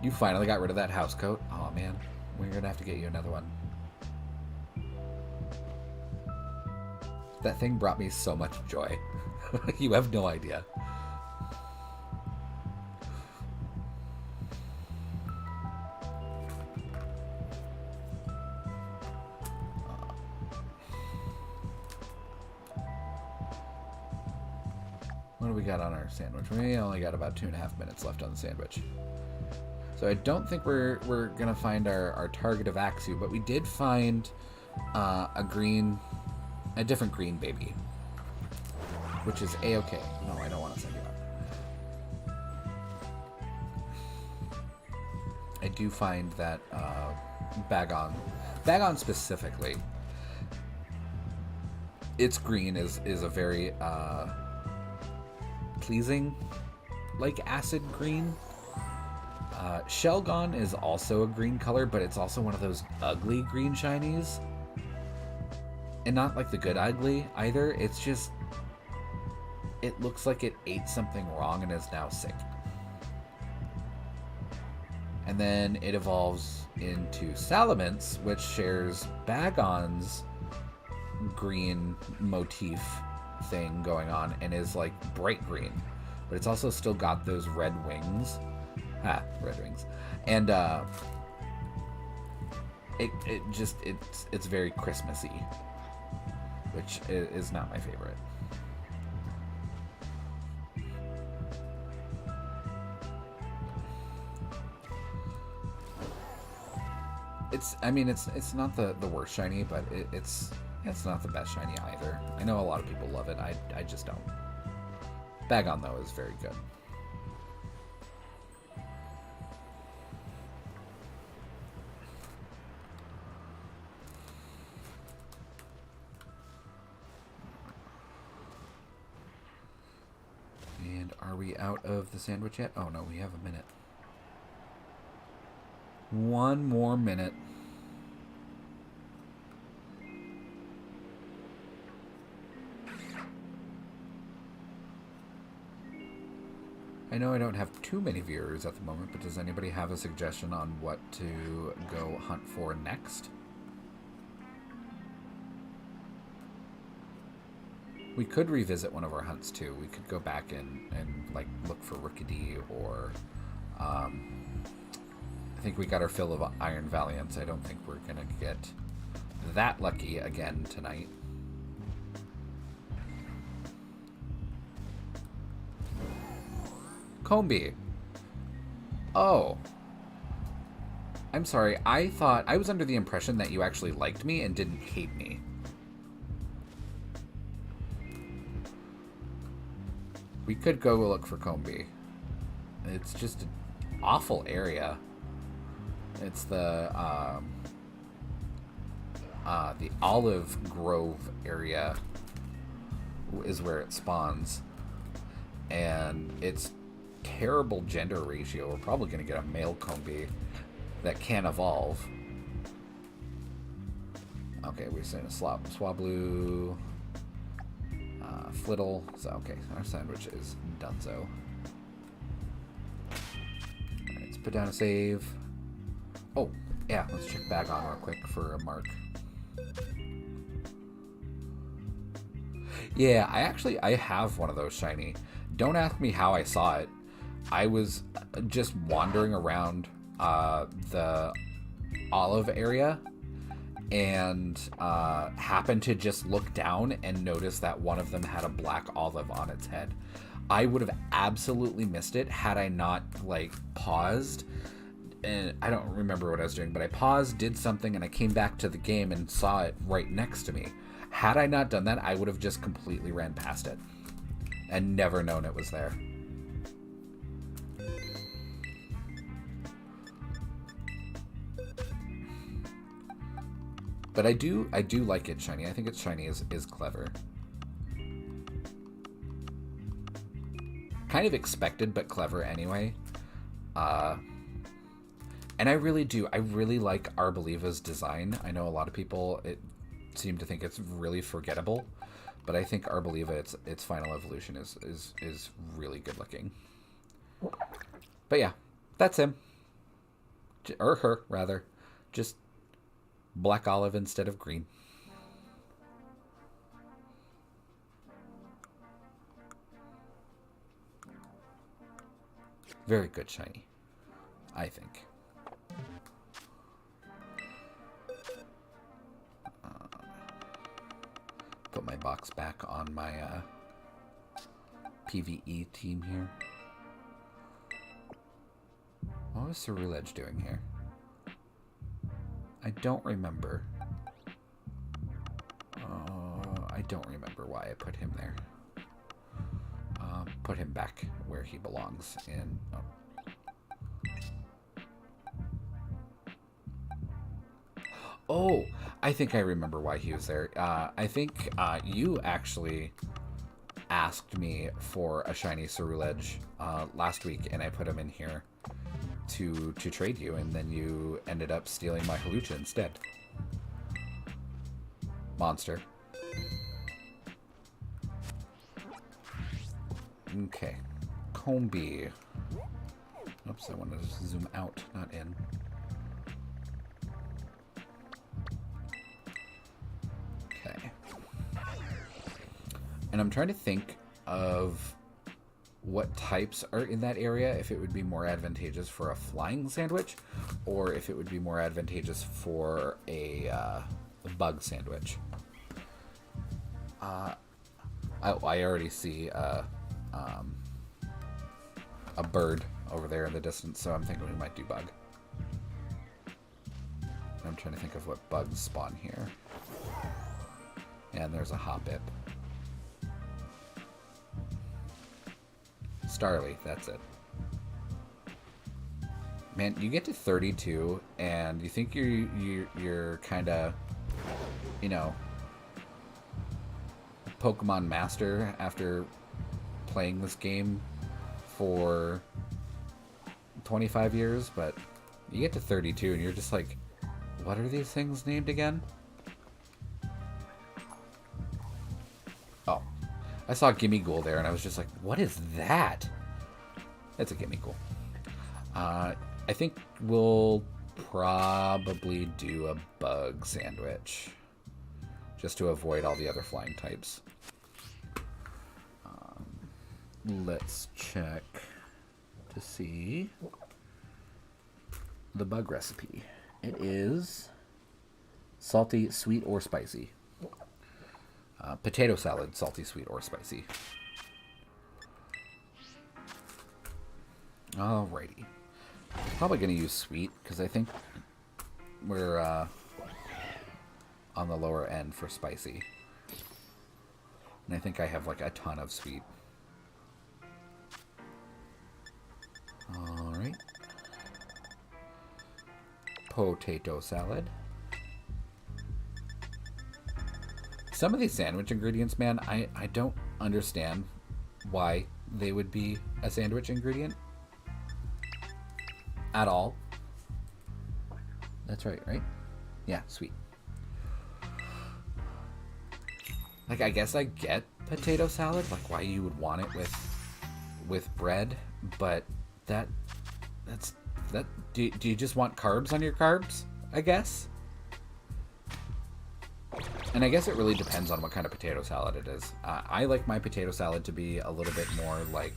You finally got rid of that house coat? Oh man, we're gonna have to get you another one. That thing brought me so much joy. You have no idea. What do we got on our sandwich? We only got about 2.5 minutes left on the sandwich. So I don't think we're gonna find our target of Axu, but we did find a different green baby, which is a-okay. No, I don't want to send you out. I do find that Bagon specifically, its green is a very pleasing, like acid green. Shelgon is also a green color, but it's also one of those ugly green shinies. And not like the good ugly either. It's just, it looks like it ate something wrong and is now sick. And then it evolves into Salamence, which shares Bagon's green motif thing going on and is like bright green. But it's also still got those red wings. Red wings. And it's very Christmassy, which is not my favorite. It's not the worst shiny, but it's not the best shiny either. I know a lot of people love it. I just don't. Bagon though is very good. And are we out of the sandwich yet? Oh no, we have a minute. One more minute. I know I don't have too many viewers at the moment, but does anybody have a suggestion on what to go hunt for next? We could revisit one of our hunts too. We could go back and like look for Rookidee or I think we got our fill of Iron Valiants. I don't think we're gonna get that lucky again tonight. Combee. Oh. I'm sorry. I was under the impression that you actually liked me and didn't hate me. We could go look for Combee. It's just an awful area. It's the Olive Grove area is where it spawns. And it's terrible gender ratio. We're probably going to get a male Combee that can evolve. Okay, we're saying a Swablu, Flittle. So, okay, our sandwich is donezo. Alright, let's put down a save. Oh, yeah, let's check Bagon real quick for a mark. Yeah, I have one of those shiny. Don't ask me how I saw it. I was just wandering around the olive area and happened to just look down and notice that one of them had a black olive on its head. I would have absolutely missed it had I not like paused. And I don't remember what I was doing, but I paused, did something, and I came back to the game and saw it right next to me. Had I not done that, I would have just completely ran past it and never known it was there. But I do like it shiny. I think its shiny is clever. Kind of expected, but clever anyway. And I really do. I really like Arboliva's design. I know a lot of people seem to think it's really forgettable, but I think Arboliva, its final evolution is really good looking. But yeah, that's him. Or her, rather. Just black olive instead of green. Very good shiny, I think. Put my box back on my PvE team here. What was Ceruledge doing here? I don't remember. I don't remember why I put him there. Put him back where he belongs in. Oh, I think I remember why he was there. I think you actually asked me for a shiny Ceruledge last week, and I put him in here to trade you, and then you ended up stealing my Hawlucha instead. Monster. Okay. Combee. Oops, I wanted to zoom out, not in. Okay. And I'm trying to think of what types are in that area, if it would be more advantageous for a flying sandwich, or if it would be more advantageous for a bug sandwich. I already see a bird over there in the distance, so I'm thinking we might do bug. I'm trying to think of what bugs spawn here. And there's a Hoppip. Starly, that's it. Man, you get to 32, and you think you're kind of, you know, Pokemon Master after playing this game for 25 years, but you get to 32 and you're just like, what are these things named again? Oh, I saw Gimmighoul there and I was just like, what is that? It's a Gimmighoul. I think we'll probably do a bug sandwich just to avoid all the other flying types. Let's check to see the bug recipe. It is salty, sweet, or spicy. Potato salad, salty, sweet, or spicy. Alrighty. Probably going to use sweet, because I think we're on the lower end for spicy. And I think I have like a ton of sweet. Alright. Potato salad. Some of these sandwich ingredients, man, I don't understand why they would be a sandwich ingredient. At all. That's right, right? Yeah, sweet. Like, I guess I get potato salad, like why you would want it with bread, but do you just want carbs on your carbs, I guess? And I guess it really depends on what kind of potato salad it is. I like my potato salad to be a little bit more like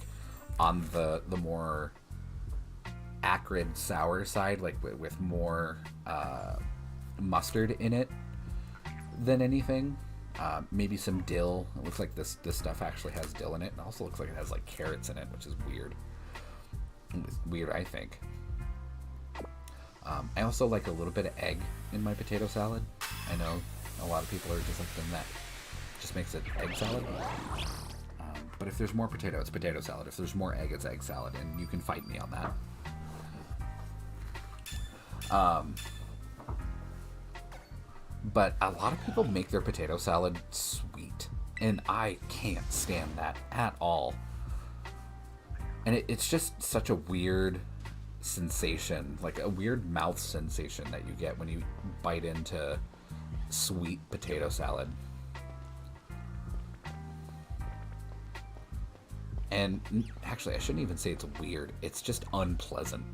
on the more acrid sour side, like with more mustard in it than anything. Maybe some dill. It looks like this stuff actually has dill in it. It also looks like it has like carrots in it, which is weird. It's weird, I think. I also like a little bit of egg in my potato salad. I know a lot of people are just like, then that just makes it egg salad. But if there's more potato, it's potato salad. If there's more egg, it's egg salad. And you can fight me on that. But a lot of people make their potato salad sweet. And I can't stand that at all. And it's just such a weird sensation, like a weird mouth sensation that you get when you bite into sweet potato salad. And actually, I shouldn't even say it's weird. It's just unpleasant.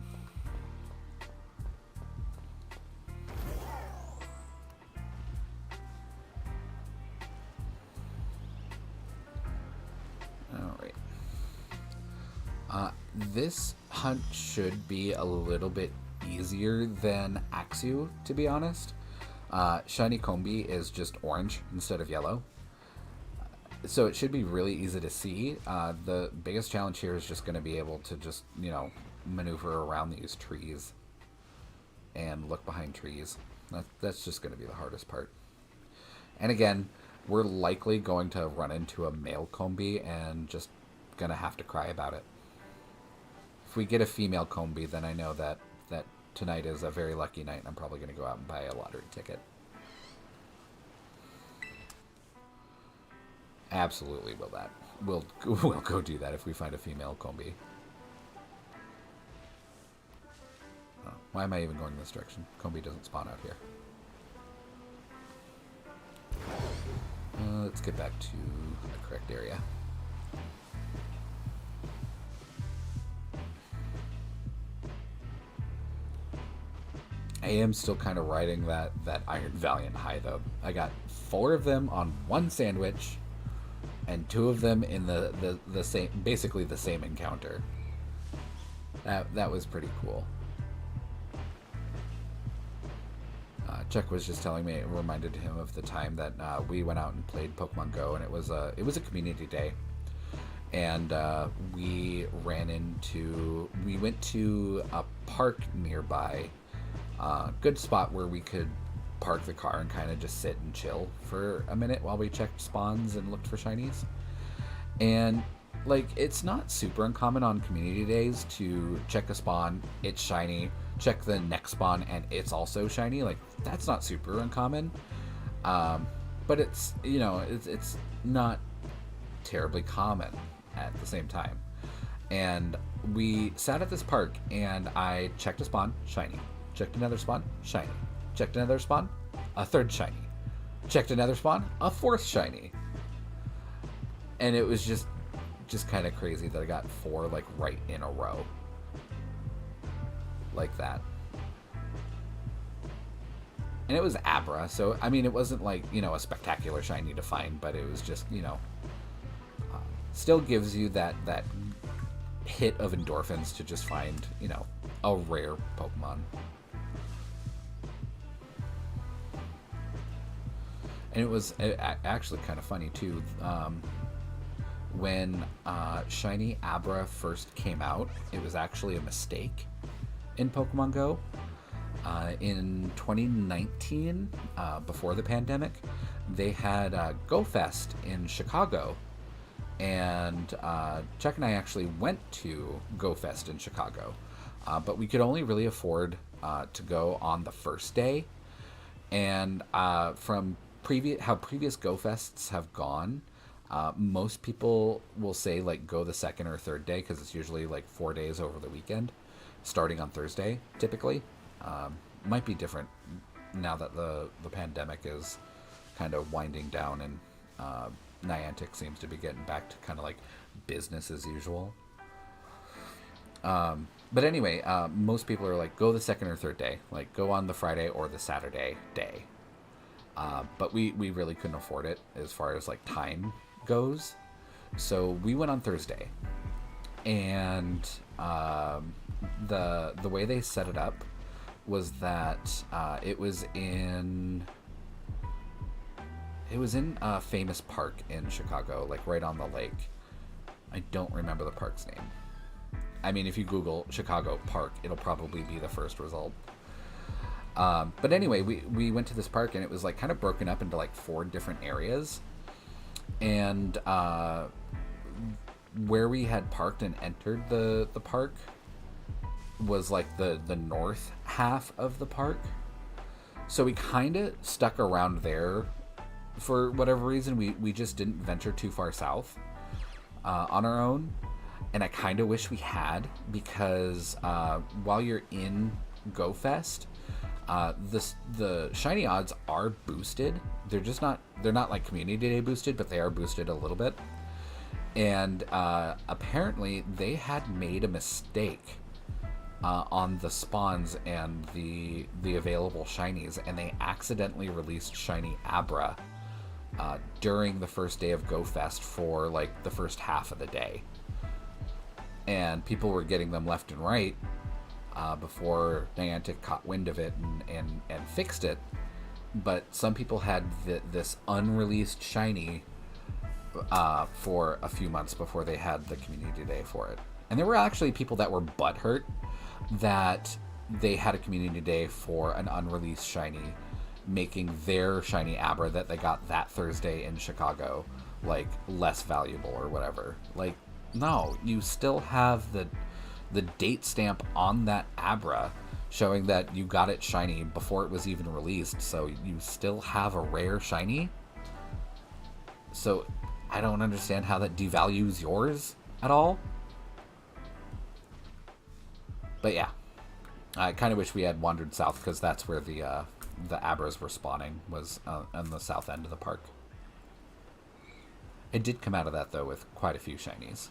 All right. This hunt should be a little bit easier than Axew, to be honest. Shiny Combee is just orange instead of yellow. So it should be really easy to see. The biggest challenge here is just going to be able to just, maneuver around these trees and look behind trees. That's just going to be the hardest part. And again, we're likely going to run into a male Combee and just going to have to cry about it. If we get a female Combee, then I know that tonight is a very lucky night and I'm probably going to go out and buy a lottery ticket. Absolutely will that. We'll go do that if we find a female Combee. Oh, why am I even going this direction? Combee doesn't spawn out here. Let's get back to the correct area. I am still kind of riding that Iron Valiant high though. I got 4 of them on one sandwich. And 2 of them in the same, basically the same encounter. That was pretty cool. Chuck was just telling me, it reminded him of the time that we went out and played Pokemon Go, and it was a community day, and we went to a park nearby, good spot where we could park the car and kind of just sit and chill for a minute while we checked spawns and looked for shinies. And like, it's not super uncommon on community days to check a spawn, it's shiny, check the next spawn and it's also shiny. Like, that's not super uncommon, but it's it's not terribly common at the same time. And we sat at this park and I checked a spawn, shiny, checked another spawn, shiny, checked another spawn, a third shiny. Checked another spawn, a 4th shiny. And it was just kind of crazy that I got 4 like right in a row. Like that. And it was Abra, so I mean it wasn't like, a spectacular shiny to find, but it was just, still gives you that hit of endorphins to just find, a rare Pokemon. And it was actually kind of funny, too. When Shiny Abra first came out, it was actually a mistake in Pokemon Go. In 2019, before the pandemic, they had Go Fest in Chicago. And Chuck and I actually went to Go Fest in Chicago. But we could only really afford to go on the first day. And from how previous Go Fests have gone, most people will say like go the second or third day because it's usually like 4 days over the weekend, starting on Thursday typically. Might be different now that the pandemic is kind of winding down and Niantic seems to be getting back to kind of like business as usual. But anyway, most people are like go the second or third day, like go on the Friday or the Saturday day. But we really couldn't afford it as far as like time goes. So we went on Thursday. And the way they set it up was that it was in a famous park in Chicago, like right on the lake. I don't remember the park's name. I mean, if you Google Chicago Park, it'll probably be the first result. But anyway, we went to this park and it was like kind of broken up into like 4 different areas. And where we had parked and entered the park was like the north half of the park. So we kind of stuck around there for whatever reason. We just didn't venture too far south on our own. and I kind of wish we had, because while you're in GoFest, the shiny odds are boosted. They're not like community day boosted, but they are boosted a little bit. And apparently they had made a mistake on the spawns and the available shinies, and they accidentally released shiny Abra during the first day of GoFest for like the first half of the day, and people were getting them left and right before Niantic caught wind of it and fixed it. But some people had this unreleased shiny for a few months before they had the community day for it. And there were actually people that were butthurt that they had a community day for an unreleased shiny, making their shiny Abra that they got that Thursday in Chicago like less valuable or whatever. Like, no, you still have the date stamp on that Abra showing that you got it shiny before it was even released, so you still have a rare shiny. So I don't understand how that devalues yours at all. But yeah, I kind of wish we had wandered south, because that's where the Abras were spawning, was on the south end of the park. It did come out of that though with quite a few shinies,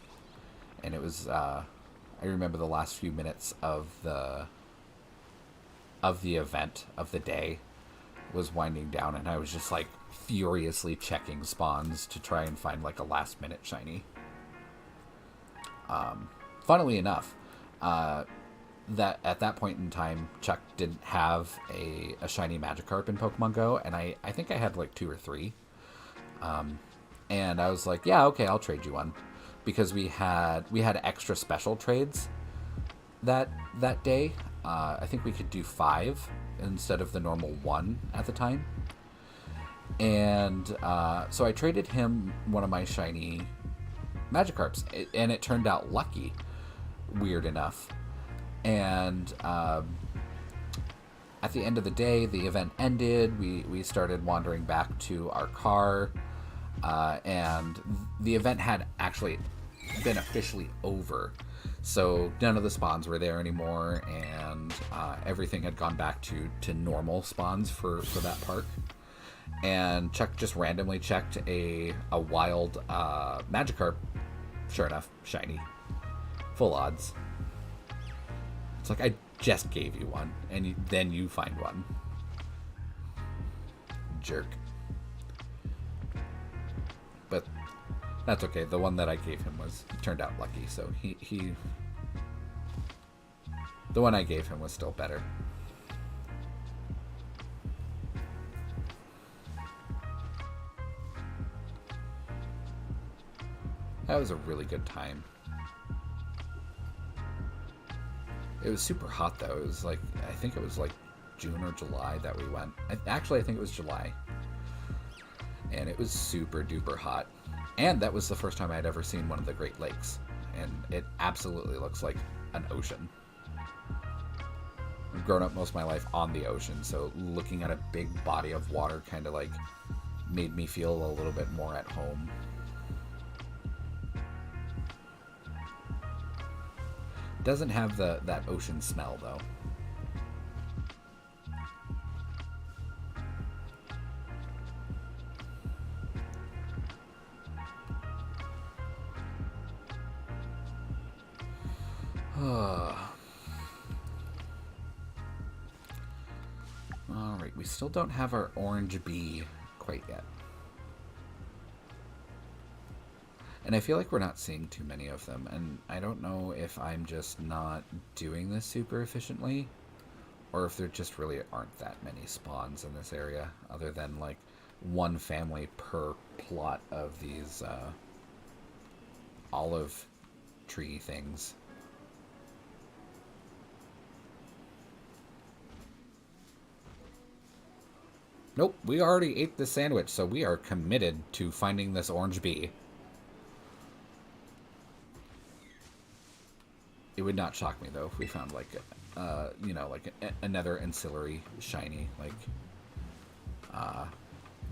and it was I remember the last few minutes of the event of the day was winding down, and I was just like furiously checking spawns to try and find like a last minute shiny. Funnily enough, that at that point in time, Chuck didn't have a shiny Magikarp in Pokemon Go, and I think I had like 2 or 3. And I was like, yeah, okay, I'll trade you one, because we had extra special trades that day. I think we could do 5 instead of the normal 1 at the time. And so I traded him one of my shiny Magikarps, and it turned out lucky, weird enough. And at the end of the day, the event ended. We started wandering back to our car, and the event had actually been officially over. So none of the spawns were there anymore, and everything had gone back to normal spawns for that park. And Chuck just randomly checked a wild Magikarp. Sure enough, shiny. Full odds. It's like, I just gave you one, and then you find one. Jerk. But that's okay. The one that I gave him turned out lucky, so he the one I gave him was still better. That was a really good time. It was super hot though. It was like, I think it was like June or July that we went. Actually, I think it was July. And it was super duper hot. And that was the first time I had ever seen one of the Great Lakes. And it absolutely looks like an ocean. I've grown up most of my life on the ocean, so looking at a big body of water kind of like made me feel a little bit more at home. Doesn't have that ocean smell though. Alright, we still don't have our orange bee quite yet. And I feel like we're not seeing too many of them, and I don't know if I'm just not doing this super efficiently, or if there just really aren't that many spawns in this area, other than like one family per plot of these olive tree things. Nope, we already ate the sandwich, so we are committed to finding this orange bee. It would not shock me though if we found like, like another ancillary shiny, like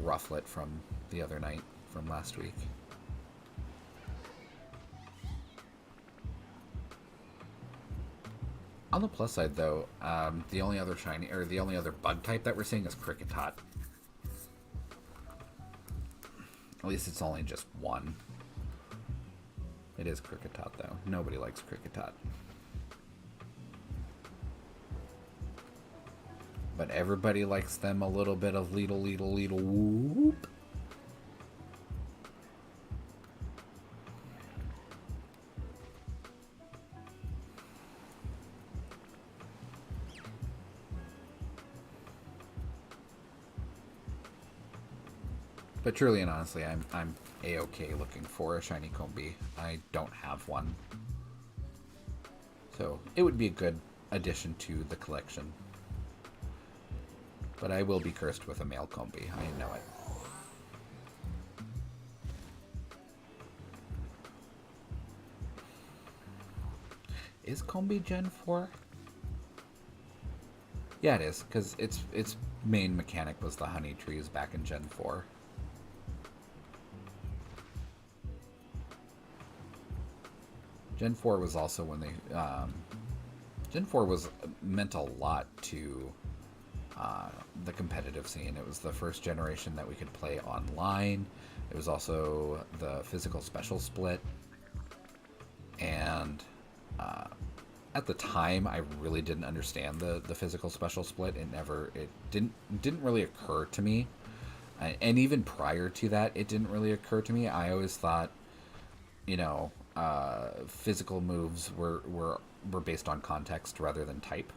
Rufflet from the other night from last week. On the plus side, though, the only other shiny, or the only other bug type that we're seeing is Kricketot. At least it's only just one. It is Kricketot, though. Nobody likes Kricketot. But everybody likes them a little bit of leetle whoop. But truly and honestly, I'm a-okay looking for a shiny Combee. I don't have one. So it would be a good addition to the collection. But I will be cursed with a male Combee. I know it. Is Combee Gen 4? Yeah, it is, because its main mechanic was the honey trees back in Gen 4. Gen 4 was also when they... Gen 4 meant a lot to the competitive scene. It was the first generation that we could play online. It was also the physical special split. And at the time, I really didn't understand the physical special split. It didn't really occur to me. And even prior to that, it didn't really occur to me. I always thought, you know, physical moves were based on context rather than type.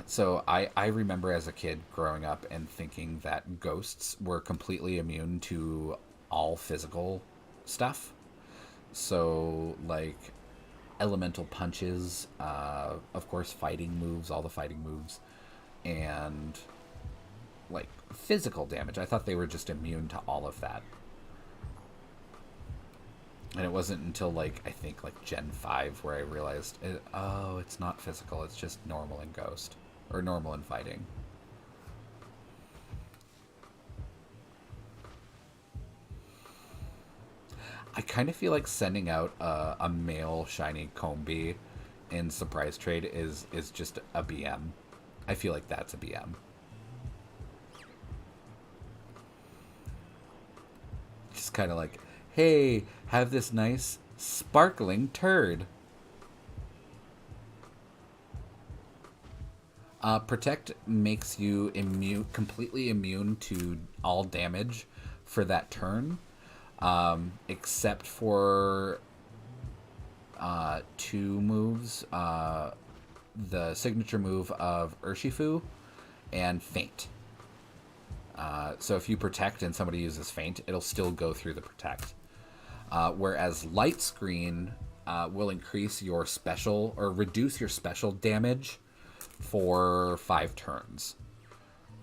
So I remember as a kid growing up and thinking that ghosts were completely immune to all physical stuff. So, like, elemental punches, of course, fighting moves, all the fighting moves, and, like, physical damage. I thought they were just immune to all of that. And it wasn't until, like, I think, like, Gen 5 where I realized, oh, it's not physical, it's just normal in Ghost. Or normal in fighting. I kind of feel like sending out a male shiny Combee in Surprise Trade is just a BM. I feel like that's a BM. Just kind of like, hey, have this nice sparkling turd. Protect makes you completely immune to all damage for that turn, except for two moves, the signature move of Urshifu and Feint. So if you protect and somebody uses Feint, it'll still go through the protect. Whereas Light Screen will increase your special, or reduce your special damage for 5 turns.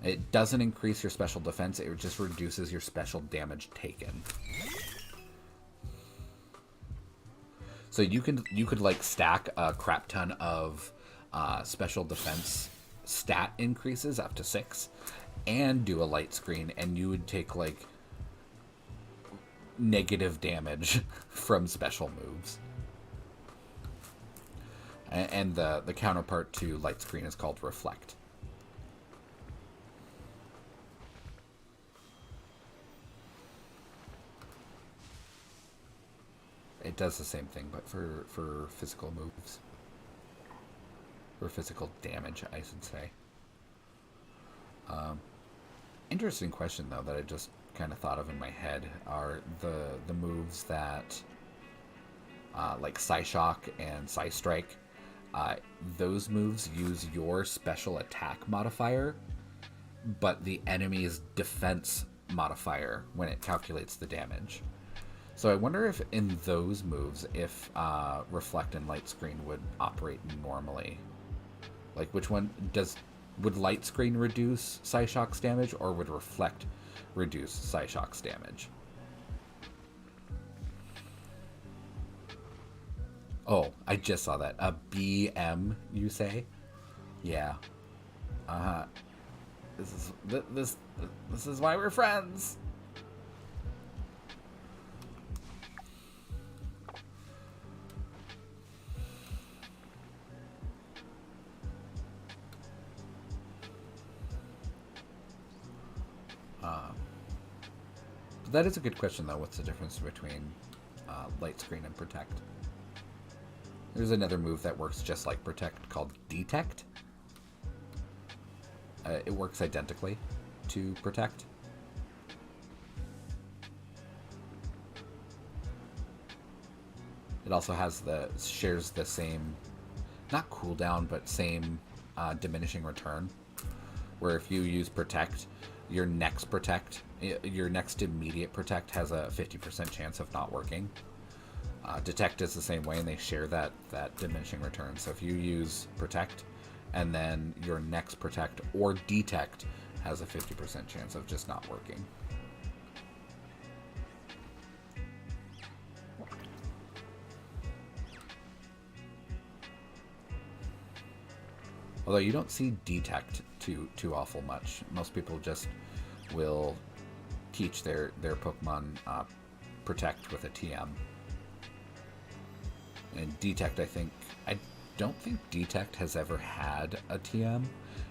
It doesn't increase your special defense, it just reduces your special damage taken. So you could like stack a crap ton of special defense stat increases up to 6 and do a light screen, and you would take like negative damage from special moves. And the counterpart to light screen is called reflect. It does the same thing, but for physical moves. For physical damage, I should say. Interesting question, though, that I just kind of thought of in my head are the moves that, like Psyshock and Psystrike, those moves use your special attack modifier, but the enemy's defense modifier when it calculates the damage. So I wonder if in those moves, if Reflect and Light Screen would operate normally. Like, which one would Light Screen reduce Psyshock's damage, or would Reflect reduce Psyshock's damage? Oh, I just saw that. A BM, you say? Yeah. This is why we're friends. But that is a good question, though. What's the difference between Light Screen and Protect? There's another move that works just like Protect called Detect. It works identically to Protect. It also has shares the same, not cooldown, but same diminishing return. Where if you use Protect, your next immediate Protect has a 50% chance of not working. Detect is the same way, and they share that diminishing return. So if you use Protect, and then your next Protect or Detect has a 50% chance of just not working. Although you don't see Detect too awful much. Most people just will teach their Pokemon Protect with a TM. And Detect, I don't think Detect has ever had a TM,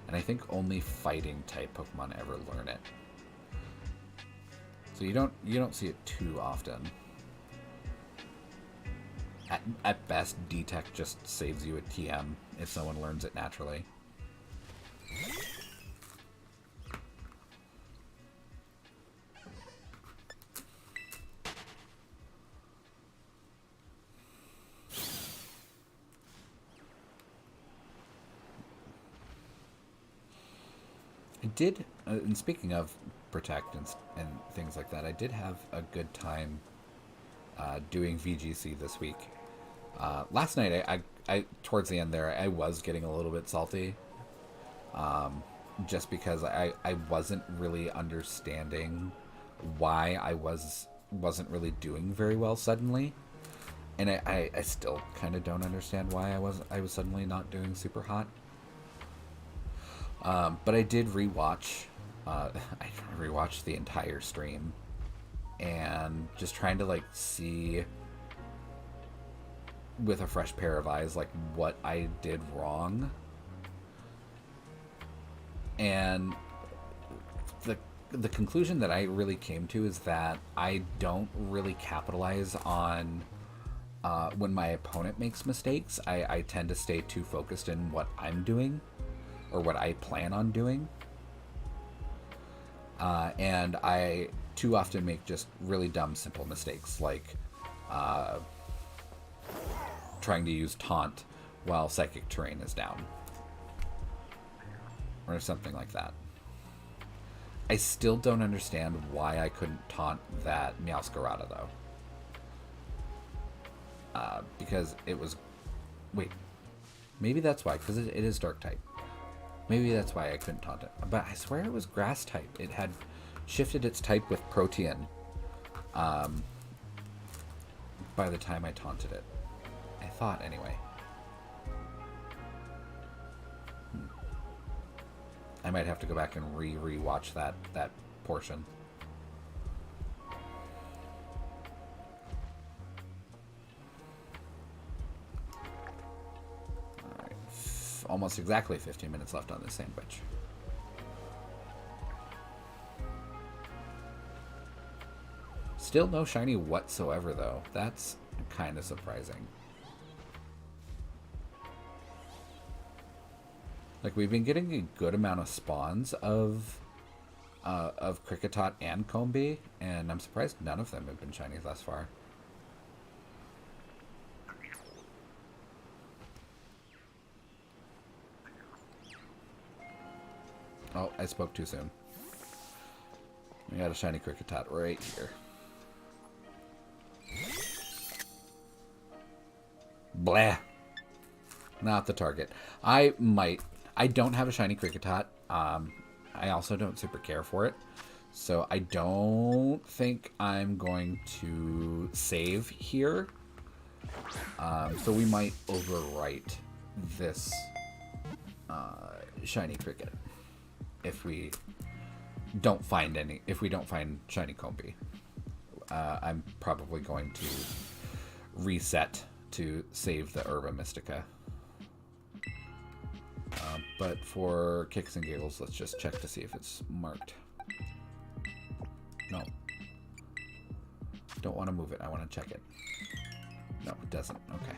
and I think only fighting type Pokemon ever learn it. So you don't see it too often. At best, Detect just saves you a TM if someone learns it naturally. I did, and speaking of Protect and things like that, I did have a good time doing VGC this week. Last night, I towards the end there, I was getting a little bit salty, just because I wasn't really understanding why I wasn't really doing very well suddenly, and I still kind of don't understand why I was suddenly not doing super hot. But I did rewatch. I rewatched the entire stream, and just trying to see with a fresh pair of eyes what I did wrong. And the conclusion that I really came to is that I don't really capitalize on when my opponent makes mistakes. I tend to stay too focused in what I'm doing or what I plan on doing. And I too often make just really dumb, simple mistakes, like trying to use Taunt while Psychic Terrain is down. Or something like that. I still don't understand why I couldn't taunt that Meowscarada, though. Because it was... Wait. Maybe that's why, because it is Dark type. Maybe that's why I couldn't taunt it. But I swear it was Grass type. It had shifted its type with Protean by the time I taunted it. I thought, anyway. I might have to go back and re-watch that portion. Alright. Almost exactly 15 minutes left on this sandwich. Still no shiny whatsoever, though. That's kind of surprising. We've been getting a good amount of spawns of Kricketot and Combee, and I'm surprised none of them have been shiny thus far. Oh, I spoke too soon. We got a shiny Kricketot right here. Blah. Not the target. I don't have a shiny Kricketot. I also don't super care for it. So I don't think I'm going to save here. So we might overwrite this shiny Cricket if we don't find shiny Combee. I'm probably going to reset to save the Herba Mystica. But for kicks and giggles, let's just check to see if it's marked. No. Don't want to move it. I want to check it. No, it doesn't. Okay.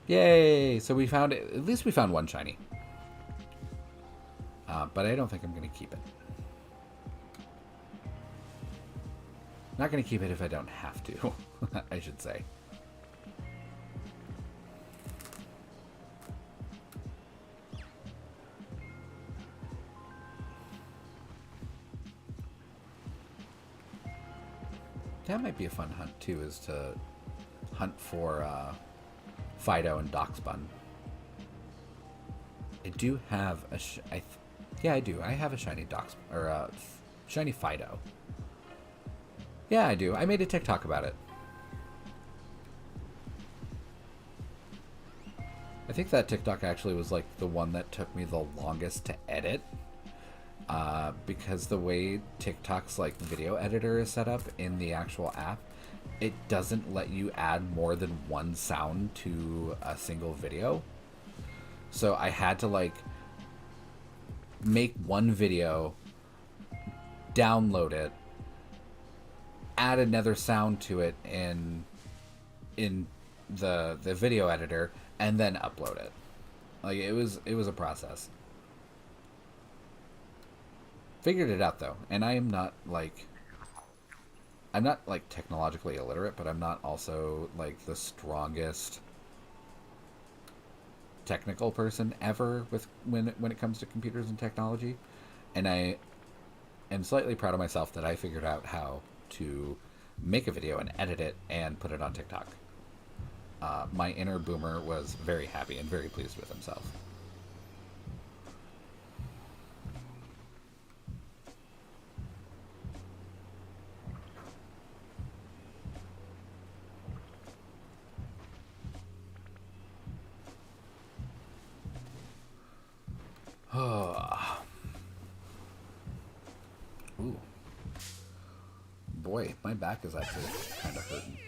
Yay! So we found it. At least we found one shiny. But I don't think I'm going to keep it. Not going to keep it if I don't have to, I should say. That might be a fun hunt, too, is to hunt for Fido and Doxbun. I do have a... yeah, I do. I have a shiny Dox... or a shiny Fido. Yeah, I do. I made a TikTok about it. I think that TikTok actually was like the one that took me the longest to edit. Because the way TikTok's like video editor is set up in the actual app, it doesn't let you add more than one sound to a single video. So I had to like make one video, download it, add another sound to it in the video editor, and then upload it. Like it was a process. Figured it out though, and I'm not like technologically illiterate, but I'm not also like the strongest technical person ever with when it comes to computers and technology, and I am slightly proud of myself that I figured out how to make a video and edit it and put it on TikTok. My inner boomer was very happy and very pleased with himself. Ooh. Boy, my back is actually kind of hurting.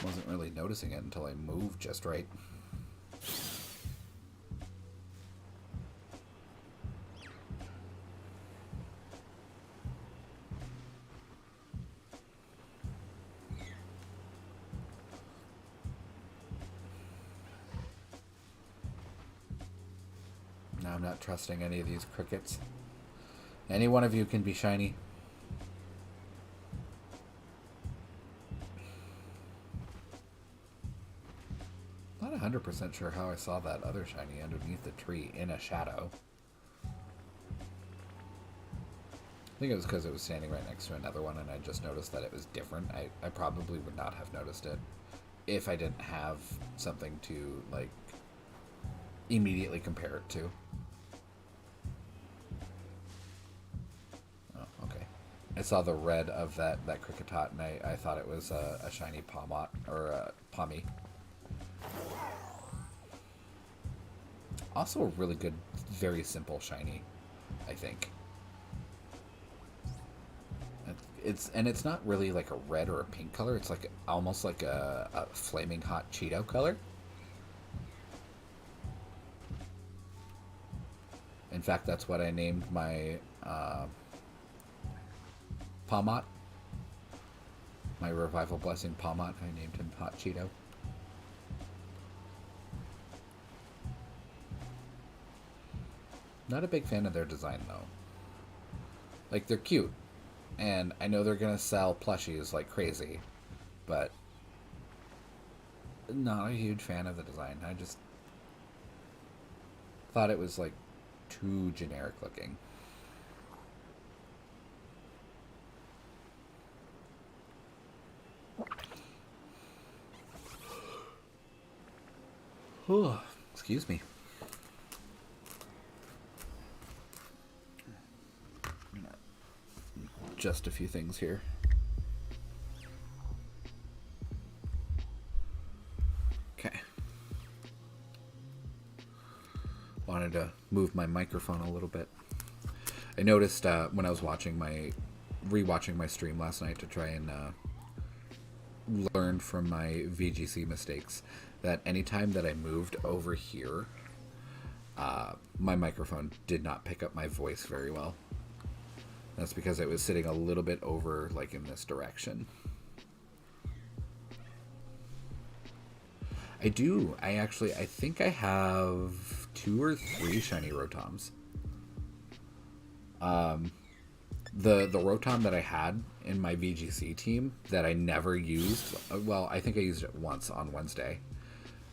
Wasn't really noticing it until I moved just right. Now I'm not trusting any of these crickets. Any one of you can be shiny. Not 100% sure how I saw that other shiny underneath the tree in a shadow. I think it was because it was standing right next to another one and I just noticed that it was different. I probably would not have noticed it if I didn't have something to, like, immediately compare it to. Oh, okay. I saw the red of that Kricketot and I thought it was a shiny Pawmot, or a Pommy. Also a really good, very simple shiny, I think. It's not really like a red or a pink color. It's like almost like a flaming hot Cheeto color. In fact, that's what I named my Pawmot. My Revival Blessing Pawmot. I named him Hot Cheeto. Not a big fan of their design, though. Like, they're cute. And I know they're going to sell plushies like crazy. But not a huge fan of the design. I just thought it was, like, too generic looking. Oh, excuse me. Just a few things here. Okay. Wanted to move my microphone a little bit. I noticed when I was rewatching my stream last night to try and learn from my VGC mistakes, that anytime that I moved over here, my microphone did not pick up my voice very well. That's because it was sitting a little bit over, like, in this direction. I think I have 2 or 3 shiny Rotoms. The Rotom that I had in my VGC team that I never used, well, I think I used it once on Wednesday.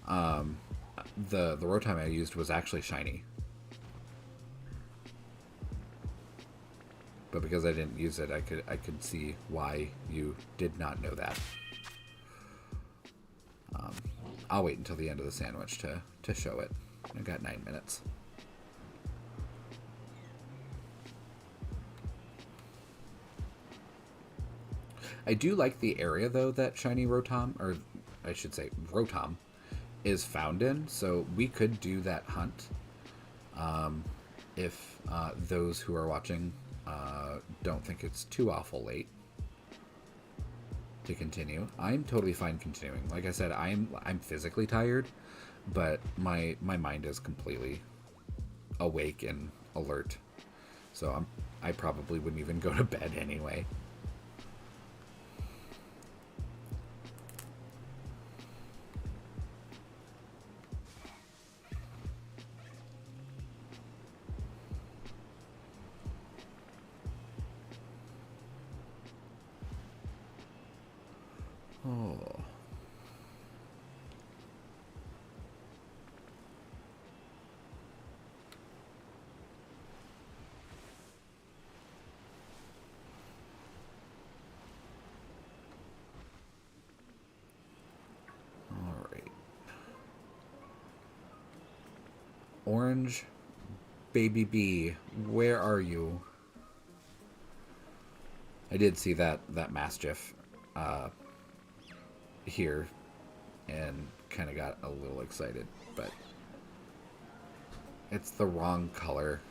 The Rotom I used was actually shiny. But because I didn't use it, I could see why you did not know that. I'll wait until the end of the sandwich to show it. I got 9 minutes. I do like the area, though, that shiny Rotom, or I should say Rotom, is found in. So we could do that hunt if those who are watching don't think it's too awful late to continue. I'm totally fine continuing. Like I said, I'm physically tired, but my mind is completely awake and alert. So I probably wouldn't even go to bed anyway. Oh. All right. Orange Baby B, where are you? I did see that Mastiff here and kind of got a little excited, but it's the wrong color.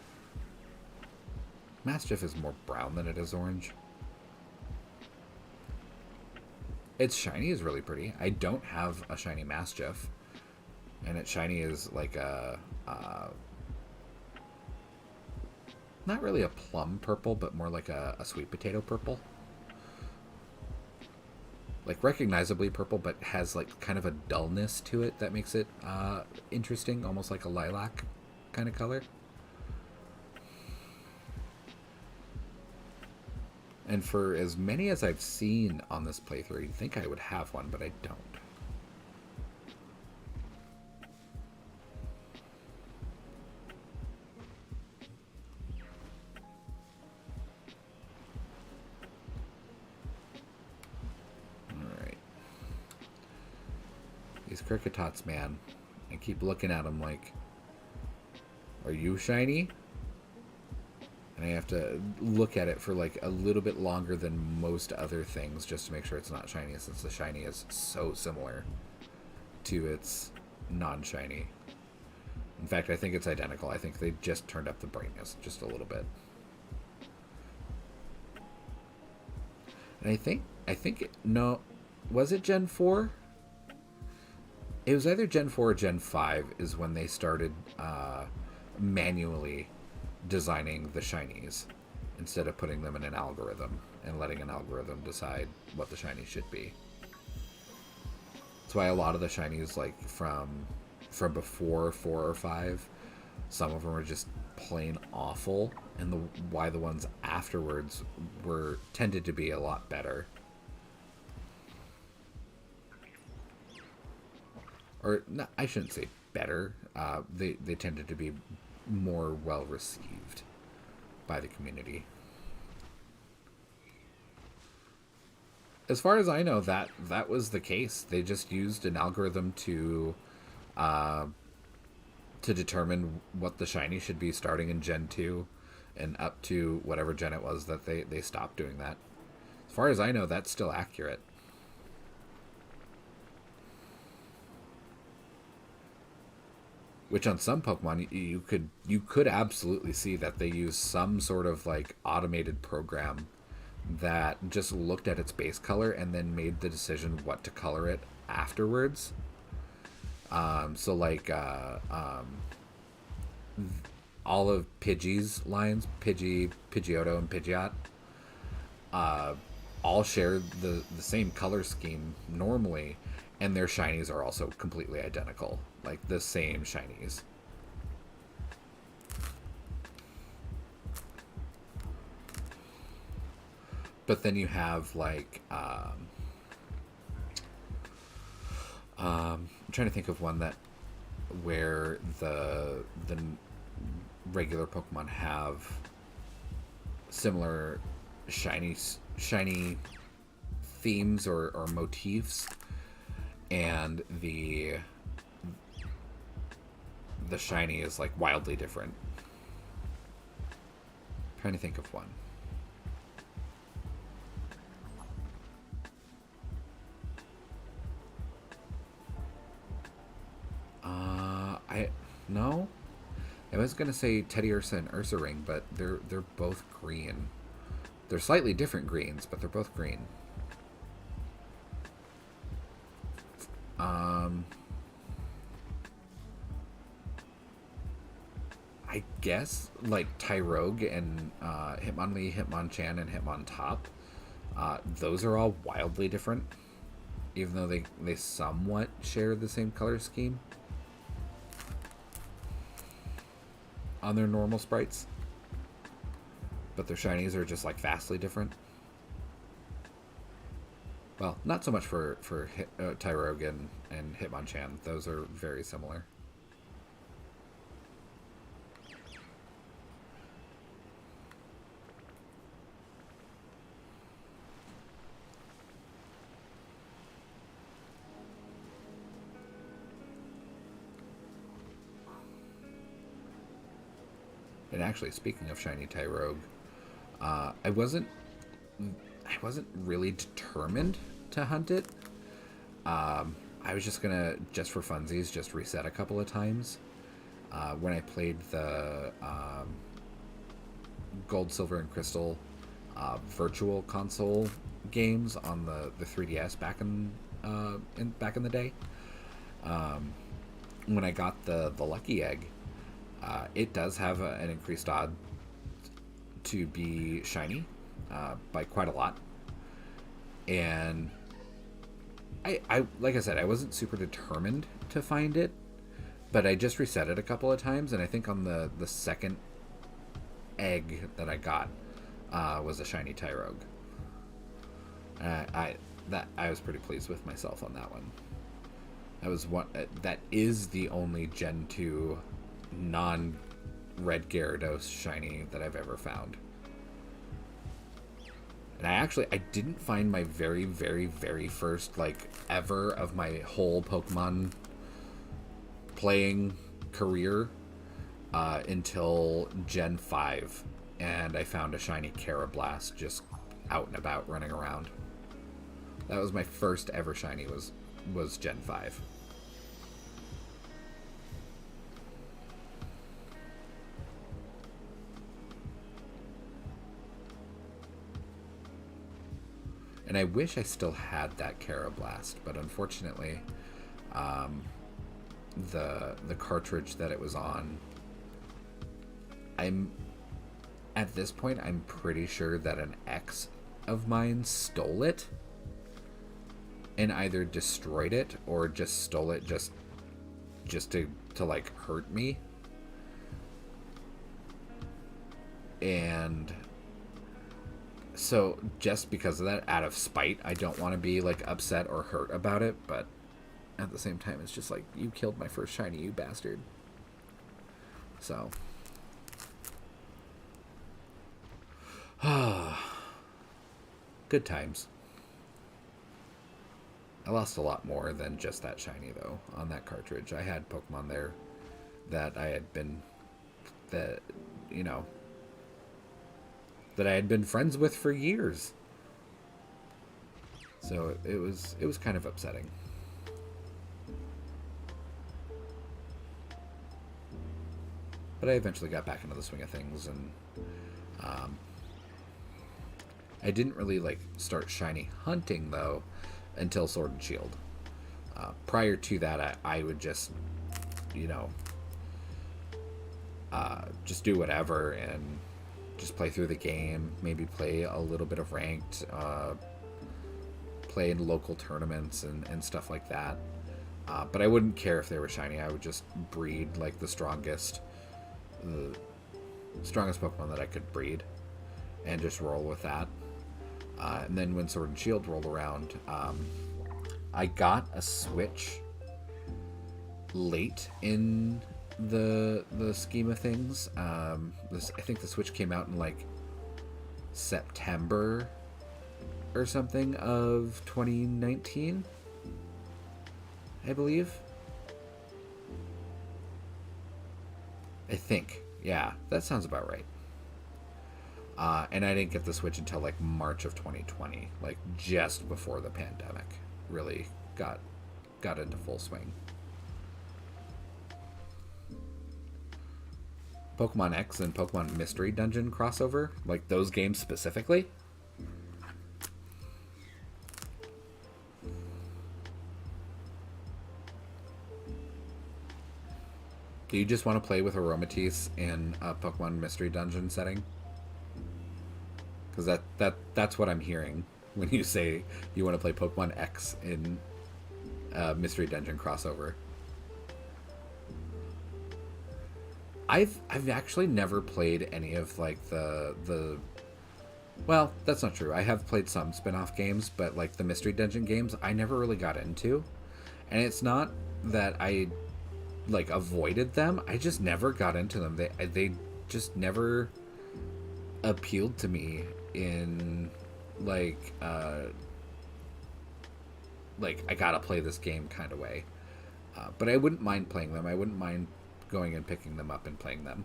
Mastiff is more brown than it is orange. Its shiny is really pretty. I don't have a shiny Mastiff, and its shiny is like a not really a plum purple, but more like a sweet potato purple. Like recognizably purple, but has like kind of a dullness to it that makes it interesting, almost like a lilac kind of color. And for as many as I've seen on this playthrough, you'd think I would have one, but I don't. Cricketots, man. I keep looking at them like, are you shiny? And I have to look at it for like a little bit longer than most other things just to make sure it's not shiny, since the shiny is so similar to its non-shiny. In fact, I think it's identical. I think they just turned up the brightness just a little bit. And I think no, was it Gen 4? It was either Gen 4 or Gen 5 is when they started manually designing the shinies instead of putting them in an algorithm and letting an algorithm decide what the shiny should be. That's why a lot of the shinies, like from before 4 or 5, some of them are just plain awful, and why the ones afterwards were tended to be a lot better. Or no, I shouldn't say better. They tended to be more well received by the community. As far as I know, that was the case. They just used an algorithm to determine what the shiny should be starting in Gen 2 and up to whatever gen it was that they stopped doing that. As far as I know, that's still accurate. Which on some Pokemon you could absolutely see that they use some sort of like automated program that just looked at its base color and then made the decision what to color it afterwards. So like all of Pidgey's lines, Pidgey, Pidgeotto, and Pidgeot, uh, all share the same color scheme normally, and their shinies are also completely identical, like the same shinies. But then you have like I'm trying to think of one that where the regular Pokemon have similar shiny themes or motifs, and the shiny is like wildly different. I'm trying to think of one. I no. I was gonna say Teddy Ursa and Ursa Ring, but they're both green. They're slightly different greens, but they're both green. I guess like Tyrogue and Hitmonlee, Hitmonchan, and Hitmontop. Those are all wildly different, even though they somewhat share the same color scheme on their normal sprites, but their shinies are just like vastly different. Well, not so much for Tyrogue and Hitmonchan. Those are very similar. And actually, speaking of shiny Tyrogue, I wasn't really determined to hunt it. I was just gonna, just for funsies, just reset a couple of times. When I played the Gold, Silver, and Crystal virtual console games on the 3DS back in the day, when I got the Lucky Egg, it does have an increased odd to be shiny by quite a lot. And I like I said, I wasn't super determined to find it, but I just reset it a couple of times, and I think on the second egg that I got was a shiny Tyrogue. I was pretty pleased with myself on that one. That was one that is the only Gen 2 non Red Gyarados shiny that I've ever found. And I didn't find my very, very, very first, like, ever of my whole Pokemon playing career until Gen 5. And I found a shiny Carablast just out and about running around. That was my first ever shiny, was Gen 5. And I wish I still had that Carablast, but unfortunately, the cartridge that it was on, at this point I'm pretty sure that an ex of mine stole it and either destroyed it or just stole it just to like hurt me. And so just because of that, out of spite, I don't want to be like upset or hurt about it, but at the same time it's just like, you killed my first shiny, you bastard. So good times. I lost a lot more than just that shiny though on that cartridge. I had Pokemon there that I had been that you know that I had been friends with for years. So it was kind of upsetting. But I eventually got back into the swing of things, and I didn't really like start shiny hunting though until Sword and Shield. Prior to that, I would just, you know, just do whatever and just play through the game. Maybe play a little bit of ranked, play in local tournaments and stuff like that. But I wouldn't care if they were shiny. I would just breed like the strongest Pokemon that I could breed and just roll with that. And then when Sword and Shield rolled around, I got a Switch late in the scheme of things. I think the Switch came out in like September or something of 2019, I believe. I think. Yeah, that sounds about right. And I didn't get the Switch until like March of 2020, like just before the pandemic really got into full swing. Pokemon X and Pokemon Mystery Dungeon crossover, like those games specifically. Do you just want to play with Aromatisse in a Pokemon Mystery Dungeon setting? Because that's what I'm hearing when you say you want to play Pokemon X in Mystery Dungeon crossover. I've actually never played any of like the well, that's not true. I have played some spin-off games, but like the Mystery Dungeon games I never really got into. And it's not that I like avoided them. I just never got into them. They just never appealed to me in like I gotta play this game kind of way. But I wouldn't mind playing them. I wouldn't mind going and picking them up and playing them.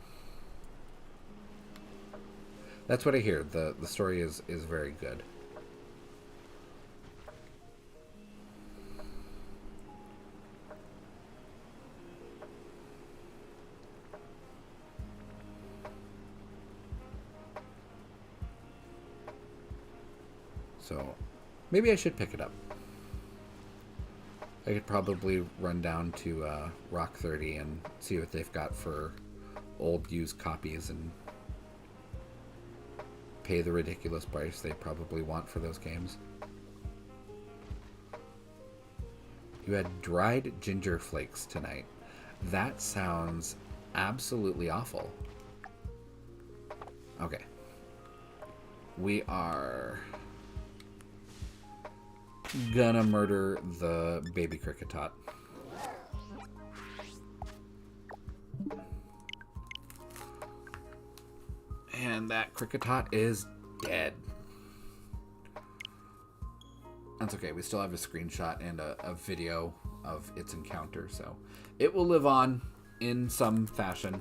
That's what I hear. The story is very good. So maybe I should pick it up. I could probably run down to Rock 30 and see what they've got for old used copies and pay the ridiculous price they probably want for those games. You had dried ginger flakes tonight. That sounds absolutely awful. Okay. We are gonna murder the baby Kricketot. And that Kricketot is dead. That's okay. We still have a screenshot and a video of its encounter, so it will live on in some fashion.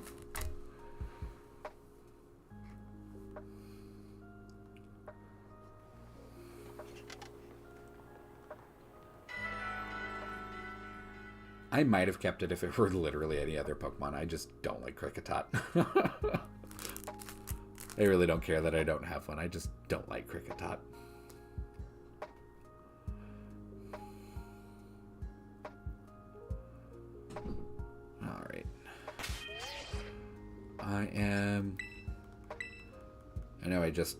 I might have kept it if it were literally any other Pokemon. I just don't like Kricketot. I really don't care that I don't have one. I just don't like Kricketot. Alright. I know I just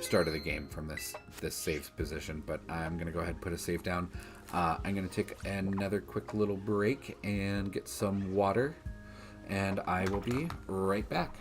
started the game from this save position, but I'm going to go ahead and put a save down. I'm going to take another quick little break and get some water, and I will be right back.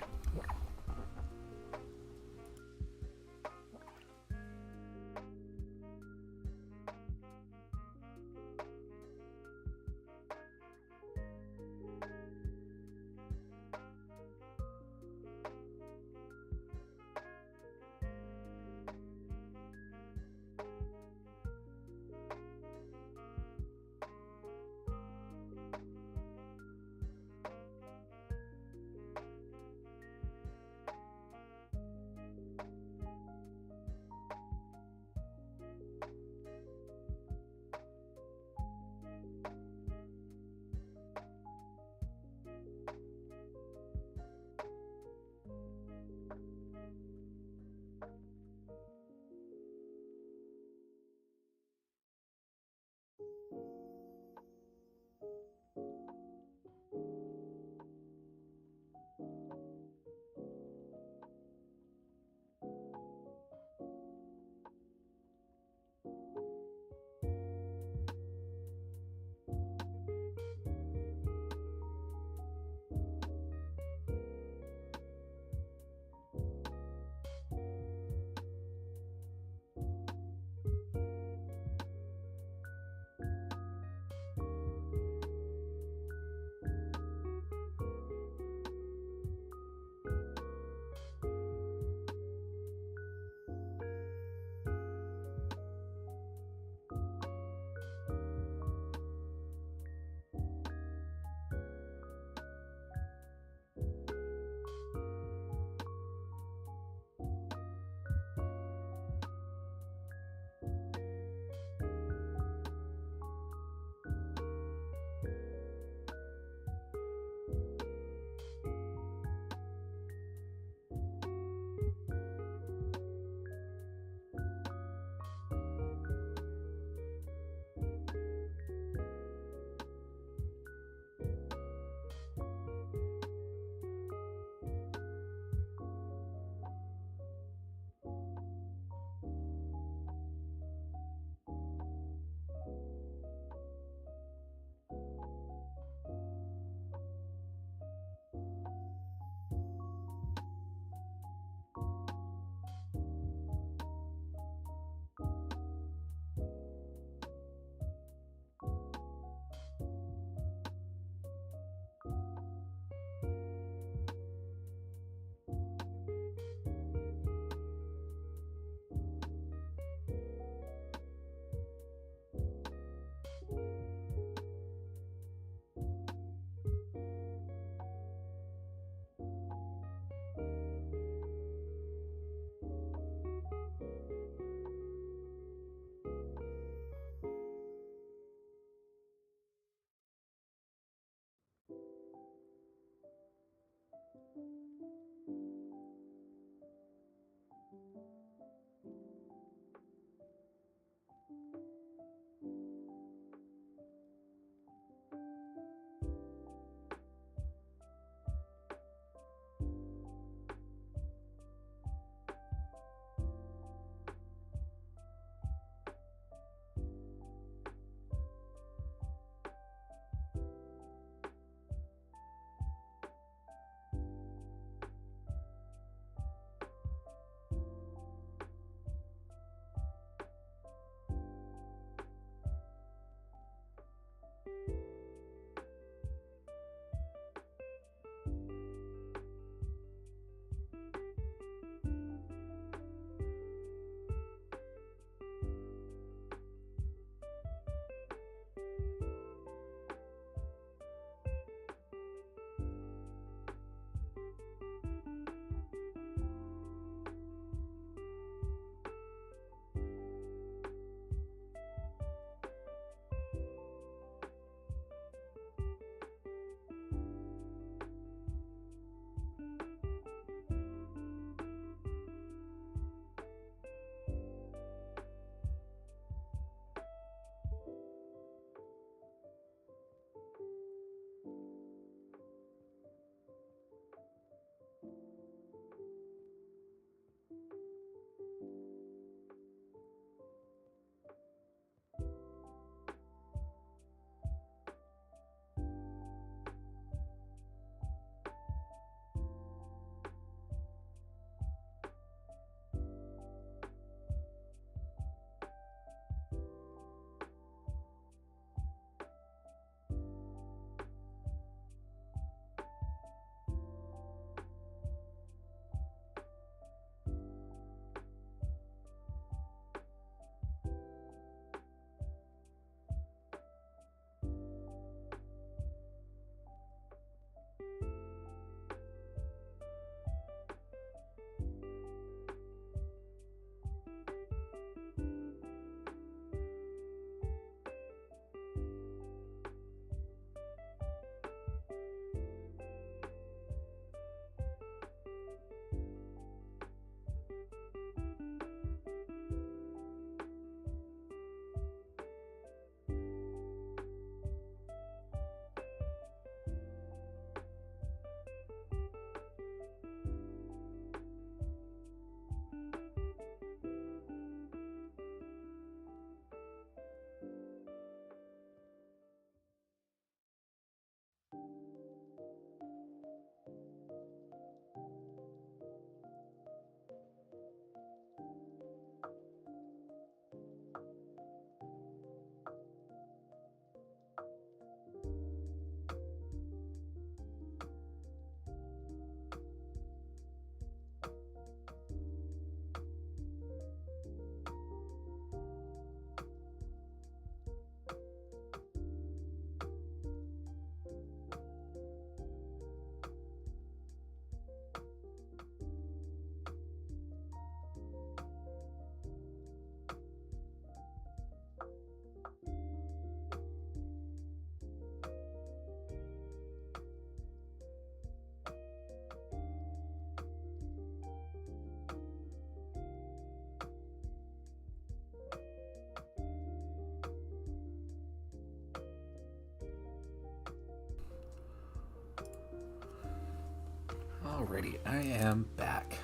Alrighty, I am back.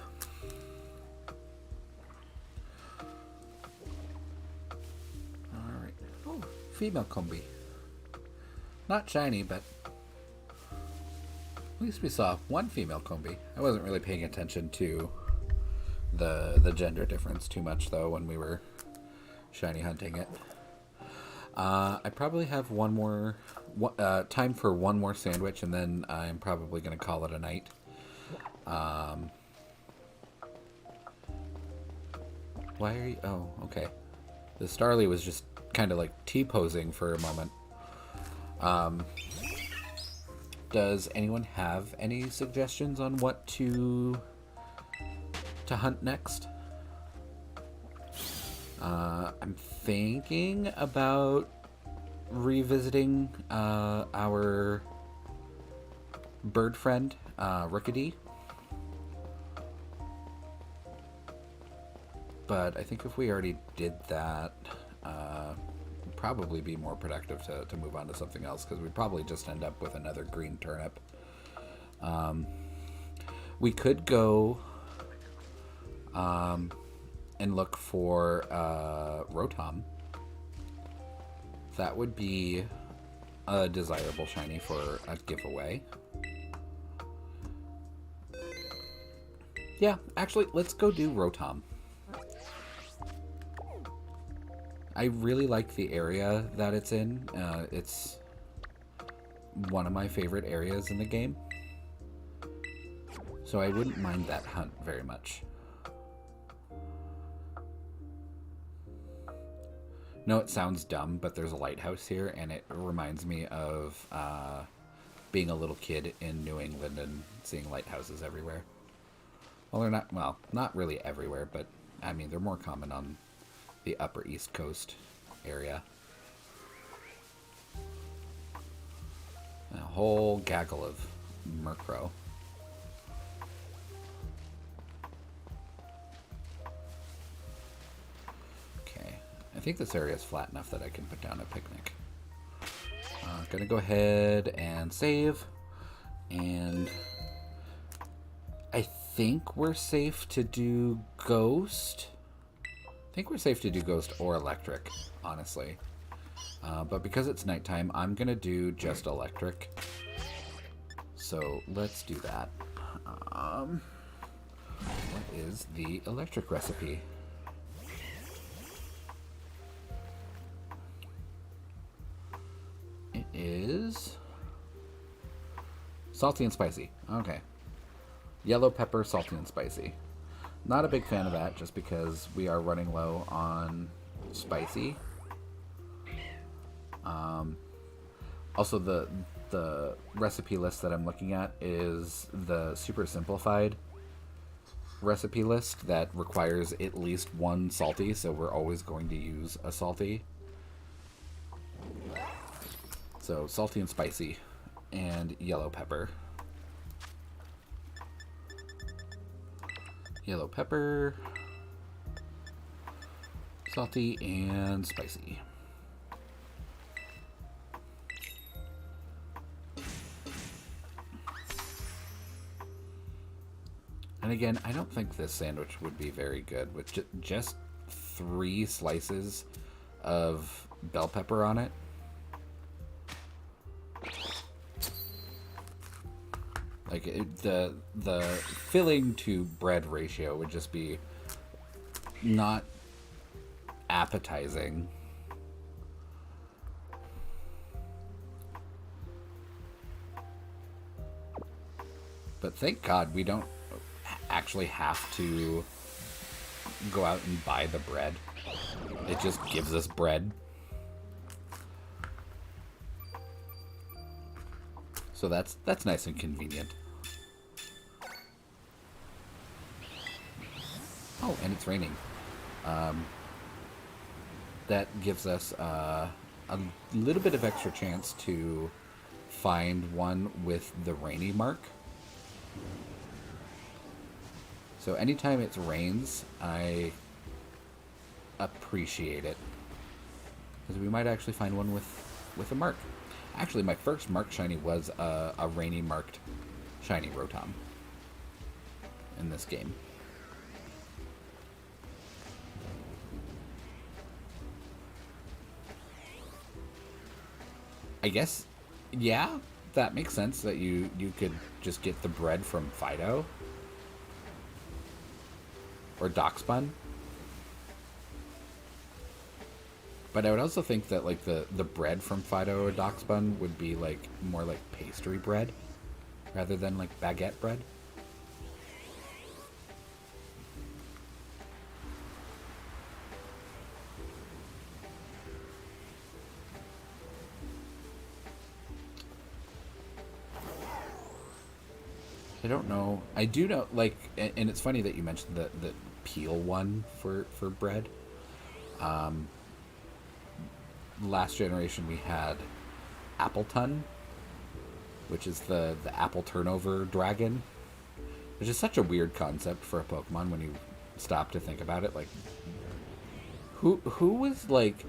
Alright. Oh, female Combee. Not shiny, but at least we saw one female Combee. I wasn't really paying attention to the gender difference too much, though, when we were shiny hunting it. I probably have one more time for one more sandwich, and then I'm probably going to call it a night. Why are you... Oh, okay. The Starly was just kind of like T-posing for a moment. Does anyone have any suggestions on what to hunt next? I'm thinking about revisiting our bird friend, Rookidee. But I think if we already did that, it'd probably be more productive to move on to something else, because we'd probably just end up with another green turnip. We could go and look for Rotom. That would be a desirable shiny for a giveaway. Yeah, actually, let's go do Rotom. I really like the area that it's in. It's one of my favorite areas in the game. So I wouldn't mind that hunt very much. No, it sounds dumb, but there's a lighthouse here, and it reminds me of being a little kid in New England and seeing lighthouses everywhere. Well, they're not, well, not really everywhere, but, I mean, they're more common on the upper East Coast area. A whole gaggle of Murkrow. Okay, I think this area is flat enough that I can put down a picnic. Gonna go ahead and save, and I think we're safe to do Ghost. I think we're safe to do Ghost or Electric, honestly. But because it's nighttime, I'm going to do just Electric. So let's do that. What is the Electric recipe? It is salty and spicy. Okay. Yellow pepper, salty and spicy. Not a big fan of that, just because we are running low on spicy. Also, the recipe list that I'm looking at is the super simplified recipe list that requires at least one salty, so we're always going to use a salty. So salty and spicy, and yellow pepper. Yellow pepper, salty, and spicy. And again, I don't think this sandwich would be very good with just 3 slices of bell pepper on it. Like, the filling to bread ratio would just be not appetizing. But thank God we don't actually have to go out and buy the bread. It just gives us bread. So that's nice and convenient. Oh, and it's raining. That gives us a little bit of extra chance to find one with the rainy mark. So anytime it rains, I appreciate it, because we might actually find one with a mark. Actually, my first marked shiny was a rainy marked shiny Rotom. in this game. I guess, yeah, that makes sense that you could just get the bread from Fido or Darkspawn. But I would also think that like the bread from Fido or Darkspawn would be like more like pastry bread rather than like baguette bread. I don't know. I do know, like, and it's funny that you mentioned the peel one for bread. Last generation we had Appletun, which is the apple turnover dragon, which is such a weird concept for a Pokemon when you stop to think about it. Like, who was like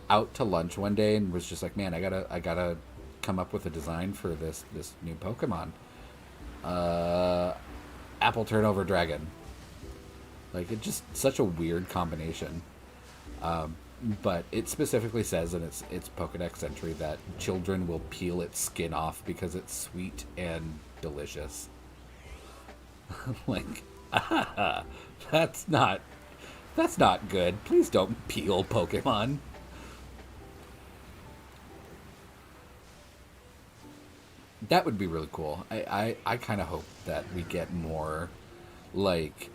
out to lunch one day and was just like, man, I gotta come up with a design for this new Pokemon. Uh, Apple turnover dragon. Like, it's just such a weird combination. But it specifically says in its Pokedex entry that children will peel its skin off because it's sweet and delicious. Like, that's not good. Please don't peel Pokemon. That would be really cool. I kind of hope that we get more like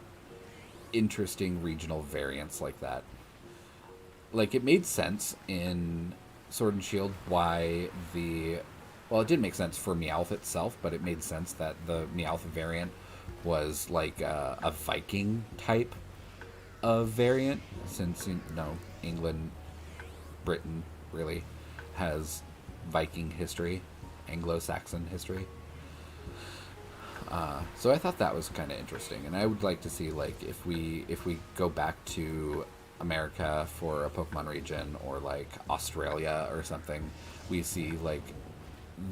interesting regional variants like that. Like, it made sense in Sword and Shield why well, it didn't make sense for Meowth itself, but it made sense that the Meowth variant was like a Viking type of variant, since, you know, England, Britain really has Viking history, Anglo-Saxon history. So I thought that was kind of interesting, and I would like to see, like, if we go back to America for a Pokemon region, or like Australia or something, we see like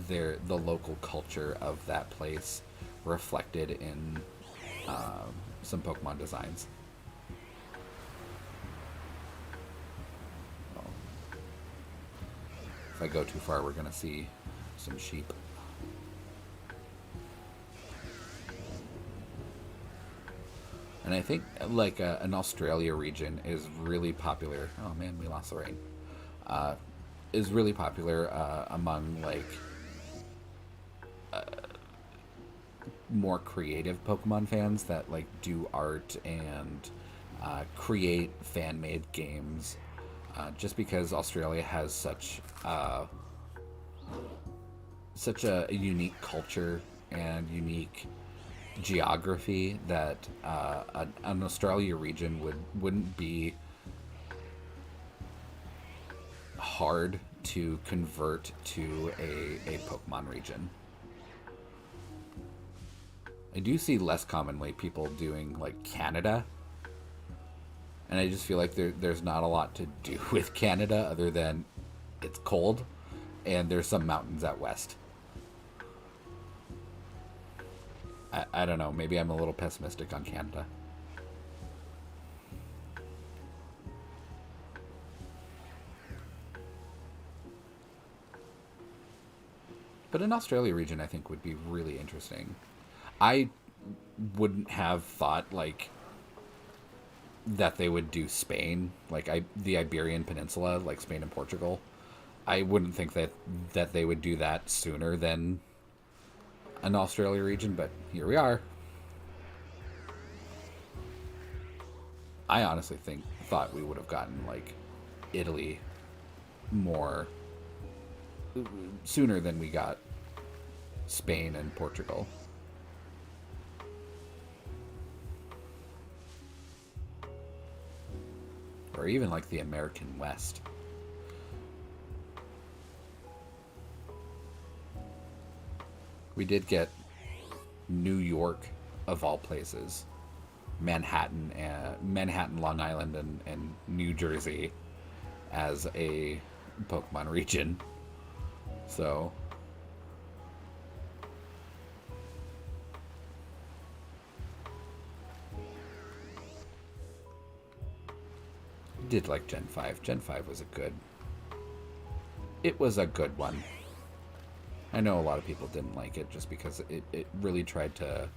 the local culture of that place reflected in some Pokemon designs. Well, if I go too far, we're gonna see some sheep. And I think like an Australia region is really popular. Oh man, we lost the rain. Is really popular among like more creative Pokemon fans that like do art and create fan-made games. Just because Australia has such a unique culture and unique geography that an Australia region wouldn't be hard to convert to a Pokemon region. I do see less commonly people doing like Canada, and I just feel like there's not a lot to do with Canada other than it's cold and there's some mountains out west. I don't know. Maybe I'm a little pessimistic on Canada. But an Australia region, I think, would be really interesting. I wouldn't have thought like that they would do Spain, like the Iberian Peninsula, like Spain and Portugal. I wouldn't think that they would do that sooner than an Australia region, but here we are. I honestly thought we would have gotten like Italy more sooner than we got Spain and Portugal. Or even like the American West. We did get New York, of all places, Manhattan, Long Island, and New Jersey as a Pokemon region. So did like Gen 5. Gen 5 was a good... It was a good one. I know a lot of people didn't like it just because it really tried to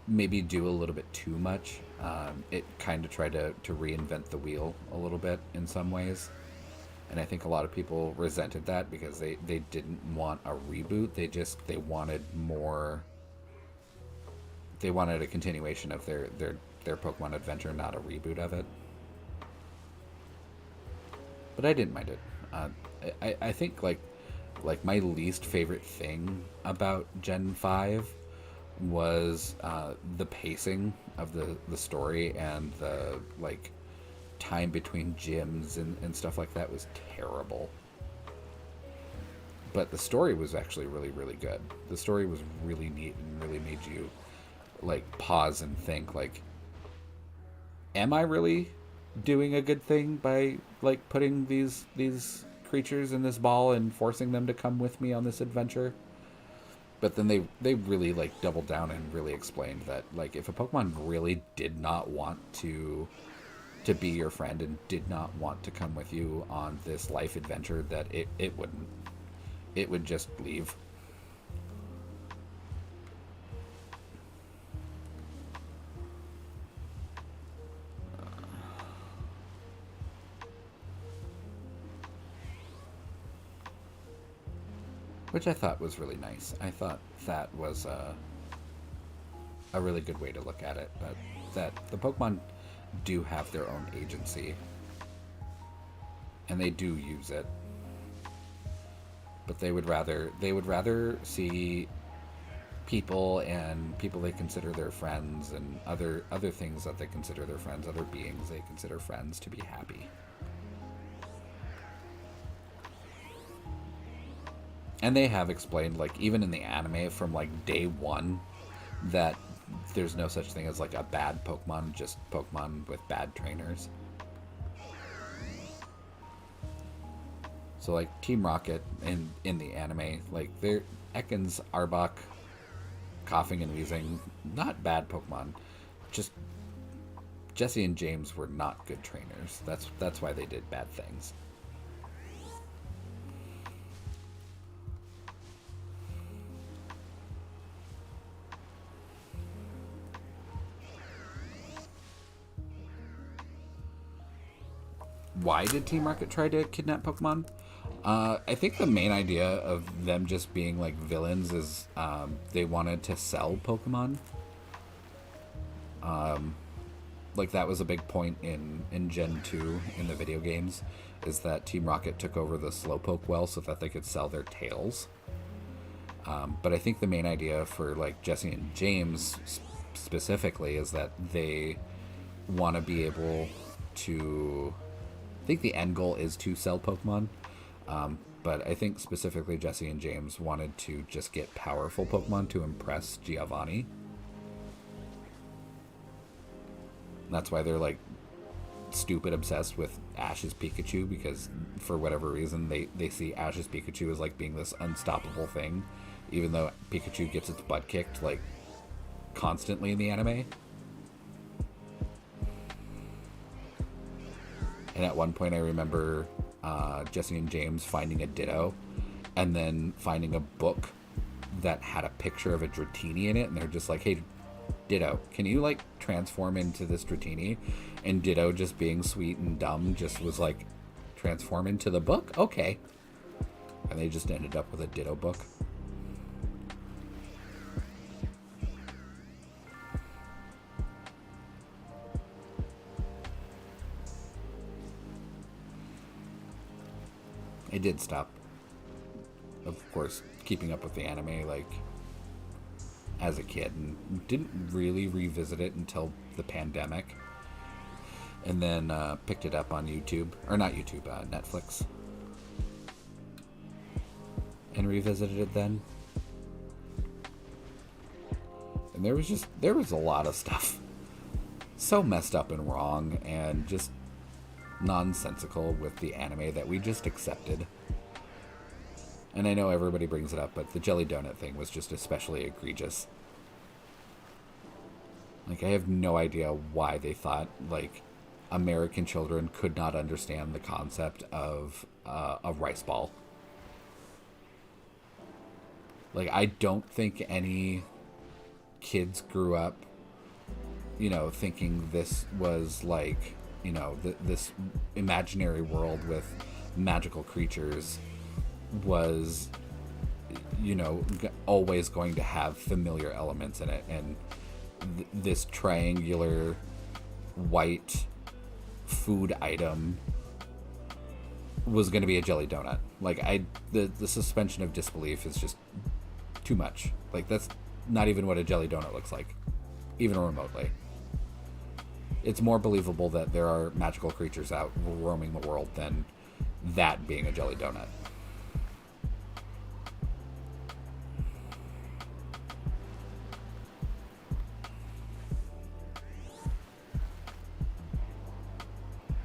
maybe do a little bit too much. It kind of tried to reinvent the wheel a little bit in some ways. And I think a lot of people resented that because they didn't want a reboot. They wanted more... They wanted a continuation of their Pokemon Adventure, not a reboot of it. But I didn't mind it. I think like my least favorite thing about Gen 5 was the pacing of the story, and the like time between gyms and stuff like that was terrible. But the story was actually really, really good. The story was really neat and really made you like pause and think, like, am I really doing a good thing by like putting these creatures in this ball and forcing them to come with me on this adventure? But then they really like doubled down and really explained that, like, if a Pokemon really did not want to be your friend and did not want to come with you on this life adventure, that it wouldn't. It would just leave. Which I thought was really nice. I thought that was a really good way to look at it. That the Pokemon do have their own agency, and they do use it. But they would rather see people and people they consider their friends, and other things that they consider their friends, other beings they consider friends, to be happy. And they have explained, like, even in the anime from, like, day one, that there's no such thing as, like, a bad Pokemon, just Pokemon with bad trainers. So, like, Team Rocket in the anime, like, they're Ekans, Arbok, Coughing and Wheezing, not bad Pokemon. Just Jesse and James were not good trainers. That's why they did bad things. Why did Team Rocket try to kidnap Pokemon? I think the main idea of them just being like villains is they wanted to sell Pokemon. Like, that was a big point in Gen 2 in the video games, is that Team Rocket took over the Slowpoke well so that they could sell their tails. But I think the main idea for like Jesse and James specifically is that they want to be able to... I think the end goal is to sell Pokemon, but I think specifically Jesse and James wanted to just get powerful Pokemon to impress Giovanni. That's why they're like stupid obsessed with Ash's Pikachu, because for whatever reason they see Ash's Pikachu as like being this unstoppable thing, even though Pikachu gets its butt kicked like constantly in the anime. And at one point I remember Jesse and James finding a Ditto, and then finding a book that had a picture of a Dratini in it, and they're just like, hey, Ditto, can you like transform into this Dratini? And Ditto, just being sweet and dumb, just was like, transform into the book? Okay. And they just ended up with a Ditto book. I did stop, of course, keeping up with the anime, like, as a kid, and didn't really revisit it until the pandemic, and then picked it up on YouTube, or not YouTube, Netflix, and revisited it then. And there was a lot of stuff so messed up and wrong and just nonsensical with the anime that we just accepted. And I know everybody brings it up, but the jelly donut thing was just especially egregious. Like, I have no idea why they thought, like, American children could not understand the concept of a rice ball. Like, I don't think any kids grew up, thinking this was like, this imaginary world with magical creatures was, always going to have familiar elements in it. And this triangular white food item was going to be a jelly donut. Like, the suspension of disbelief is just too much. Like, that's not even what a jelly donut looks like, even remotely. It's more believable that there are magical creatures out roaming the world than that being a jelly donut.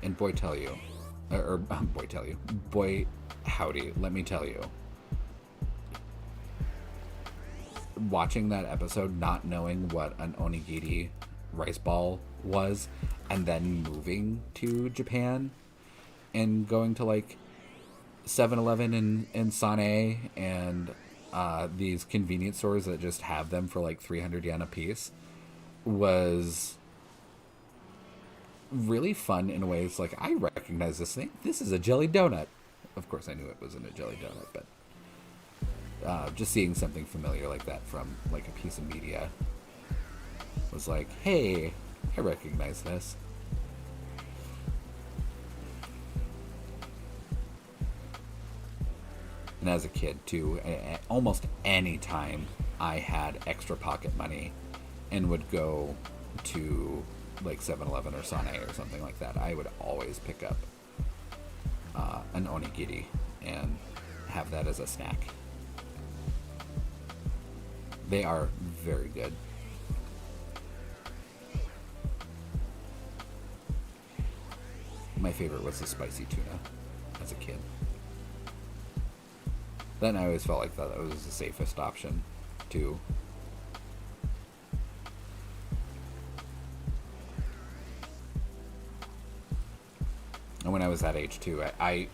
And boy tell you, boy howdy, let me tell you, watching that episode, not knowing what an onigiri rice ball was, and then moving to Japan and going to like 7-Eleven and Sane and these convenience stores that just have them for like 300 yen a piece, was really fun in ways. Like, I recognize this thing. This is a jelly donut. Of course, I knew it wasn't a jelly donut, but just seeing something familiar like that from like a piece of media was like, hey, I recognize this. And as a kid too, almost any time I had extra pocket money and would go to like 7-Eleven or Sane or something like that, I would always pick up an onigiri and have that as a snack. They are very good. My favorite was the spicy tuna as a kid. Then I always felt like that was the safest option too. And when I was that age too, I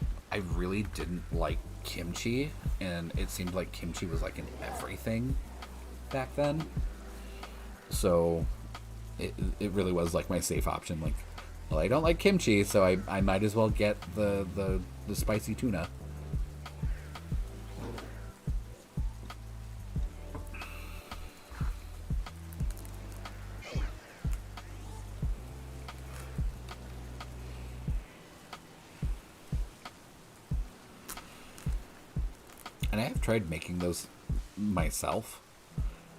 really didn't like kimchi, and it seemed like kimchi was like in everything back then. So it really was like my safe option. Like, well, I don't like kimchi, so I might as well get the spicy tuna. And I have tried making those myself,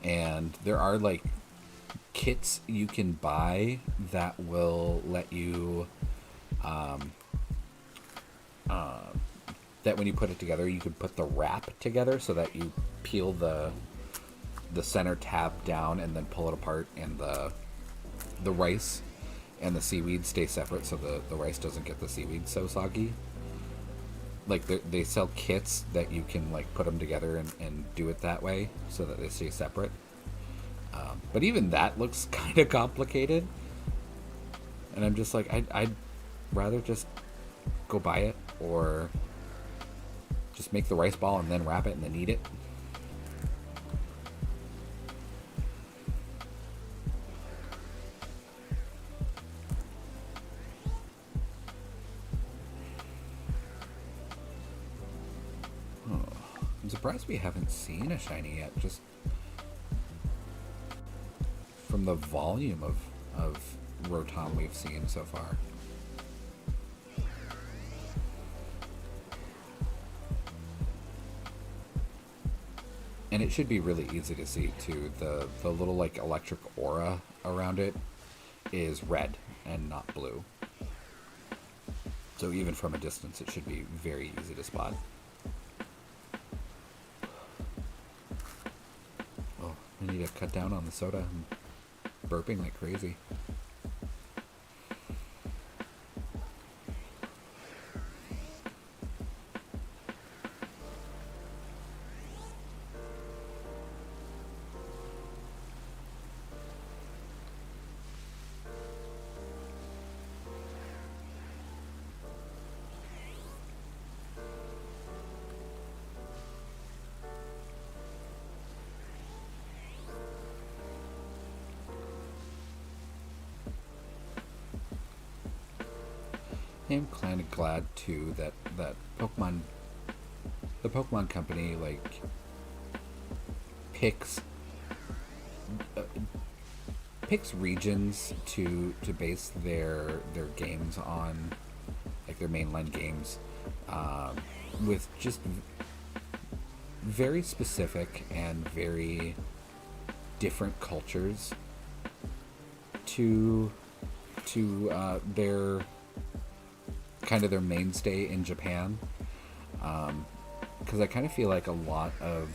and there are like kits you can buy that will let you that when you put it together, you can put the wrap together so that you peel the center tab down and then pull it apart, and the rice and the seaweed stay separate, so the rice doesn't get the seaweed so soggy. Like, they sell kits that you can like put them together and do it that way so that they stay separate. But even that looks kind of complicated, and I'm just like, I'd rather just go buy it, or just make the rice ball and then wrap it and then eat it. I'm surprised we haven't seen a shiny yet, just from the volume of Rotom we've seen so far. And it should be really easy to see too. The little like electric aura around it is red and not blue. So even from a distance, it should be very easy to spot. Oh, I need to cut down on the soda. I'm burping like crazy. I'm kind of glad too that Pokemon, the Pokemon Company, like picks uh, picks regions to base their games on, like their mainline games, um, with just very specific and very different cultures to their kind of their mainstay in Japan. Because I kind of feel like a lot of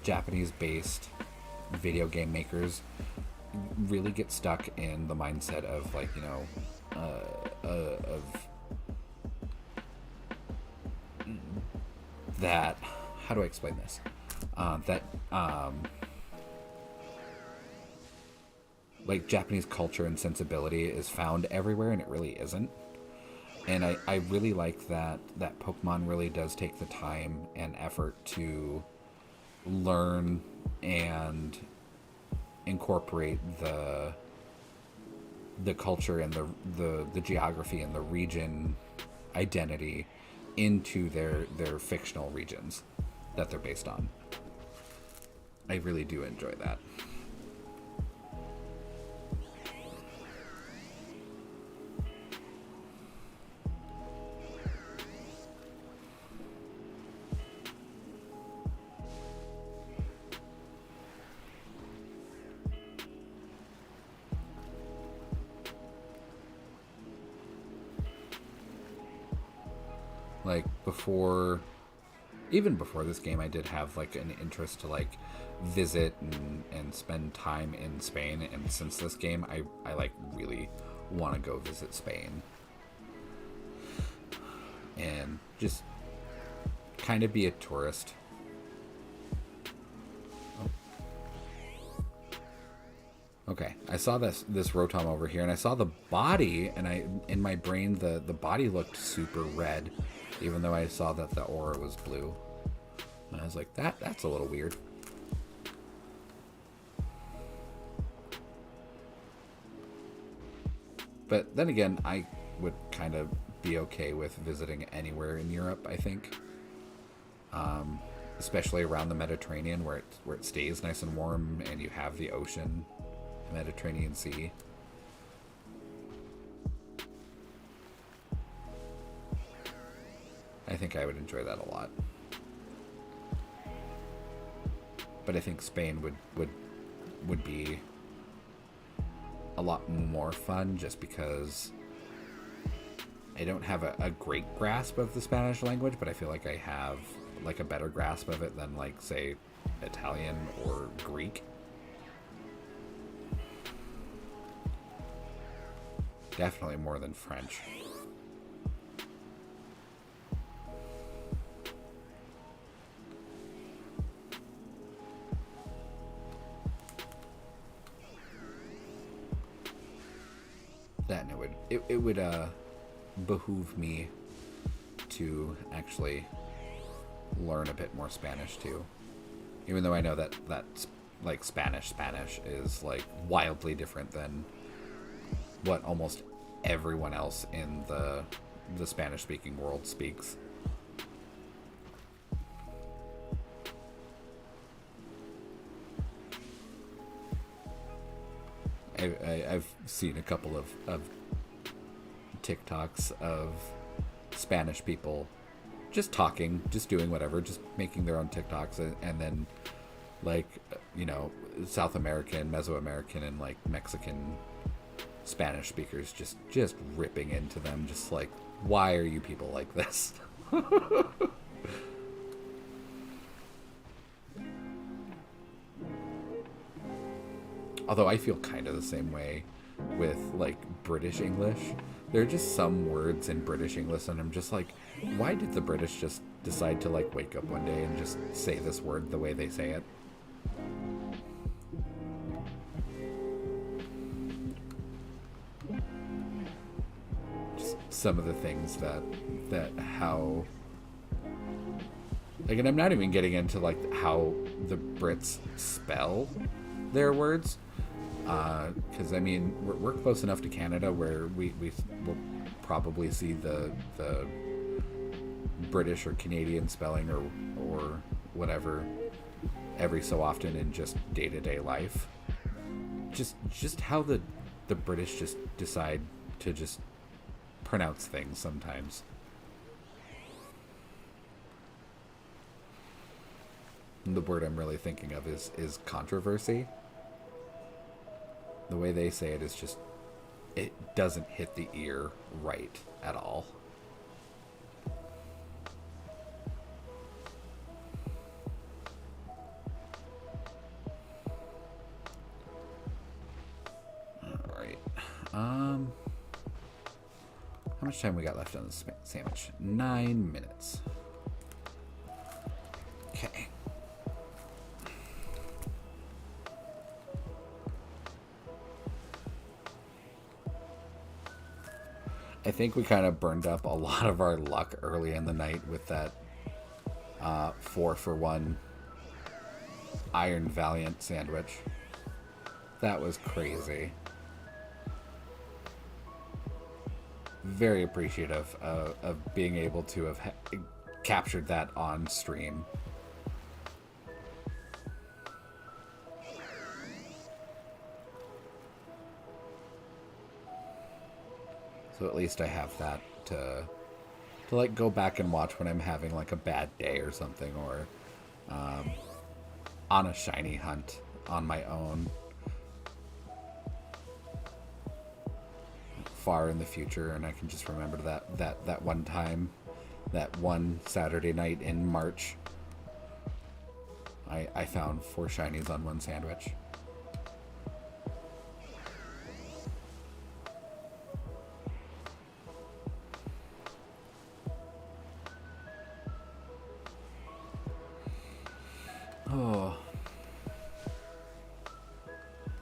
Japanese-based video game makers really get stuck in the mindset of, like, you know, of that. How do I explain this? That like Japanese culture and sensibility is found everywhere, and it really isn't. And I really like that Pokemon really does take the time and effort to learn and incorporate the culture and the geography and the region identity into their fictional regions that they're based on. I really do enjoy that. Like even before this game, I did have like an interest to like visit and spend time in Spain. And since this game, I like really want to go visit Spain and just kind of be a tourist. Okay, I saw this Rotom over here, and I saw the body, and in my brain the body looked super red, even though I saw that the aura was blue. And I was like, that's a little weird. But then again, I would kind of be okay with visiting anywhere in Europe, I think. Especially around the Mediterranean, where it stays nice and warm, and you have the ocean, the Mediterranean Sea. I think I would enjoy that a lot. But I think Spain would be a lot more fun, just because I don't have a great grasp of the Spanish language, but I feel like I have like a better grasp of it than, like, say, Italian or Greek. Definitely more than French. That it would behoove me to actually learn a bit more Spanish too, even though I know that's like Spanish is like wildly different than what almost everyone else in the Spanish speaking world speaks. I've seen a couple of TikToks of Spanish people just talking, just doing whatever, just making their own TikToks, and then, like, you know, South American, Mesoamerican, and like Mexican Spanish speakers just ripping into them, just like, why are you people like this? Although I feel kind of the same way with, like, British English. There are just some words in British English, and I'm just like, why did the British just decide to, like, wake up one day and just say this word the way they say it? Just some of the things that how, like, and I'm not even getting into, like, how the Brits spell their words. Because I mean, we're close enough to Canada where we will probably see the British or Canadian spelling or whatever every so often in just day-to-day life. Just how the British just decide to just pronounce things sometimes. And the word I'm really thinking of is controversy. The way they say it is just, it doesn't hit the ear right at all. How much time we got left on this sandwich? 9 minutes. Okay. I think we kind of burned up a lot of our luck early in the night with that 4-for-1 Iron Valiant sandwich. That was crazy. Very appreciative of being able to have captured that on stream. So at least I have that to like go back and watch when I'm having like a bad day or something, or on a shiny hunt on my own. Far in the future, and I can just remember that one time, that one Saturday night in March, I found 4 shinies on one sandwich. Oh,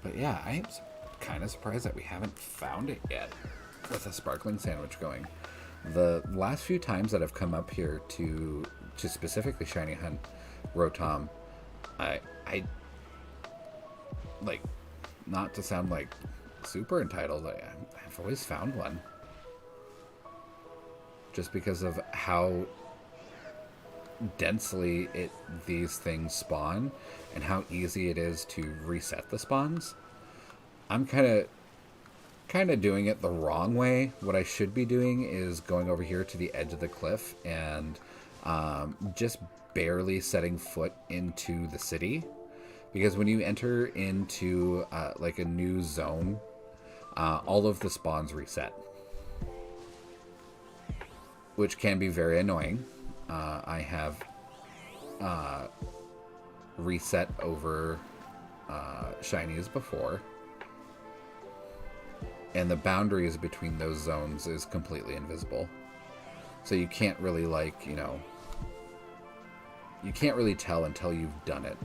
but yeah, I'm kind of surprised that we haven't found it yet with a sparkling sandwich going. The last few times that I've come up here to specifically shiny hunt Rotom, I like, not to sound like super entitled, I've always found one, just because of how densely these things spawn and how easy it is to reset the spawns. I'm kind of doing it the wrong way. What I should be doing is going over here to the edge of the cliff and just barely setting foot into the city, because when you enter into like a new zone, all of the spawns reset, which can be very annoying. I have reset over shinies before, and the boundaries between those zones is completely invisible. So you can't really, like, you can't really tell until you've done it.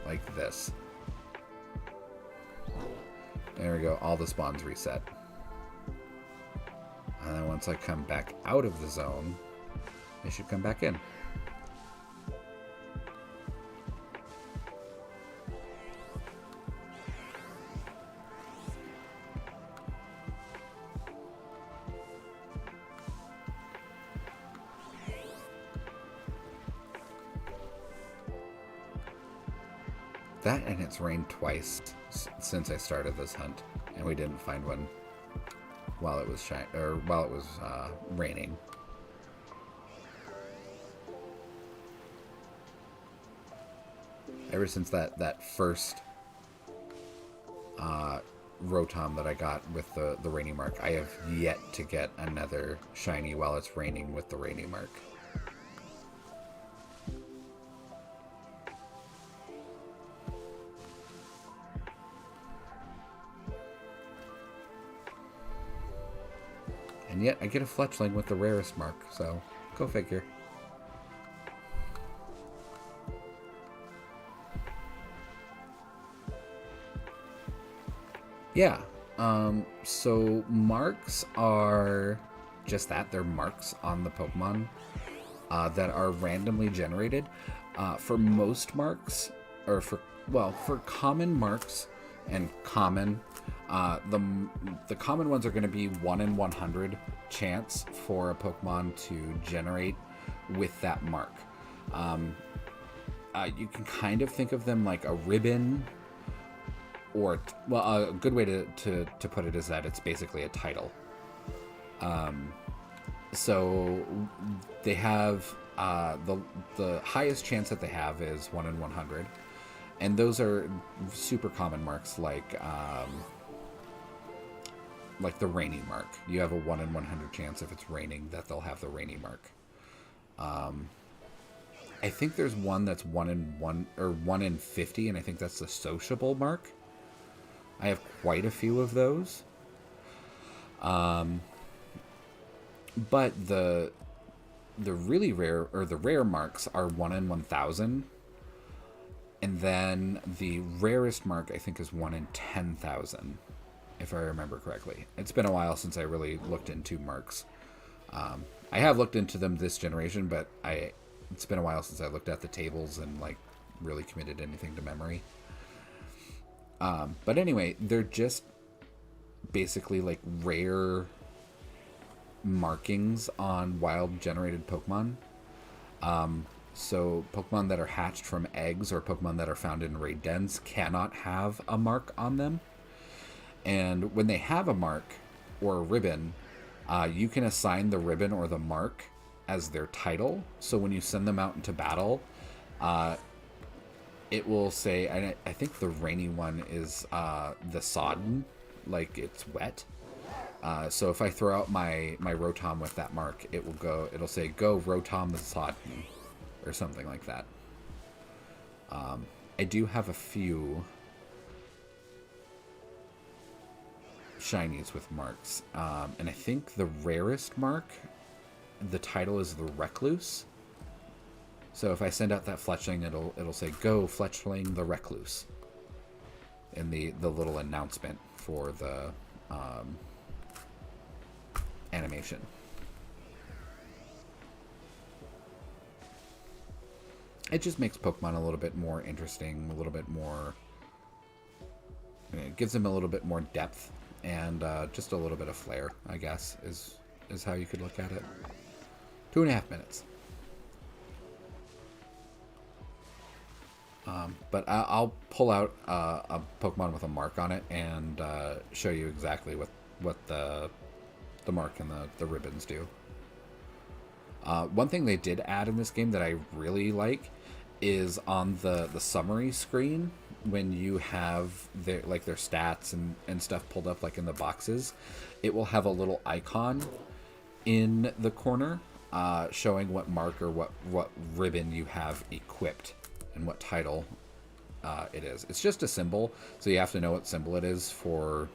Like this. There we go, all the spawns reset. And then once I come back out of the zone, they should come back in. That, and it's rained twice since I started this hunt, and we didn't find one while it was raining. Ever since that first Rotom that I got with the rainy mark, I have yet to get another shiny while it's raining with the rainy mark. And yet I get a Fletchling with the rarest mark, so go figure. Yeah, so marks are just that. They're marks on the Pokemon that are randomly generated. For most marks, or for common marks, and common. The common ones are going to be 1 in 100 chance for a Pokemon to generate with that mark. You can kind of think of them like a ribbon, or well, a good way to put it is that it's basically a title. So they have the highest chance that they have is 1 in 100, and those are super common marks like the rainy mark. You have a 1 in 100 chance if it's raining that they'll have the rainy mark. I think there's one that's 1 in 1 or 1 in 50, and I think that's the sociable mark. I have quite a few of those. But the really rare, or the rare marks, are 1 in 1,000. And then the rarest mark, I think, is 1 in 10,000, if I remember correctly. It's been a while since I really looked into marks. I have looked into them this generation, but it's been a while since I looked at the tables and like really committed anything to memory. But anyway, they're just basically like rare markings on wild generated Pokemon. So Pokemon that are hatched from eggs or Pokemon that are found in raid dens cannot have a mark on them. And when they have a mark or a ribbon, you can assign the ribbon or the mark as their title. So when you send them out into battle, it will say, I think the rainy one is the sodden, like it's wet. So if I throw out my Rotom with that mark, it'll say, go Rotom the Sodden, or something like that. I do have a few shinies with marks. And I think the rarest mark, the title is the Recluse. So if I send out that Fletchling, it'll say, go Fletchling the Recluse, in the little announcement for the animation. It just makes Pokemon a little bit more interesting, a little bit more, it gives them a little bit more depth, and just a little bit of flair, I guess, is how you could look at it. 2.5 minutes. But I'll pull out a Pokemon with a mark on it and show you exactly what the mark and the ribbons do. One thing they did add in this game that I really like is on the summary screen, when you have their stats and stuff pulled up like in the boxes, it will have a little icon in the corner showing what mark or what ribbon you have equipped and what title it is. It's just a symbol, so you have to know what symbol it is for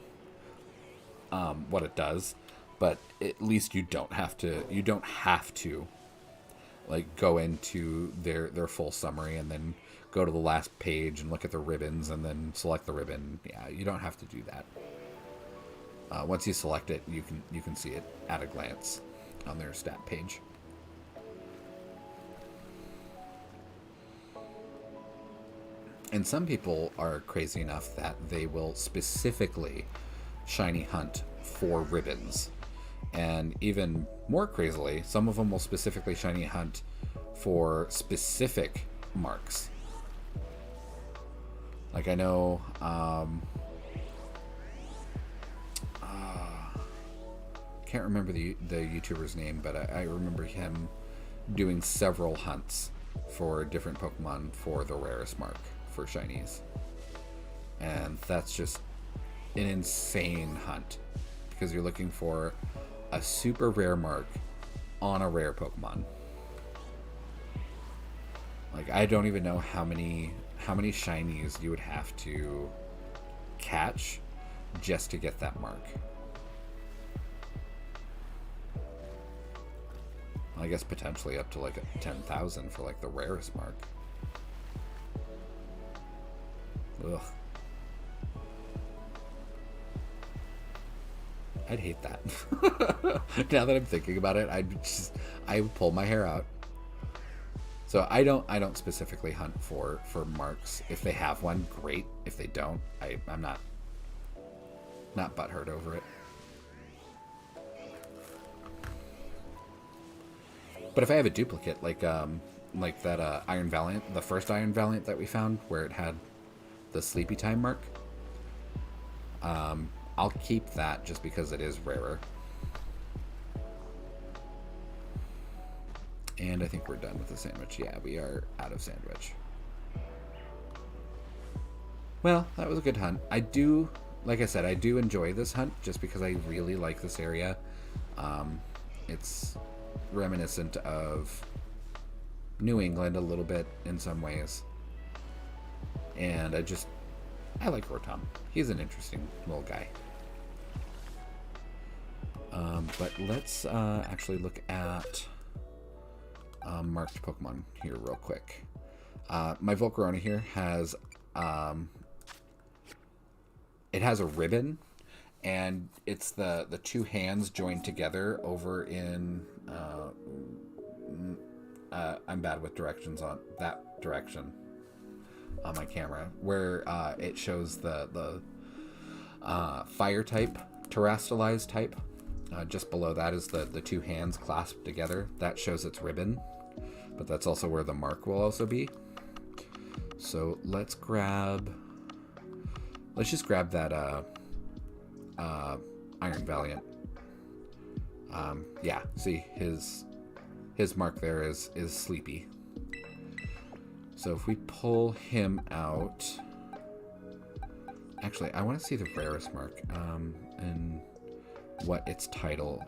what it does. But at least you don't have to like go into their full summary and then go to the last page and look at the ribbons and then select the ribbon. Yeah, you don't have to do that. Once you select it, you can see it at a glance on their stat page. And some people are crazy enough that they will specifically shiny hunt for ribbons. And even more crazily, some of them will specifically shiny hunt for specific marks. Like I know, can't remember the YouTuber's name, but I remember him doing several hunts for different Pokemon for the rarest mark for shinies. And that's just an insane hunt, because you're looking for a super rare mark on a rare Pokemon. Like, I don't even know how many shinies you would have to catch just to get that mark. I guess potentially up to like 10,000 for like the rarest mark. Ugh. I'd hate that. Now that I'm thinking about it, I would pull my hair out. So I don't specifically hunt for marks. If they have one, great. If they don't, I'm not butthurt over it. But if I have a duplicate, like that Iron Valiant, the first Iron Valiant that we found, where it had the sleepy time mark, I'll keep that just because it is rarer. And I think we're done with the sandwich. Yeah, we are out of sandwich. Well, that was a good hunt. Like I said, I do enjoy this hunt just because I really like this area. It's reminiscent of New England a little bit in some ways. And I like Rotom. He's an interesting little guy. But let's actually look at marked Pokemon here real quick. My Volcarona here has it has a ribbon, and it's the two hands joined together over in I'm bad with directions on that direction on my camera, where it shows the fire type, terrestrialized type. Just below that is the two hands clasped together. That shows its ribbon, but that's also where the mark will also be. So let's just grab that Iron Valiant. Yeah, see his mark there is sleepy. So if we pull him out, actually I want to see the rarest mark and what its title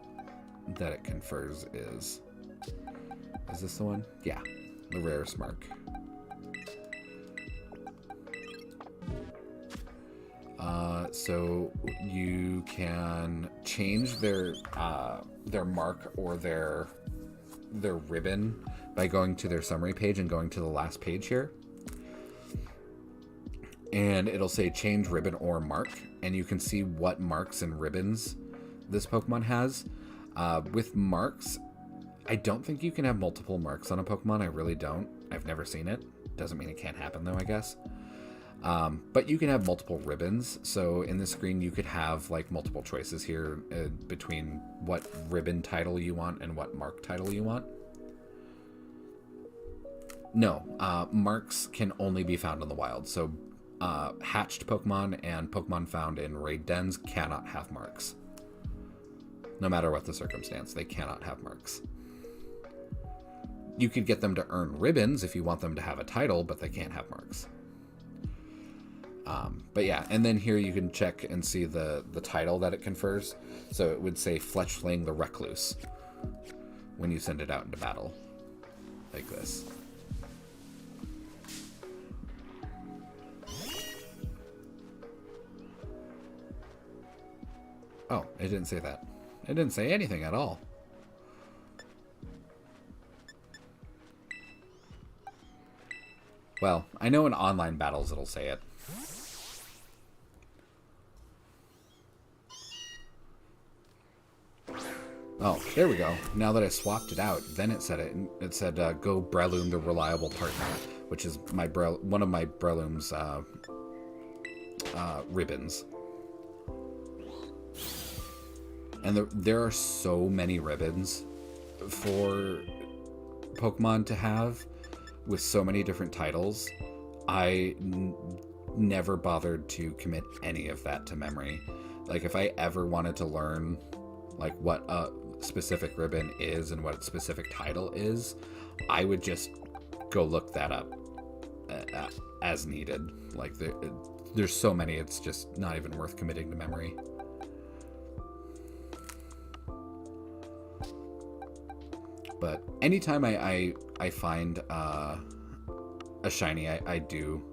that it confers is. Is this the one? Yeah, the rarest mark. So you can change their mark or their ribbon by going to their summary page and going to the last page here. And it'll say change ribbon or mark, and you can see what marks and ribbons this Pokemon has. With marks, I don't think you can have multiple marks on a Pokemon. I really don't. I've never seen it. Doesn't mean it can't happen though, I guess. But you can have multiple ribbons. So in this screen, you could have like multiple choices here between what ribbon title you want and what mark title you want. No, marks can only be found in the wild. So hatched Pokemon and Pokemon found in raid dens cannot have marks. No matter what the circumstance, they cannot have marks. You could get them to earn ribbons if you want them to have a title, but they can't have marks. But yeah, and then here you can check and see the title that it confers. So it would say Fletchling the Recluse when you send it out into battle, like this. Oh, it didn't say that. It didn't say anything at all. Well, I know in online battles it'll say it. Oh, there we go. Now that I swapped it out, then it said it. It said, "Go Breloom, the reliable partner," which is one of my Breloom's ribbons. And there are so many ribbons for Pokemon to have with so many different titles. I never bothered to commit any of that to memory. Like if I ever wanted to learn like what a specific ribbon is and what its specific title is, I would just go look that up as needed. Like there's so many, it's just not even worth committing to memory. But anytime I find a shiny, I do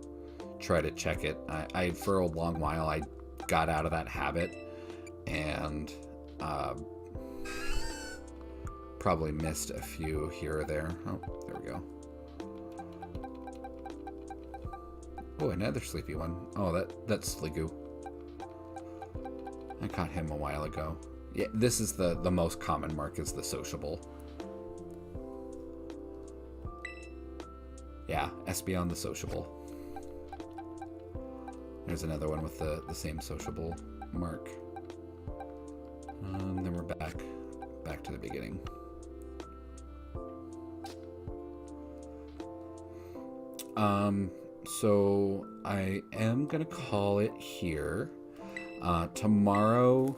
try to check it. I for a long while I got out of that habit and probably missed a few here or there. Oh, there we go. Oh, another sleepy one. Oh, that's Sliggoo. I caught him a while ago. Yeah, this is the most common mark is the sociable. Yeah, Espeon the Sociable. There's another one with the same sociable mark. Then we're back to the beginning. So I am gonna call it here. Tomorrow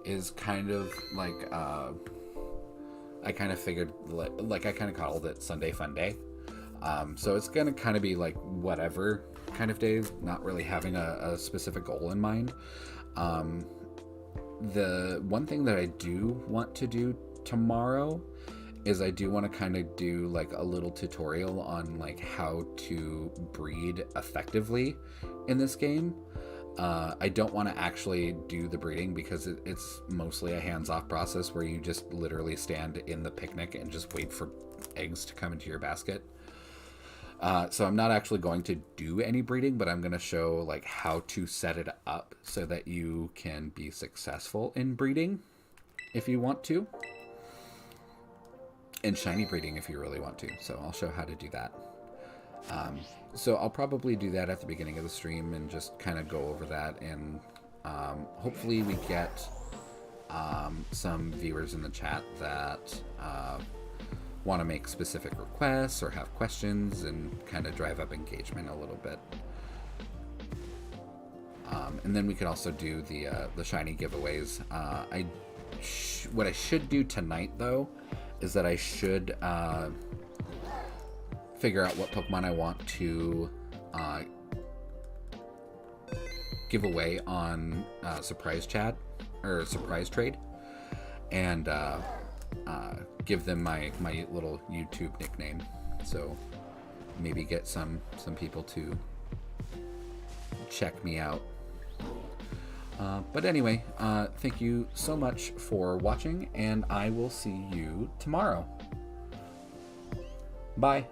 is kind of like I kind of figured like I kind of called it Sunday Fun Day. So it's gonna kind of be like whatever kind of days, not really having a specific goal in mind. The one thing that I do want to do tomorrow is I do want to kind of do like a little tutorial on like how to breed effectively in this game. I don't want to actually do the breeding because it's mostly a hands-off process where you just literally stand in the picnic and just wait for eggs to come into your basket. So I'm not actually going to do any breeding, but I'm going to show like how to set it up so that you can be successful in breeding if you want to. And shiny breeding if you really want to. So I'll show how to do that. So I'll probably do that at the beginning of the stream and just kind of go over that. And hopefully we get some viewers in the chat that want to make specific requests or have questions and kind of drive up engagement a little bit. And then we could also do the shiny giveaways. What I should do tonight, though, is that I should figure out what Pokemon I want to give away on Surprise Chat or Surprise Trade, and give them my little YouTube nickname. So maybe get some people to check me out. But anyway, thank you so much for watching, and I will see you tomorrow. Bye.